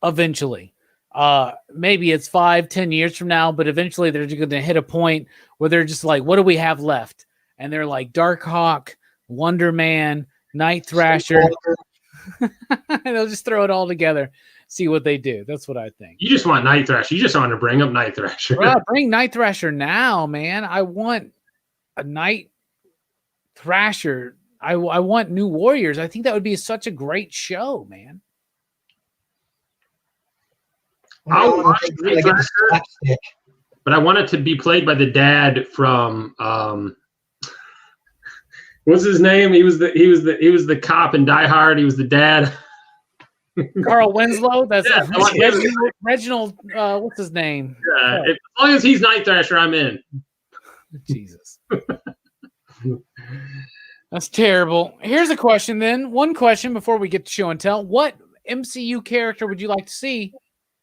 S1: Maybe it's 5-10 years from now, but eventually they're going to hit a point where they're just like, what do we have left? And they're like Darkhawk, Wonder Man, Night Thrasher. They'll just throw it all together. See what they do. That's what I think.
S2: You just want Night Thrasher. You just want to bring up Night Thrasher.
S1: Well, bring Night Thrasher now, man. I want a Night Thrasher. I want New Warriors. I think that would be such a great show, man.
S2: I'll watch Night Thrasher, but I want it to be played by the dad from what's his name? He was the cop in Die Hard. He was the dad.
S1: Carl Winslow. That's
S2: yeah,
S1: Reginald. What's his name?
S2: Yeah, as long as he's Night Thrasher, I'm in.
S1: Jesus, that's terrible. Here's a question. Then one question before we get to show and tell. What MCU character would you like to see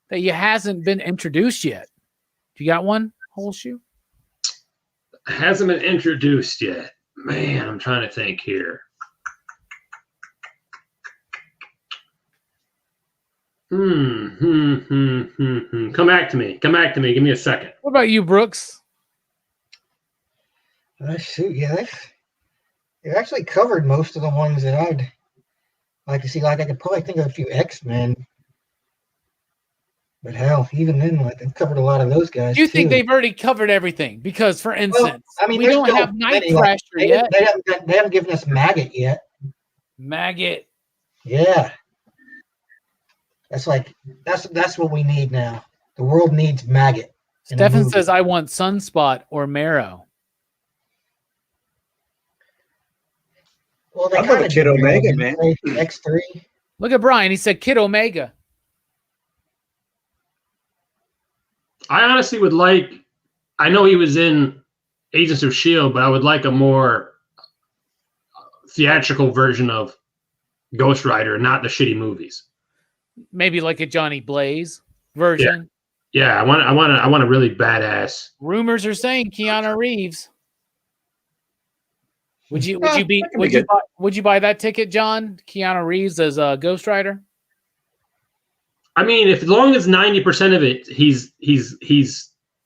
S1: that you hasn't been introduced yet? You got one, Horseshoe?
S2: Hasn't been introduced yet. Man, I'm trying to think here. Come back to me. Give me a second.
S1: What about you, Brooks?
S3: Shoot, yeah, they've actually covered most of the ones that I'd like to see. Like, I could probably think of a few X-Men, but hell, even then, like, they've covered a lot of those guys.
S1: Do you think they've already covered everything? Because, for instance, we don't have Night Thrasher yet.
S3: They haven't given us Maggot yet.
S1: Maggot.
S3: Yeah. That's what we need now. The world needs Maggot.
S1: Stefan says, I want Sunspot or Marrow.
S3: Well, they
S4: I love a Kid Omega, man.
S3: X3.
S1: Look at Brian. He said Kid Omega.
S2: I honestly would like, I know he was in Agents of S.H.I.E.L.D., but I would like a more theatrical version of Ghost Rider, not the shitty movies.
S1: Maybe like a Johnny Blaze version.
S2: Yeah, I want a really badass.
S1: Rumors are saying Keanu Reeves. Would you buy that ticket, John? Keanu Reeves as a Ghost Rider?
S2: I mean, as long as 90% of it, he's you know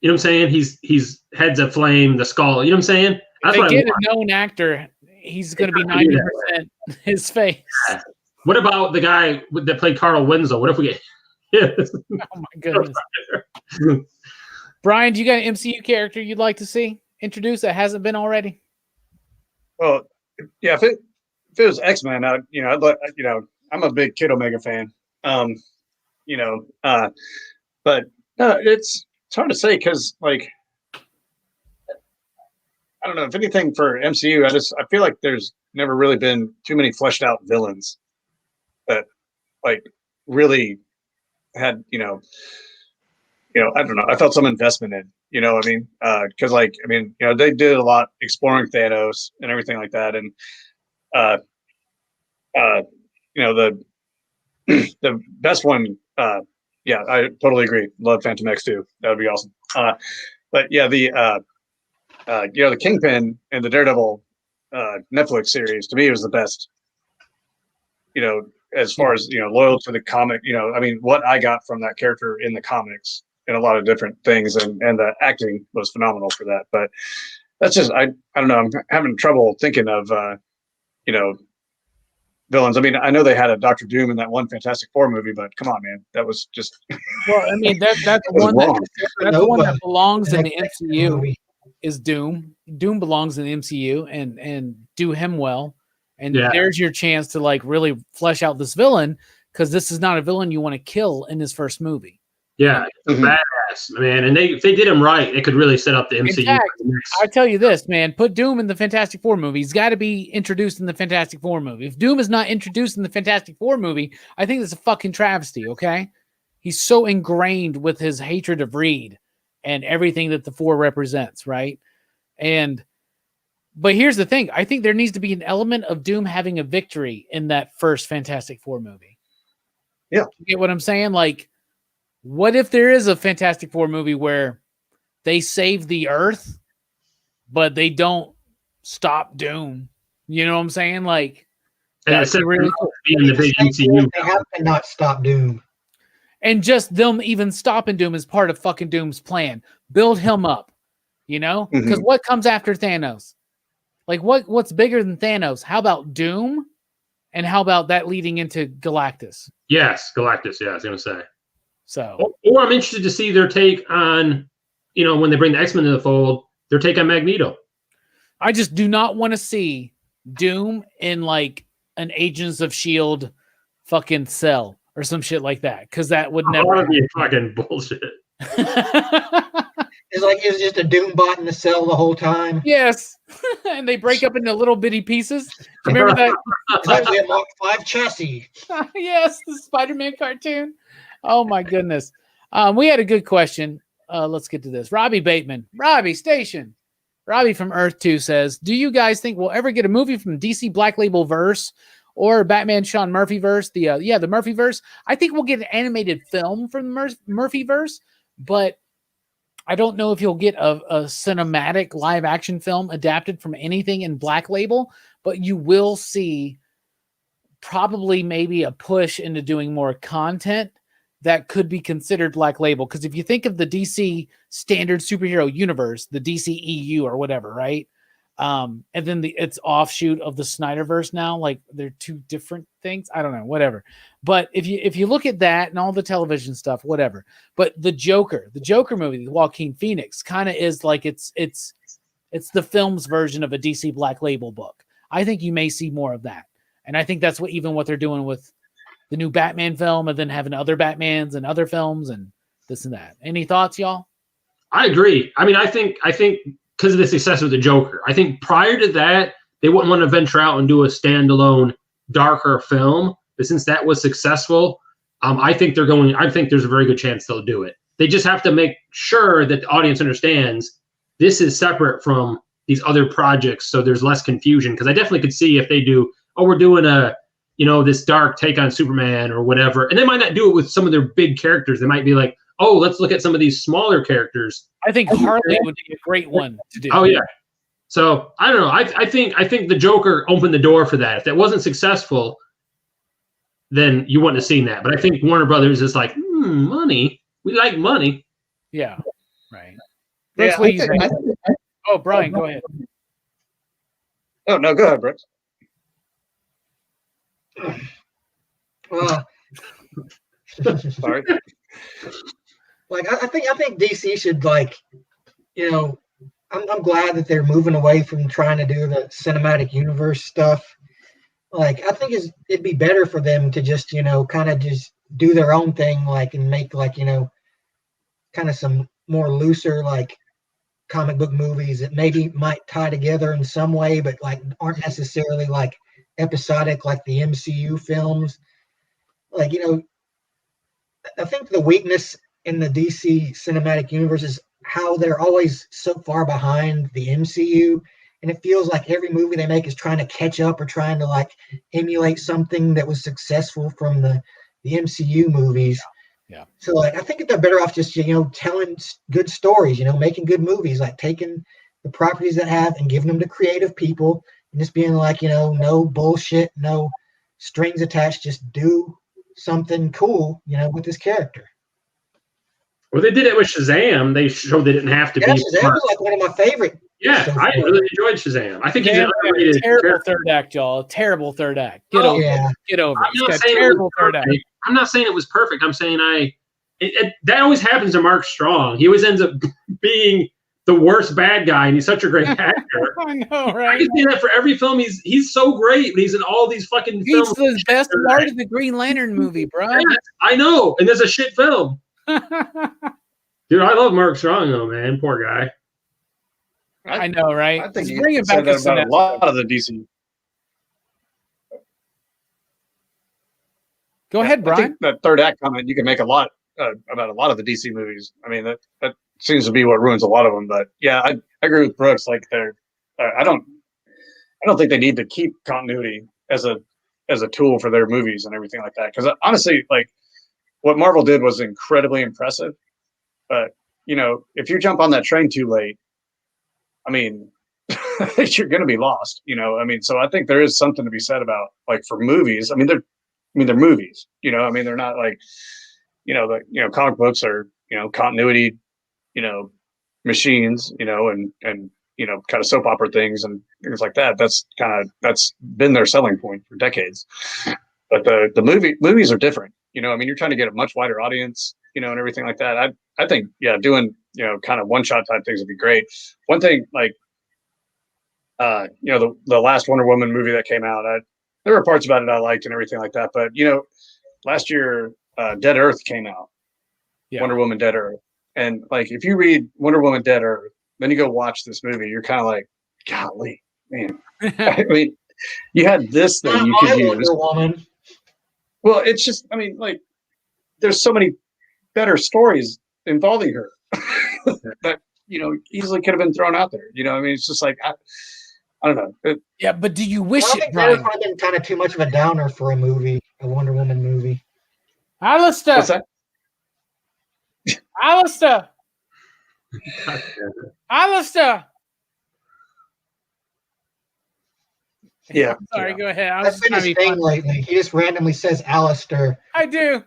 S2: what I'm saying? He's heads of flame, the skull. You know what I'm saying?
S1: That's if they get a known actor, he's going to be 90% his face.
S2: Yeah. What about the guy that played Carl Winslow? What if we get?
S1: Oh my goodness, Brian, do you got an MCU character you'd like to see introduced that hasn't been already?
S4: Well, yeah, if it was X-Men, I'd I'm a big Kid Omega fan. But it's hard to say because like I don't know if anything for MCU. I feel like there's never really been too many fleshed out villains that like really had I don't know. I felt some investment in. Because they did a lot exploring Thanos and everything like that, and the best one. Yeah, I totally agree. Love Phantom X too. That would be awesome. But yeah, the Kingpin and the Daredevil Netflix series to me was the best. As far as loyal to the comic. What I got from that character in the comics and a lot of different things, and the acting was phenomenal for that. But that's just I don't know. I'm having trouble thinking of villains. I know they had a Doctor Doom in that one Fantastic Four movie, but come on, man, that was just.
S1: Well, that's one that belongs in the MCU is Doom. Doom belongs in the MCU and do him well. And there's your chance to like really flesh out this villain because this is not a villain you want to kill in his first movie.
S2: Yeah, badass, man. And if they did him right, it could really set up the MCU. In fact,
S1: I tell you this, man, put Doom in the Fantastic Four movie. He's got to be introduced in the Fantastic Four movie. If Doom is not introduced in the Fantastic Four movie, I think that's a fucking travesty, okay? He's so ingrained with his hatred of Reed and everything that the Four represents, right? But here's the thing. I think there needs to be an element of Doom having a victory in that first Fantastic Four movie.
S4: Yeah.
S1: You get what I'm saying? Like, what if there is a Fantastic Four movie where they save the Earth, but they don't stop Doom? You know what I'm saying? Like,
S2: that's really cool. In the big MCU.
S3: They have to not stop Doom.
S1: And just them even stopping Doom is part of fucking Doom's plan. Build him up, Because what comes after Thanos? Like, what's bigger than Thanos? How about Doom? And how about that leading into Galactus?
S2: Yes, Galactus. Yeah, I was going to say.
S1: So,
S2: or I'm interested to see their take on, when they bring the X-Men to the fold, their take on Magneto.
S1: I just do not want to see Doom in like an Agents of S.H.I.E.L.D. fucking cell or some shit like that, because that would never
S2: be fucking bullshit.
S3: It's like it was just a Doom bot in the cell the whole time.
S1: Yes, and they break up into little bitty pieces. Remember that?
S3: It's actually a Mark 5 chassis.
S1: Yes, the Spider-Man cartoon. Oh my goodness. We had a good question. Let's get to this. Robbie Bateman. Robbie Station. Robbie from Earth 2 says, do you guys think we'll ever get a movie from DC Black Label verse or Batman Sean Murphy verse? The Murphy verse. I think we'll get an animated film from Murphy verse, but I don't know if you'll get a cinematic live action film adapted from anything in Black Label, but you will see probably maybe a push into doing more content that could be considered Black Label. Because if you think of the DC standard superhero universe, the DCEU or whatever, right? And then it's offshoot of the Snyderverse now, like they're two different things. I don't know, whatever. But if you look at that and all the television stuff, whatever. But the Joker movie, the Joaquin Phoenix, kind of is like it's the film's version of a DC Black Label book. I think you may see more of that, and I think that's what they're doing with the new Batman film, and then having other Batmans and other films and this and that. Any thoughts, y'all?
S2: I agree. I think because of the success of the Joker, I think prior to that, they wouldn't want to venture out and do a standalone darker film. But since that was successful, I think there's a very good chance they'll do it. They just have to make sure that the audience understands this is separate from these other projects, so there's less confusion. Because I definitely could see if they do, we're doing this dark take on Superman or whatever, and they might not do it with some of their big characters. They might be like, let's look at some of these smaller characters.
S1: I think Harley would be a great one to do.
S2: Oh yeah. So I don't know. I think the Joker opened the door for that. If that wasn't successful, then you wouldn't have seen that. But I think Warner Brothers is like, money. We like money.
S1: Yeah. Right. That's what you think. Oh, Brian, go ahead.
S4: Oh no, go ahead, Brooks.
S3: Sorry. Like I think DC should I'm glad that they're moving away from trying to do the cinematic universe stuff. Like, I think it'd be better for them to just, kind of just do their own thing, like, and make, like, kind of some more looser, like, comic book movies that maybe might tie together in some way, but, like, aren't necessarily, like, episodic like the MCU films. Like, I think the weakness in the DC cinematic universe is how they're always so far behind the MCU. And it feels like every movie they make is trying to catch up or trying to like emulate something that was successful from the MCU movies.
S1: Yeah.
S3: So like I think they're better off just telling good stories, making good movies, like taking the properties that have and giving them to creative people and just being like, no bullshit, no strings attached, just do something cool, with this character.
S2: Well, they did it with Shazam. They showed they didn't have to be.
S3: Shazam was like one of my favorite.
S2: Yeah, I really enjoyed Shazam. I think he's an
S1: underrated. Terrible third act, y'all. Terrible third act. Get over it. Get over it. He's got terrible third act.
S2: I'm not saying it was perfect. I'm saying that always happens to Mark Strong. He always ends up being the worst bad guy, and he's such a great actor.
S1: I know, right?
S2: I can see that for every film. He's so great, but he's in all these fucking films.
S1: He's the best part of the Green Lantern movie, bro.
S2: Yes, I know, and there's a shit film. Dude, I love Mark Strong though, man. Poor guy.
S1: I know, right?
S4: I think
S1: you bring it back
S4: about a lot of the DC.
S1: Go ahead, Brian.
S4: I think that third act comment you can make a lot about a lot of the DC movies. I mean, that seems to be what ruins a lot of them. But yeah, I agree with Brooks. Like I don't think they need to keep continuity as a tool for their movies and everything like that. Because honestly, like what Marvel did was incredibly impressive. But if you jump on that train too late, I mean, you're going to be lost. I mean, so I think there is something to be said about like for movies. I mean, they're movies. I mean, they're not like comic books are continuity, machines, and kind of soap opera things and things like that. That's been their selling point for decades. But the movies are different. I mean, you're trying to get a much wider audience, and everything like that. I think, doing, kind of one shot type things would be great. One thing, like, the last Wonder Woman movie that came out, there were parts about it I liked and everything like that. But, last year, Dead Earth came out. Yeah. Wonder Woman Dead Earth. And, like, if you read Wonder Woman Dead Earth, then you go watch this movie, you're kind of like, golly, man. I mean, you had this thing you could use.
S3: Wonder Woman.
S4: Well, it's just, I mean, like, there's so many better stories involving her that, easily could have been thrown out there. I mean, it's just like, I don't know.
S1: Yeah, but do you wish
S3: it, Brian? That would have been kind of too much of a downer for a Wonder Woman movie.
S1: Alistair.
S4: What's that?
S1: Alistair. Alistair.
S4: Yeah.
S1: Sorry, go ahead.
S3: That's been his thing lately. He just randomly says Alistair.
S1: I do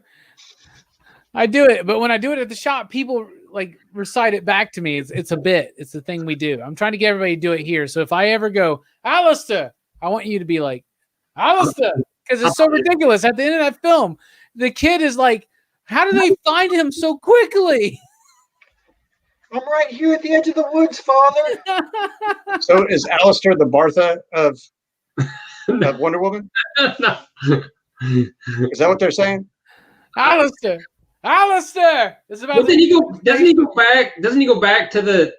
S1: it, but when I do it at the shop, people like recite it back to me. It's a bit. It's the thing we do. I'm trying to get everybody to do it here. So if I ever go, Alistair, I want you to be like, Alistair, because it's so ridiculous. At the end of that film, the kid is like, how do they find him so quickly?
S3: I'm right here at the edge of the woods, Father.
S4: So is Alistair the Bartha of Wonder Woman?
S2: No.
S4: Is that what they're saying?
S1: Alistair. It's about.
S2: Doesn't he go back to the?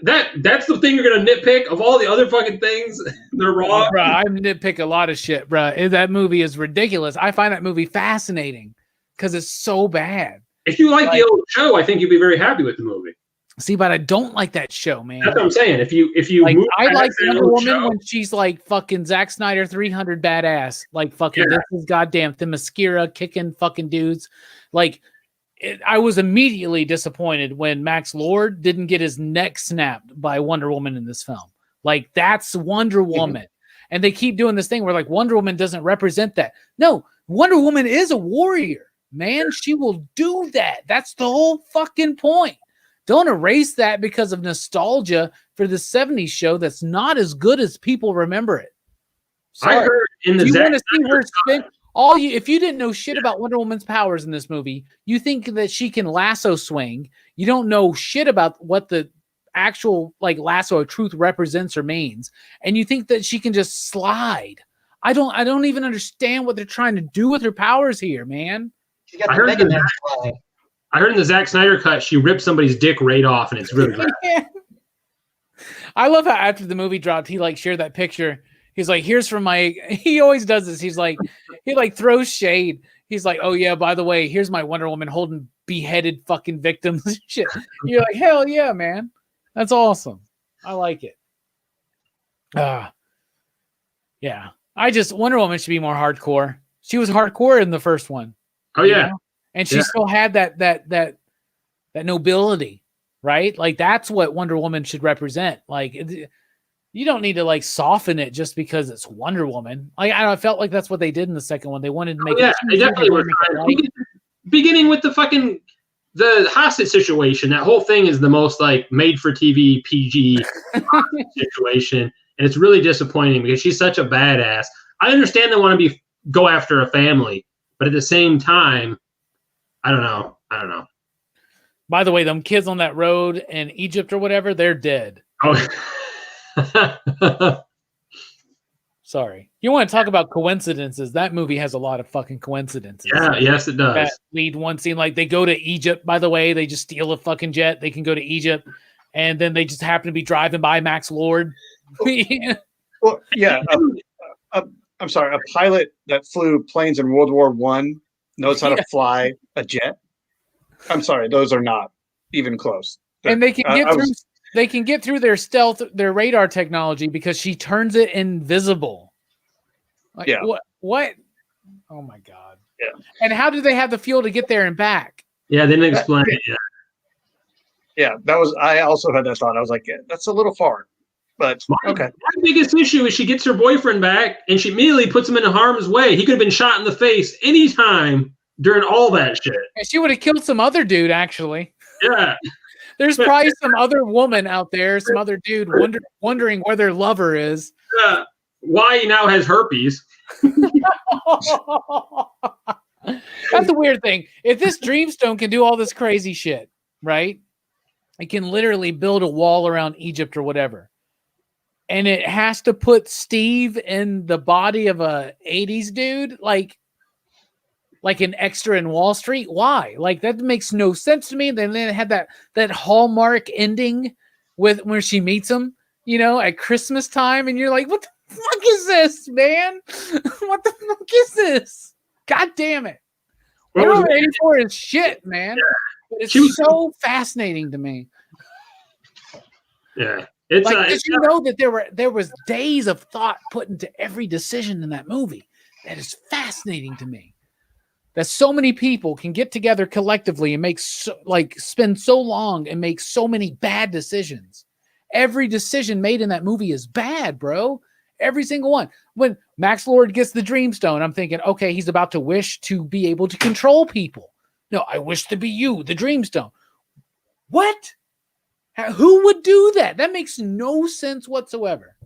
S2: That's the thing you're gonna nitpick of all the other fucking things. They're wrong,
S1: bro. I nitpick a lot of shit, bro. That movie is ridiculous. I find that movie fascinating because it's so bad.
S2: If you like the old show, I think you'd be very happy with the movie.
S1: See, but I don't like that show, man.
S2: That's what I'm saying. If you
S1: like, I like Wonder Woman when she's like fucking Zack Snyder 300 badass, like fucking this is goddamn Themyscira kicking fucking dudes. Like, I was immediately disappointed when Max Lord didn't get his neck snapped by Wonder Woman in this film. Like, that's Wonder Woman, and they keep doing this thing where like Wonder Woman doesn't represent that. No, Wonder Woman is a warrior, man. She will do that. That's the whole fucking point. Don't erase that because of nostalgia for the 70s show that's not as good as people remember it. Sorry.
S2: I heard in the
S1: you want to see her spin if you didn't know shit about Wonder Woman's powers in this movie, you think that she can lasso swing. You don't know shit about what the actual like lasso of truth represents or means, and you think that she can just slide. I don't even understand what they're trying to do with her powers here, man.
S3: She got the Mega Man fly.
S2: I heard in the Zack Snyder cut, she ripped somebody's dick right off, and it's really bad.
S1: Yeah. I love how after the movie dropped, he like shared that picture. He's like, here's from my, he always does this. He's like, he like throws shade. He's like, oh yeah, by the way, here's my Wonder Woman holding beheaded fucking victims and shit. You're like, hell yeah, man. That's awesome. I like it. Yeah. Wonder Woman should be more hardcore. She was hardcore in the first one.
S2: Oh yeah.
S1: Know? And she still had that nobility, right? Like that's what Wonder Woman should represent. Like you don't need to like soften it just because it's Wonder Woman. Like I felt like that's what they did in the second one. They wanted to make it.
S2: They definitely were beginning with the hostage situation. That whole thing is the most like made for TV PG situation, and it's really disappointing because she's such a badass. I understand they want to go after a family, but at the same time, I don't know.
S1: By the way, them kids on that road in Egypt or whatever, they're dead.
S2: Oh.
S1: Sorry. You want to talk about coincidences? That movie has a lot of fucking coincidences.
S2: Yeah, yes, it does.
S1: That lead one scene, like they go to Egypt, by the way, they just steal a fucking jet. They can go to Egypt, and then they just happen to be driving by Max Lord.
S4: Well, yeah. I'm sorry. A pilot that flew planes in World War I knows how to fly a jet. I'm sorry. Those are not even close.
S1: And they can get through. They can get through their stealth, their radar technology because she turns it invisible. Like,
S4: yeah.
S1: What? Oh my God.
S4: Yeah.
S1: And how do they have the fuel to get there and back?
S2: Yeah, they didn't explain it. Yeah.
S4: Yeah, that was. I also had that thought. I was like, that's a little far, but okay.
S2: My biggest issue is she gets her boyfriend back and she immediately puts him in harm's way. He could have been shot in the face anytime during all that shit.
S1: And she would have killed some other dude, actually.
S2: Yeah.
S1: There's probably some other woman out there, some other dude wondering where their lover is.
S2: Yeah. Why he now has herpes.
S1: That's the weird thing. If this Dreamstone can do all this crazy shit, right? It can literally build a wall around Egypt or whatever. And it has to put Steve in the body of a 80s dude, like an extra in Wall Street. Why? Like that makes no sense to me. Then it had that Hallmark ending with where she meets him, at Christmas time, and you're like, what the fuck is this, man? What the fuck is this? God damn it. What we're ready for is shit, man. Yeah. It's so fascinating to me.
S2: Yeah.
S1: Did you know that there was days of thought put into every decision in that movie? That is fascinating to me. That so many people can get together collectively and spend so long and make so many bad decisions. Every decision made in that movie is bad, bro. Every single one. When Max Lord gets the Dreamstone, I'm thinking, okay, he's about to wish to be able to control people. No, I wish to be you, the Dreamstone. What? Who would do that? That makes no sense whatsoever.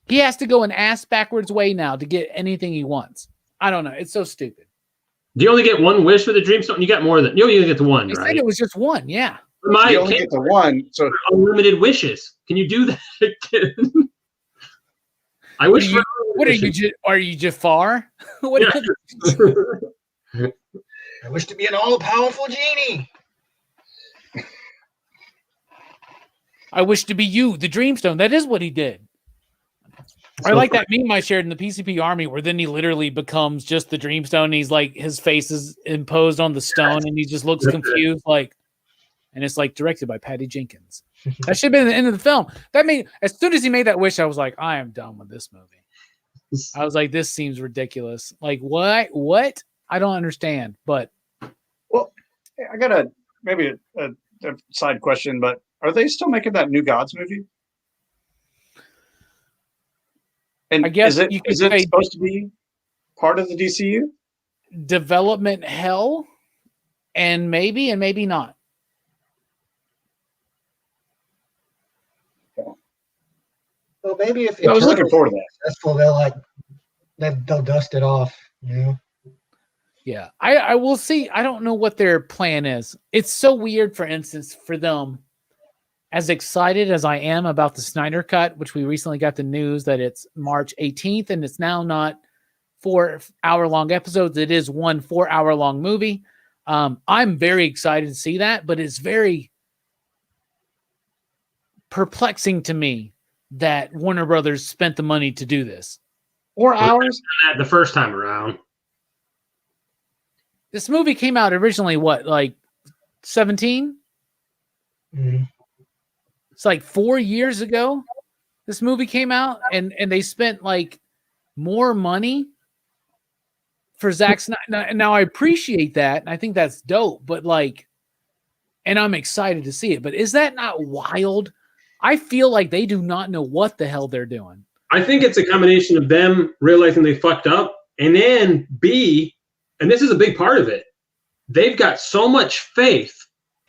S1: He has to go an ass backwards way now to get anything he wants. I don't know. It's so stupid.
S2: Do you only get one wish with the Dreamstone? You got more than you only get the one, right?
S1: Said it was just one, yeah.
S4: You only get the one, so
S2: unlimited wishes. Can you do that? I wish.
S1: Are you Jafar?
S3: I wish to be an all-powerful genie.
S1: I wish to be you, the Dreamstone. That is what he did. I like that meme I shared in the PCP Army where then he literally becomes just the Dreamstone. And he's like, his face is imposed on the stone and he just looks confused, and it's like directed by Patty Jenkins. That should have been the end of the film. That made, as soon as he made that wish, I was like, I am done with this movie. I was like, this seems ridiculous. Like, what? I don't understand, but.
S4: Well, I got maybe a side question, but are they still making that New Gods movie? And
S1: I guess
S4: is it supposed to be part of the DCU?
S1: Development hell, and maybe not.
S3: Well, maybe if
S4: I was looking forward to that.
S3: Successful, they'll dust it off,
S1: Yeah, I will see. I don't know what their plan is. It's so weird, for instance, for them. As excited as I am about the Snyder Cut, which we recently got the news that it's March 18th, and it's now not 4-hour-long episodes. It is one 4-hour-long movie. I'm very excited to see that, but it's very perplexing to me that Warner Brothers spent the money to do this.
S2: 4 hours? The first time around.
S1: This movie came out originally, what, like 17?
S3: Mm-hmm.
S1: It's like 4 years ago this movie came out, and they spent like more money for Zack Snyder. Now I appreciate that, and I think that's dope, but like, and I'm excited to see it, but is that not wild? I feel like they do not know what the hell they're doing.
S2: I think it's a combination of them realizing they fucked up, and then B, and this is a big part of it, they've got so much faith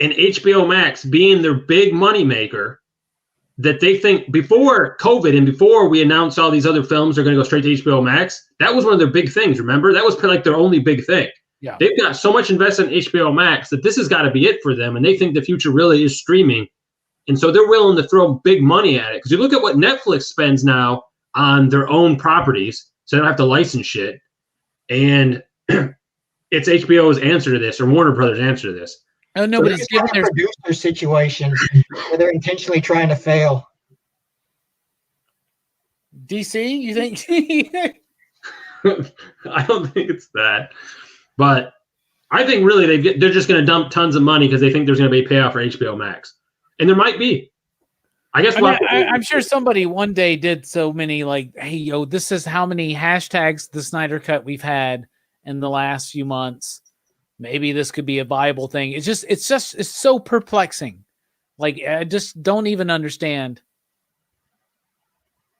S2: in HBO Max being their big money maker that they think before COVID and before we announced all these other films are going to go straight to HBO Max, that was one of their big things, remember? That was like their only big thing.
S1: Yeah.
S2: They've got so much invested in HBO Max that this has got to be it for them, and they think the future really is streaming. And so they're willing to throw big money at it. Because you look at what Netflix spends now on their own properties, so they don't have to license shit. And it's HBO's answer to this, or Warner Brothers' answer to this.
S1: Oh, nobody's giving their
S3: producer situation where they're intentionally trying to fail.
S1: DC, you think?
S2: I don't think it's that. But I think really they're just going to dump tons of money because they think there's going to be a payoff for HBO Max. And there might be. I guess
S1: I'm sure somebody one day did so many like, hey, yo, this is how many hashtags the Snyder Cut we've had in the last few months. Maybe this could be a viable thing. It's so perplexing. Like, I just don't even understand.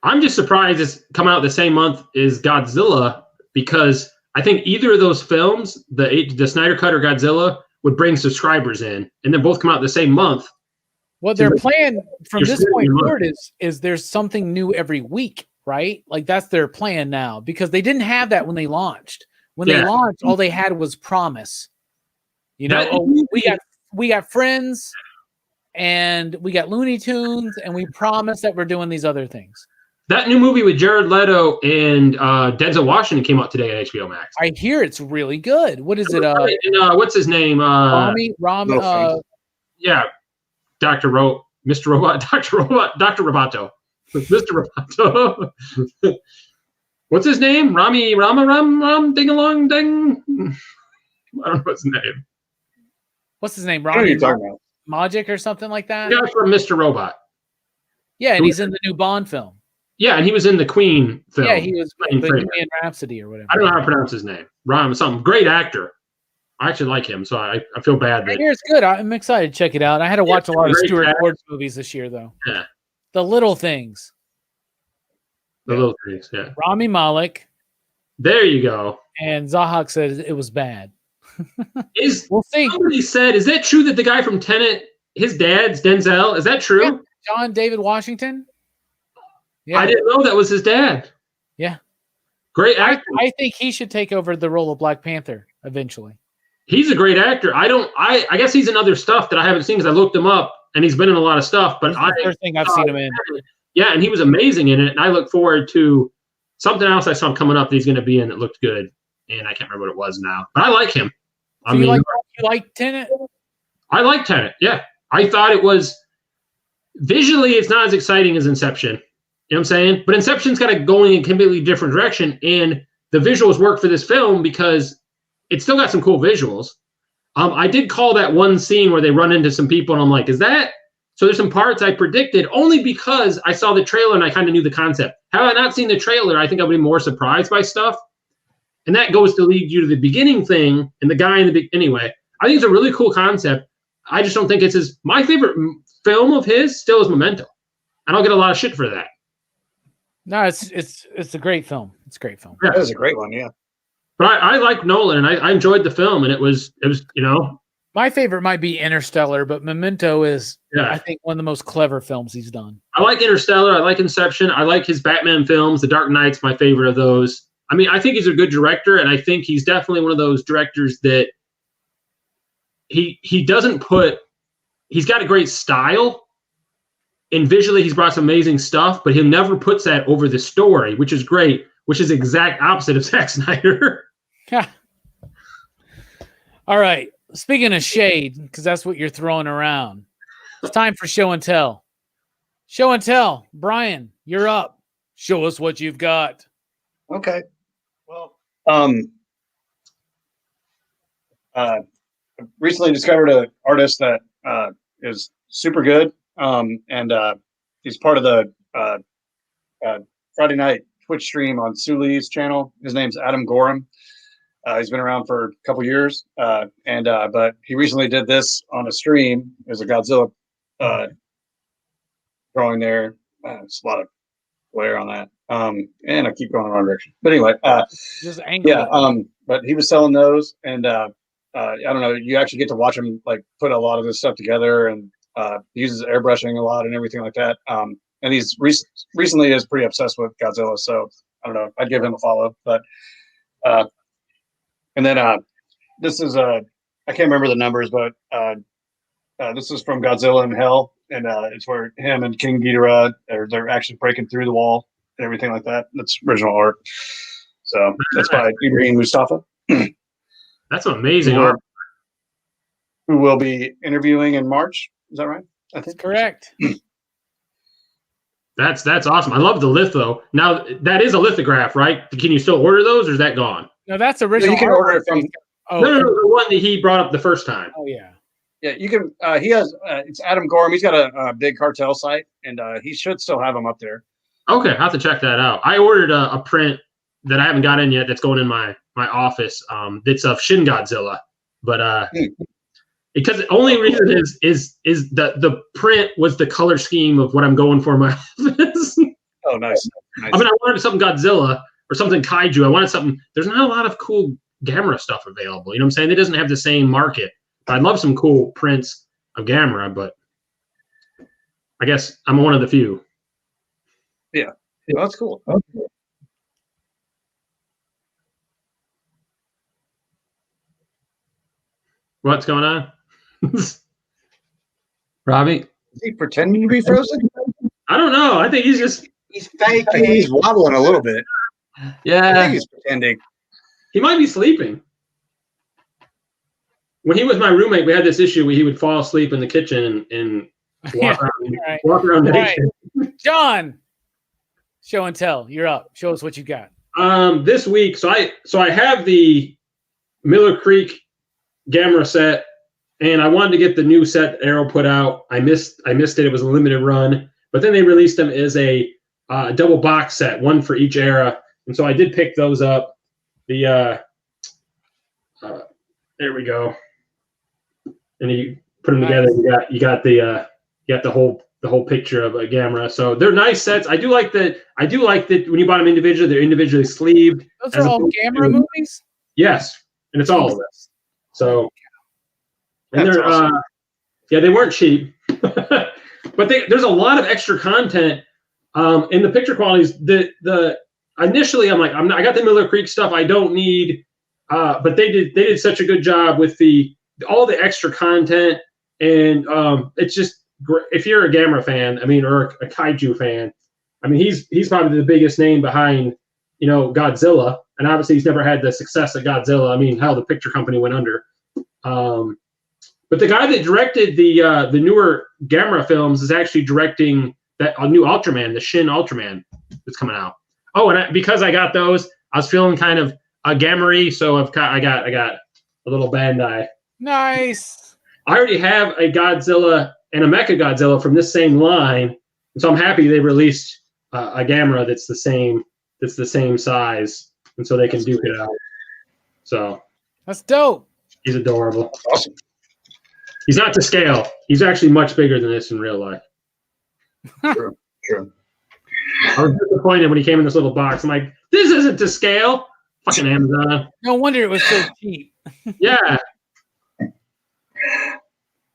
S2: I'm just surprised it's come out the same month as Godzilla, because I think either of those films, the Snyder Cut or Godzilla, would bring subscribers in, and then both come out the same month.
S1: What their plan from this point forward is there's something new every week, right? Like that's their plan now, because they didn't have that when they launched. When they launched, all they had was promise. You know, we got Friends, and we got Looney Tunes, and we promise that we're doing these other things.
S2: That new movie with Jared Leto and Denzel Washington came out today on HBO Max.
S1: I hear it's really good. What is it?
S2: What's his name?
S1: Rami.
S2: Yeah, Mr. Robot, Dr. Roboto. Mr. Roboto. What's his name? Ram, ding-a-long, ding. I don't know his name.
S1: What's his name?
S4: What are you talking about?
S1: Magic or something like that?
S2: Yeah, from Mr. Robot.
S1: Yeah, and he's in the new Bond film.
S2: Yeah, and he was in the Queen film.
S1: Yeah, he was in Bohemian Rhapsody or whatever.
S2: I don't know how to pronounce his name. Ram something. Great actor. I actually like him, so I feel bad.
S1: I hear it's good. I'm excited to check it out. I had to watch a lot of Stuart Gordon movies this year, though.
S2: Yeah.
S1: The Little Things.
S2: Little Things, yeah.
S1: Rami Malek.
S2: There you go.
S1: And Zahak said it was bad.
S2: We'll see. Somebody said, is that true that the guy from Tenet, his dad's Denzel? Is that true?
S1: Yeah. John David Washington? Yeah.
S2: I didn't know that was his dad.
S1: Yeah.
S2: Great actor.
S1: I think he should take over the role of Black Panther eventually.
S2: He's a great actor. I guess he's in other stuff that I haven't seen because I looked him up, and he's been in a lot of stuff. But
S1: the first thing I've seen him in.
S2: Yeah, and he was amazing in it. And I look forward to something else I saw him coming up that he's going to be in that looked good. And I can't remember what it was now. But I like him.
S1: So you like Tenet?
S2: I like Tenet, yeah. I thought it was visually, it's not as exciting as Inception. You know what I'm saying? But Inception's got it going in a completely different direction. And the visuals work for this film because it's still got some cool visuals. I did call that one scene where they run into some people, and I'm like, is that? So there's some parts I predicted only because I saw the trailer and I kind of knew the concept. Had I not seen the trailer, I think I would be more surprised by stuff. And that goes to lead you to the beginning thing and the guy in the big. Anyway, I think it's a really cool concept. I just don't think it's my favorite film of his still is Memento. I don't get a lot of shit for that.
S1: No, it's a great film. It's a great film.
S4: Yeah, it was a great one, yeah.
S2: But I like Nolan, and I enjoyed the film, and it was
S1: My favorite might be Interstellar, but Memento is, I think, one of the most clever films he's done.
S2: I like Interstellar. I like Inception. I like his Batman films. The Dark Knight's my favorite of those. I mean, I think he's a good director, and I think he's definitely one of those directors that he doesn't put – he's got a great style, and visually he's brought some amazing stuff, but he never puts that over the story, which is great. which is the exact opposite of Zack Snyder.
S1: All right. Speaking of shade, because that's what you're throwing around, it's time for show and tell. Show and tell. Brian, you're up. Show us what you've got.
S4: Okay. Well, recently discovered an artist that is super good, and he's part of the Friday night Twitch stream on Suli's channel. His name's Adam Gorham. He's been around for a couple years, but he recently did this on a stream. There's a Godzilla drawing there. It's a lot of glare on that, and I keep going in the wrong direction. But anyway,
S1: just angle.
S4: Yeah, but he was selling those, and I don't know. You actually get to watch him like put a lot of this stuff together, and he uses airbrushing a lot and everything like that. And he's recently is pretty obsessed with Godzilla, so I don't know. I'd give him a follow, but. And then this is I can't remember the numbers, but this is from Godzilla in Hell, and it's where him and King Ghidorah they're actually breaking through the wall and everything like that. That's original art. So that's by Ibrahim Mustafa.
S2: That's amazing art.
S4: Who will be interviewing in March? Is that right? I think
S1: that's correct.
S2: That's awesome. I love the litho. Now that is a lithograph, right? Can you still order those, or is that gone?
S1: No, that's original.
S4: You can order it from.
S1: Oh,
S2: no, the one that he brought up the first time.
S1: Oh yeah.
S4: Yeah, you can. He has. It's Adam Gorham. He's got a big cartel site, and he should still have them up there.
S2: Okay, I have to check that out. I ordered a print that I haven't got in yet. That's going in my office. It's of Shin Godzilla, but because the only reason is the print was the color scheme of what I'm going for in my office.
S4: Oh, nice.
S2: I mean, I wanted something Godzilla or something kaiju. I wanted something. There's not a lot of cool Gamera stuff available. You know what I'm saying? It doesn't have the same market. I'd love some cool prints of Gamera, but I guess I'm one of the few.
S4: Yeah, well, that's cool. Okay.
S2: What's going on? Robbie?
S4: Is he pretending to be frozen?
S2: I don't know. I think he's
S3: fake.
S4: I think he's wobbling a little bit.
S2: Yeah.
S4: I think he's pretending.
S2: He might be sleeping. When he was my roommate, we had this issue where he would fall asleep in the kitchen and walk around naked.
S1: Right. John, show and tell. You're up. Show us what you got.
S2: This week, so I have the Miller Creek Gamera set, and I wanted to get the new set that Arrow put out. I missed it. It was a limited run, but then they released them as a double box set, one for each era, and so I did pick those up. The there we go, and you put them together. You got the whole picture of a Gamera. So they're nice sets. I do like that when you bought them individually, they're individually sleeved.
S1: Those are all Gamera movies?
S2: Yes, and it's all of this. So, and they're
S4: awesome.
S2: They weren't cheap, but there's a lot of extra content. In the picture qualities, the initially I'm like, I got the Miller Creek stuff. I don't need, but they did such a good job with all the extra content, and it's just great. If you're a Gamera fan, I mean, or a kaiju fan, I mean, he's probably the biggest name behind, Godzilla, and obviously he's never had the success of Godzilla. I mean, hell, the picture company went under. But the guy that directed the newer Gamera films is actually directing a new Ultraman, the Shin Ultraman that's coming out. Oh, and because I got those, I was feeling kind of Gamera-y, so I got a little Bandai. Nice. I already have a Godzilla and a Mecha Godzilla from this same line, and so I'm happy they released a Gamera that's the same size, and so they can duke it out. So
S1: that's dope.
S2: He's adorable.
S4: That's awesome.
S2: He's not to scale. He's actually much bigger than this in real life.
S4: True.
S2: I was disappointed when he came in this little box. I'm like, this isn't to scale. Fucking Amazon.
S1: No wonder it was so cheap.
S2: Yeah.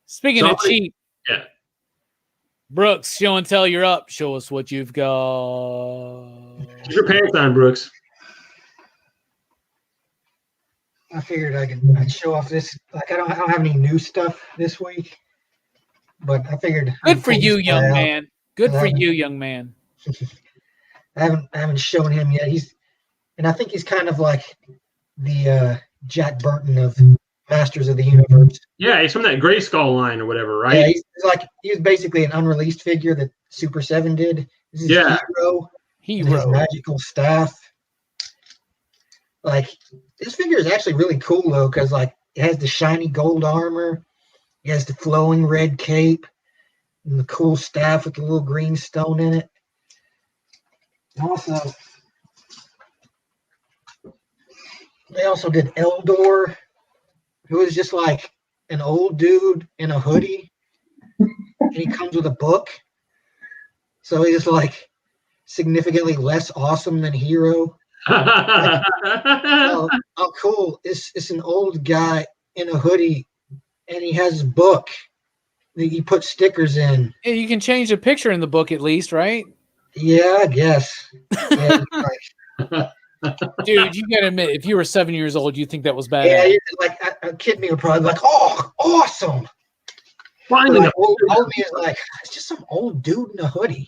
S1: Speaking of cheap.
S2: Yeah.
S1: Brooks, show and tell, you're up. Show us what you've got.
S2: Keep your pants on, Brooks.
S3: I figured I'd show off this. Like I don't have any new stuff this week, but I figured.
S1: Good for you, young man. Good for you, young man.
S3: I haven't shown him yet. and I think he's kind of like the Jack Burton of Masters of the Universe.
S2: Yeah, he's from that Gray Skull line or whatever, right?
S3: Yeah, he was basically an unreleased figure that Super 7 did. This is
S2: Yeah.
S3: Hero. And his magical staff. Like, this figure is actually really cool though, because like it has the shiny gold armor, it has the flowing red cape, and the cool staff with the little green stone in it. Also, they also did Eldor, who is just like an old dude in a hoodie, and he comes with a book. So he's like significantly less awesome than Hero. Like, oh, cool. It's an old guy in a hoodie, and he has his book that he puts stickers in.
S1: Yeah, you can change the picture in the book at least, right?
S3: Yeah, I guess. Yeah,
S1: dude, you gotta admit, if you were 7 years old, you think that was bad.
S3: Yeah, like a kid me would probably be like, "Oh, awesome!"
S2: Finally,
S3: like, old me is like, "It's just some old dude in a hoodie."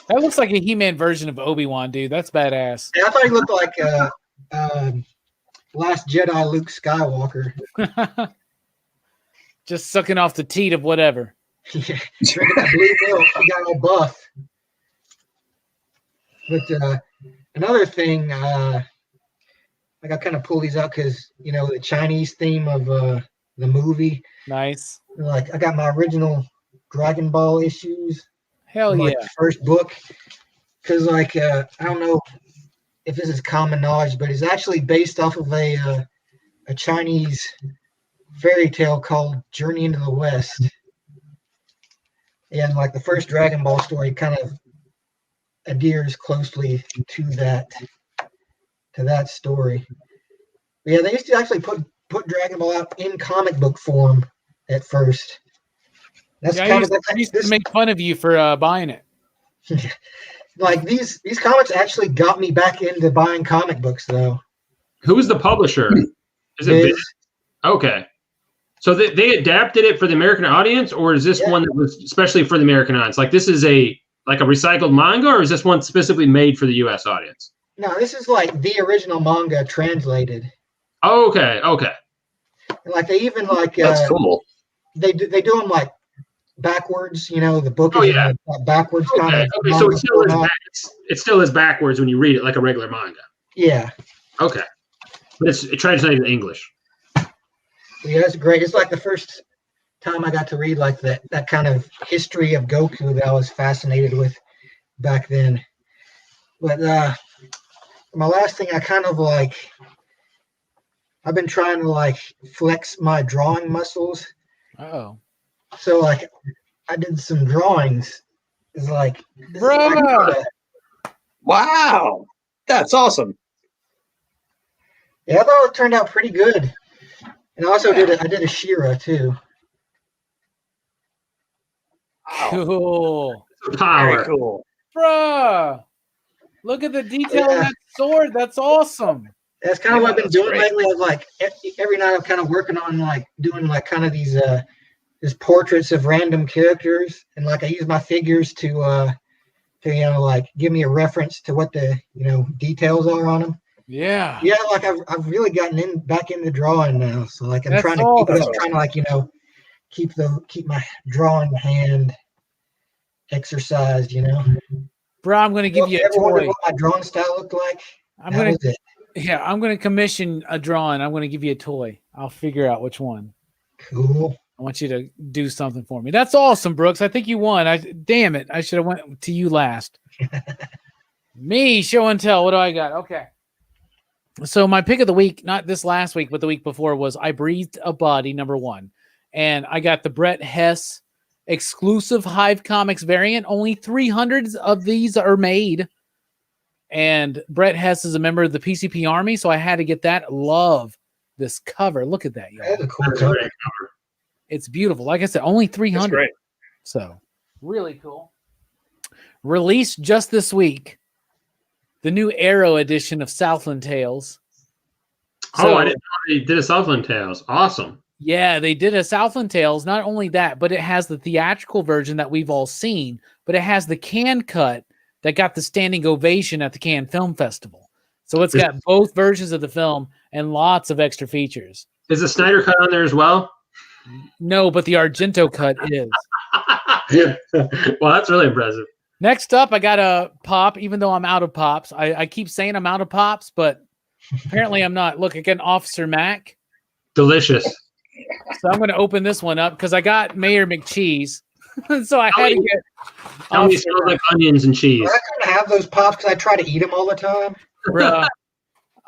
S1: That looks like a He-Man version of Obi-Wan, dude. That's badass.
S3: Yeah, I thought he looked like Last Jedi Luke Skywalker.
S1: Just sucking off the teat of whatever.
S3: Yeah, drinking that blue milk. He got all buff. But another thing, I kind of pull these out because, you know, the Chinese theme of the movie.
S1: Nice.
S3: Like, I got my original Dragon Ball issues.
S1: Hell yeah.
S3: Like the first book. Because, like, I don't know if this is common knowledge, but it's actually based off of a Chinese fairy tale called Journey into the West. And, like, the first Dragon Ball story kind of adheres closely to that story. But yeah, they used to actually put Dragon Ball out in comic book form at first. That's
S1: I used to make fun of you for buying it.
S3: Like these comics actually got me back into buying comic books, though.
S2: Who is the publisher? Is it okay? So they adapted it for the American audience, or is this one that was especially for the American audience? Like this is a recycled manga, or is this one specifically made for the U.S. audience?
S3: No, this is like the original manga translated.
S2: Oh, okay.
S3: And like they even like
S4: that's cool.
S3: They do them like backwards. You know, the book is backwards kind of.
S2: Okay, so it still is backwards when you read it like a regular manga.
S3: Yeah.
S2: Okay, but it's translated in English.
S3: Yeah, it's great. It's like the first time I got to read like that kind of history of Goku that I was fascinated with back then. But my last thing, I kind of like, I've been trying to like flex my drawing muscles.
S1: Oh.
S3: So like I did some drawings. It's like,
S1: bruh.
S4: Wow, that's awesome.
S3: Yeah, I thought it turned out pretty good. And I also did a She-Ra too.
S1: Cool.
S2: Power.
S4: Very cool.
S1: Bruh. Look at the detail on that sword. That's awesome.
S3: That's kind of what I've been doing
S4: great.
S3: lately. I was like every night I'm kind of working on like doing like kind of these portraits of random characters, and like I use my figures to you know like give me a reference to what the details are on them.
S1: Yeah.
S3: Yeah, like I've really gotten back into drawing now. So like I'm
S1: That's
S3: trying to keep it up, trying to like keep my drawing hand exercised.
S1: Bro, I'm gonna give you a
S3: ever wondered
S1: toy.
S3: what my drawing style looked like?
S1: I'm gonna commission a drawing. I'm gonna give you a toy. I'll figure out which one.
S3: Cool.
S1: I want you to do something for me. That's awesome, Brooks. I think you won. Damn it. I should have went to you last. Me, show and tell. What do I got? Okay. So my pick of the week, not this last week, but the week before, was I Breathed a Body, #1. And I got the Brett Hess exclusive Hive Comics variant. Only 300 of these are made. And Brett Hess is a member of the PCP Army, so I had to get that. Love this cover. Look at that, y'all.
S3: That's a cool cover.
S1: It's beautiful. Like I said, only 300.
S4: That's great.
S1: So, really cool. Released just this week, the new Arrow edition of Southland Tales. So,
S2: I didn't know they did a Southland Tales. Awesome.
S1: Yeah, they did a Southland Tales. Not only that, but it has the theatrical version that we've all seen, but it has the can cut that got the standing ovation at the Cannes Film Festival. So it's got both versions of the film and lots of extra features.
S2: Is the Snyder cut on there as well?
S1: No, but the Argento cut is.
S2: Well, that's really impressive.
S1: Next up, I got a pop, even though I'm out of pops. I keep saying I'm out of pops, but apparently I'm not. Look, again, Officer Mac.
S2: Delicious.
S1: So I'm going to open this one up because I got Mayor McCheese. So I had to get.
S2: Tell me it smells like onions and cheese.
S3: I couldn't have those pops because I try to eat them all the time.
S1: Bruh,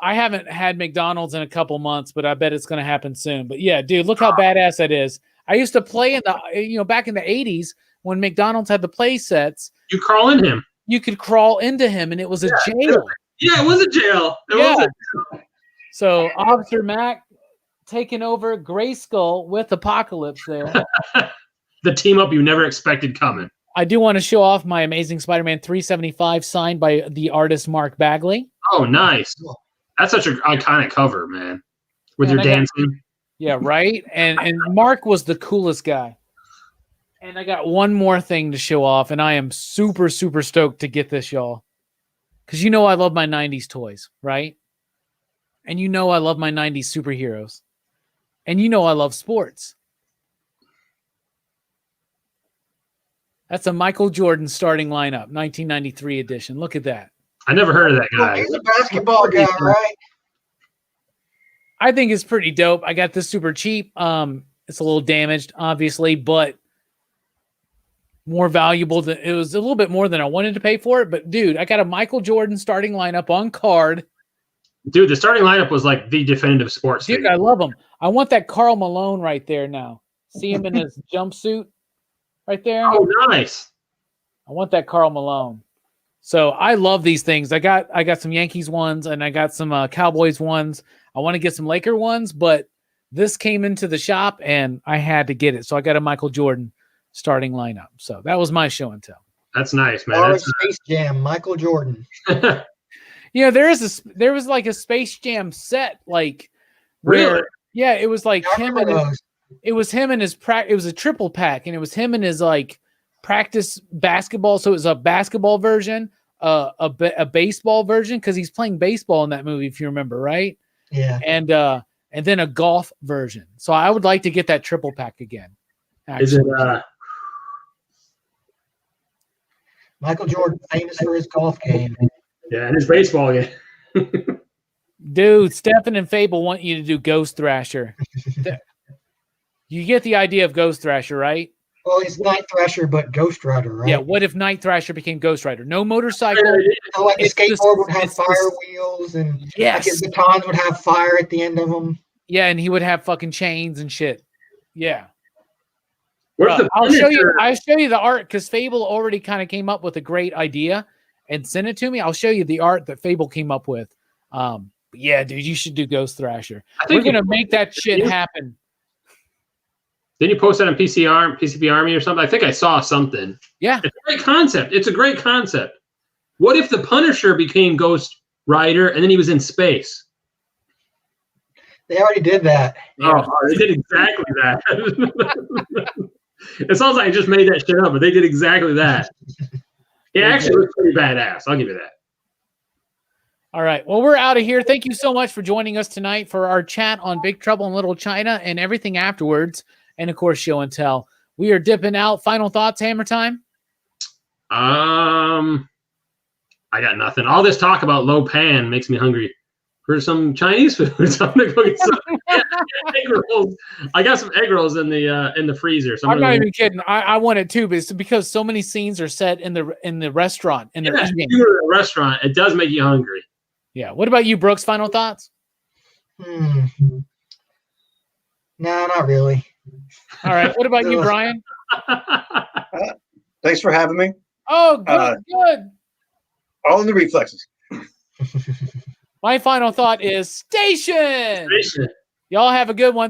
S1: I haven't had McDonald's in a couple months, but I bet it's going to happen soon. But yeah, dude, look how badass that is. I used to play in the, back in the 80s when McDonald's had the play sets.
S2: You crawl in him.
S1: You could crawl into him, and it was a jail.
S2: Yeah, it was a jail. It was a jail.
S1: So Officer Mac taking over Grayskull with Apocalypse there.
S2: The team up you never expected coming.
S1: I do want to show off my Amazing Spider-Man 375 signed by the artist Mark Bagley.
S2: Oh, nice. That's such an iconic cover, man. With your dancing.
S1: Yeah, right? And Mark was the coolest guy. And I got one more thing to show off, and I am super, super stoked to get this, y'all. Because I love my 90s toys, right? And I love my 90s superheroes. And I love sports. That's a Michael Jordan starting lineup, 1993 edition. Look at that.
S2: I never heard of that guy.
S3: He's a basketball guy, right?
S1: I think it's pretty dope. I got this super cheap. It's a little damaged, obviously, but more valuable than it was a little bit more than I wanted to pay for it. But dude, I got a Michael Jordan starting lineup on card.
S2: Dude, the starting lineup was like the definitive sports.
S1: Dude, I love him. I want that Karl Malone right there now. See him in his jumpsuit right there.
S2: Oh, nice.
S1: I want that Karl Malone. So I love these things. I got some Yankees ones and I got some Cowboys ones. I want to get some Laker ones, but this came into the shop and I had to get it. So I got a Michael Jordan starting lineup. So that was my show and tell.
S2: That's nice, man.
S3: Space Jam, Michael Jordan.
S1: There was like a Space Jam set, like where,
S2: really?
S1: Yeah, it was like him and it was a triple pack, and it was him and his like practice basketball. So it was a basketball version, a baseball version, because he's playing baseball in that movie, if you remember, right?
S3: Yeah.
S1: And then a golf version. So I would like to get that triple pack again. Actually.
S2: Is it
S3: Michael Jordan, famous for his golf game.
S2: Yeah, and his baseball game.
S1: Dude, Stefan and Fable want you to do Ghost Thrasher. You get the idea of Ghost Thrasher, right?
S3: Well, it's Night Thrasher, but Ghost Rider, right?
S1: Yeah, what if Night Thrasher became Ghost Rider? No motorcycle.
S3: So like the skateboard would have fire wheels, and
S1: yes,
S3: like his batons would have fire at the end of them.
S1: Yeah, and he would have fucking chains and shit. Yeah.
S2: I'll
S1: show you the art, because Fable already kind of came up with a great idea and sent it to me. I'll show you the art that Fable came up with. Yeah, dude, you should do Ghost Thrasher. We're gonna make that shit happen.
S2: Didn't you post that on PCP Army or something? I think I saw something.
S1: Yeah.
S2: It's a great concept. It's a great concept. What if the Punisher became Ghost Rider and then he was in space?
S3: They already did that.
S2: Oh, they did exactly that. It sounds like I just made that shit up, but they did exactly that. It actually looks pretty badass. I'll give you that.
S1: All right. Well, we're out of here. Thank you so much for joining us tonight for our chat on Big Trouble in Little China and everything afterwards. And, of course, show and tell. We are dipping out. Final thoughts, Hammer Time?
S2: I got nothing. All this talk about low pan makes me hungry for some Chinese food. So I'm gonna go get some egg rolls. I got some egg rolls in the freezer. So
S1: I'm not even kidding. I want it too, but it's because so many scenes are set in the restaurant and they're eating.
S2: If you go to the restaurant, it does make you hungry.
S1: Yeah. What about you, Brooks? Final thoughts?
S3: No, not really.
S1: All right. What about you, Brian?
S4: Thanks for having me.
S1: Oh, good.
S4: All in the reflexes.
S1: My final thought is station.
S2: Station.
S1: Y'all have a good one. Thank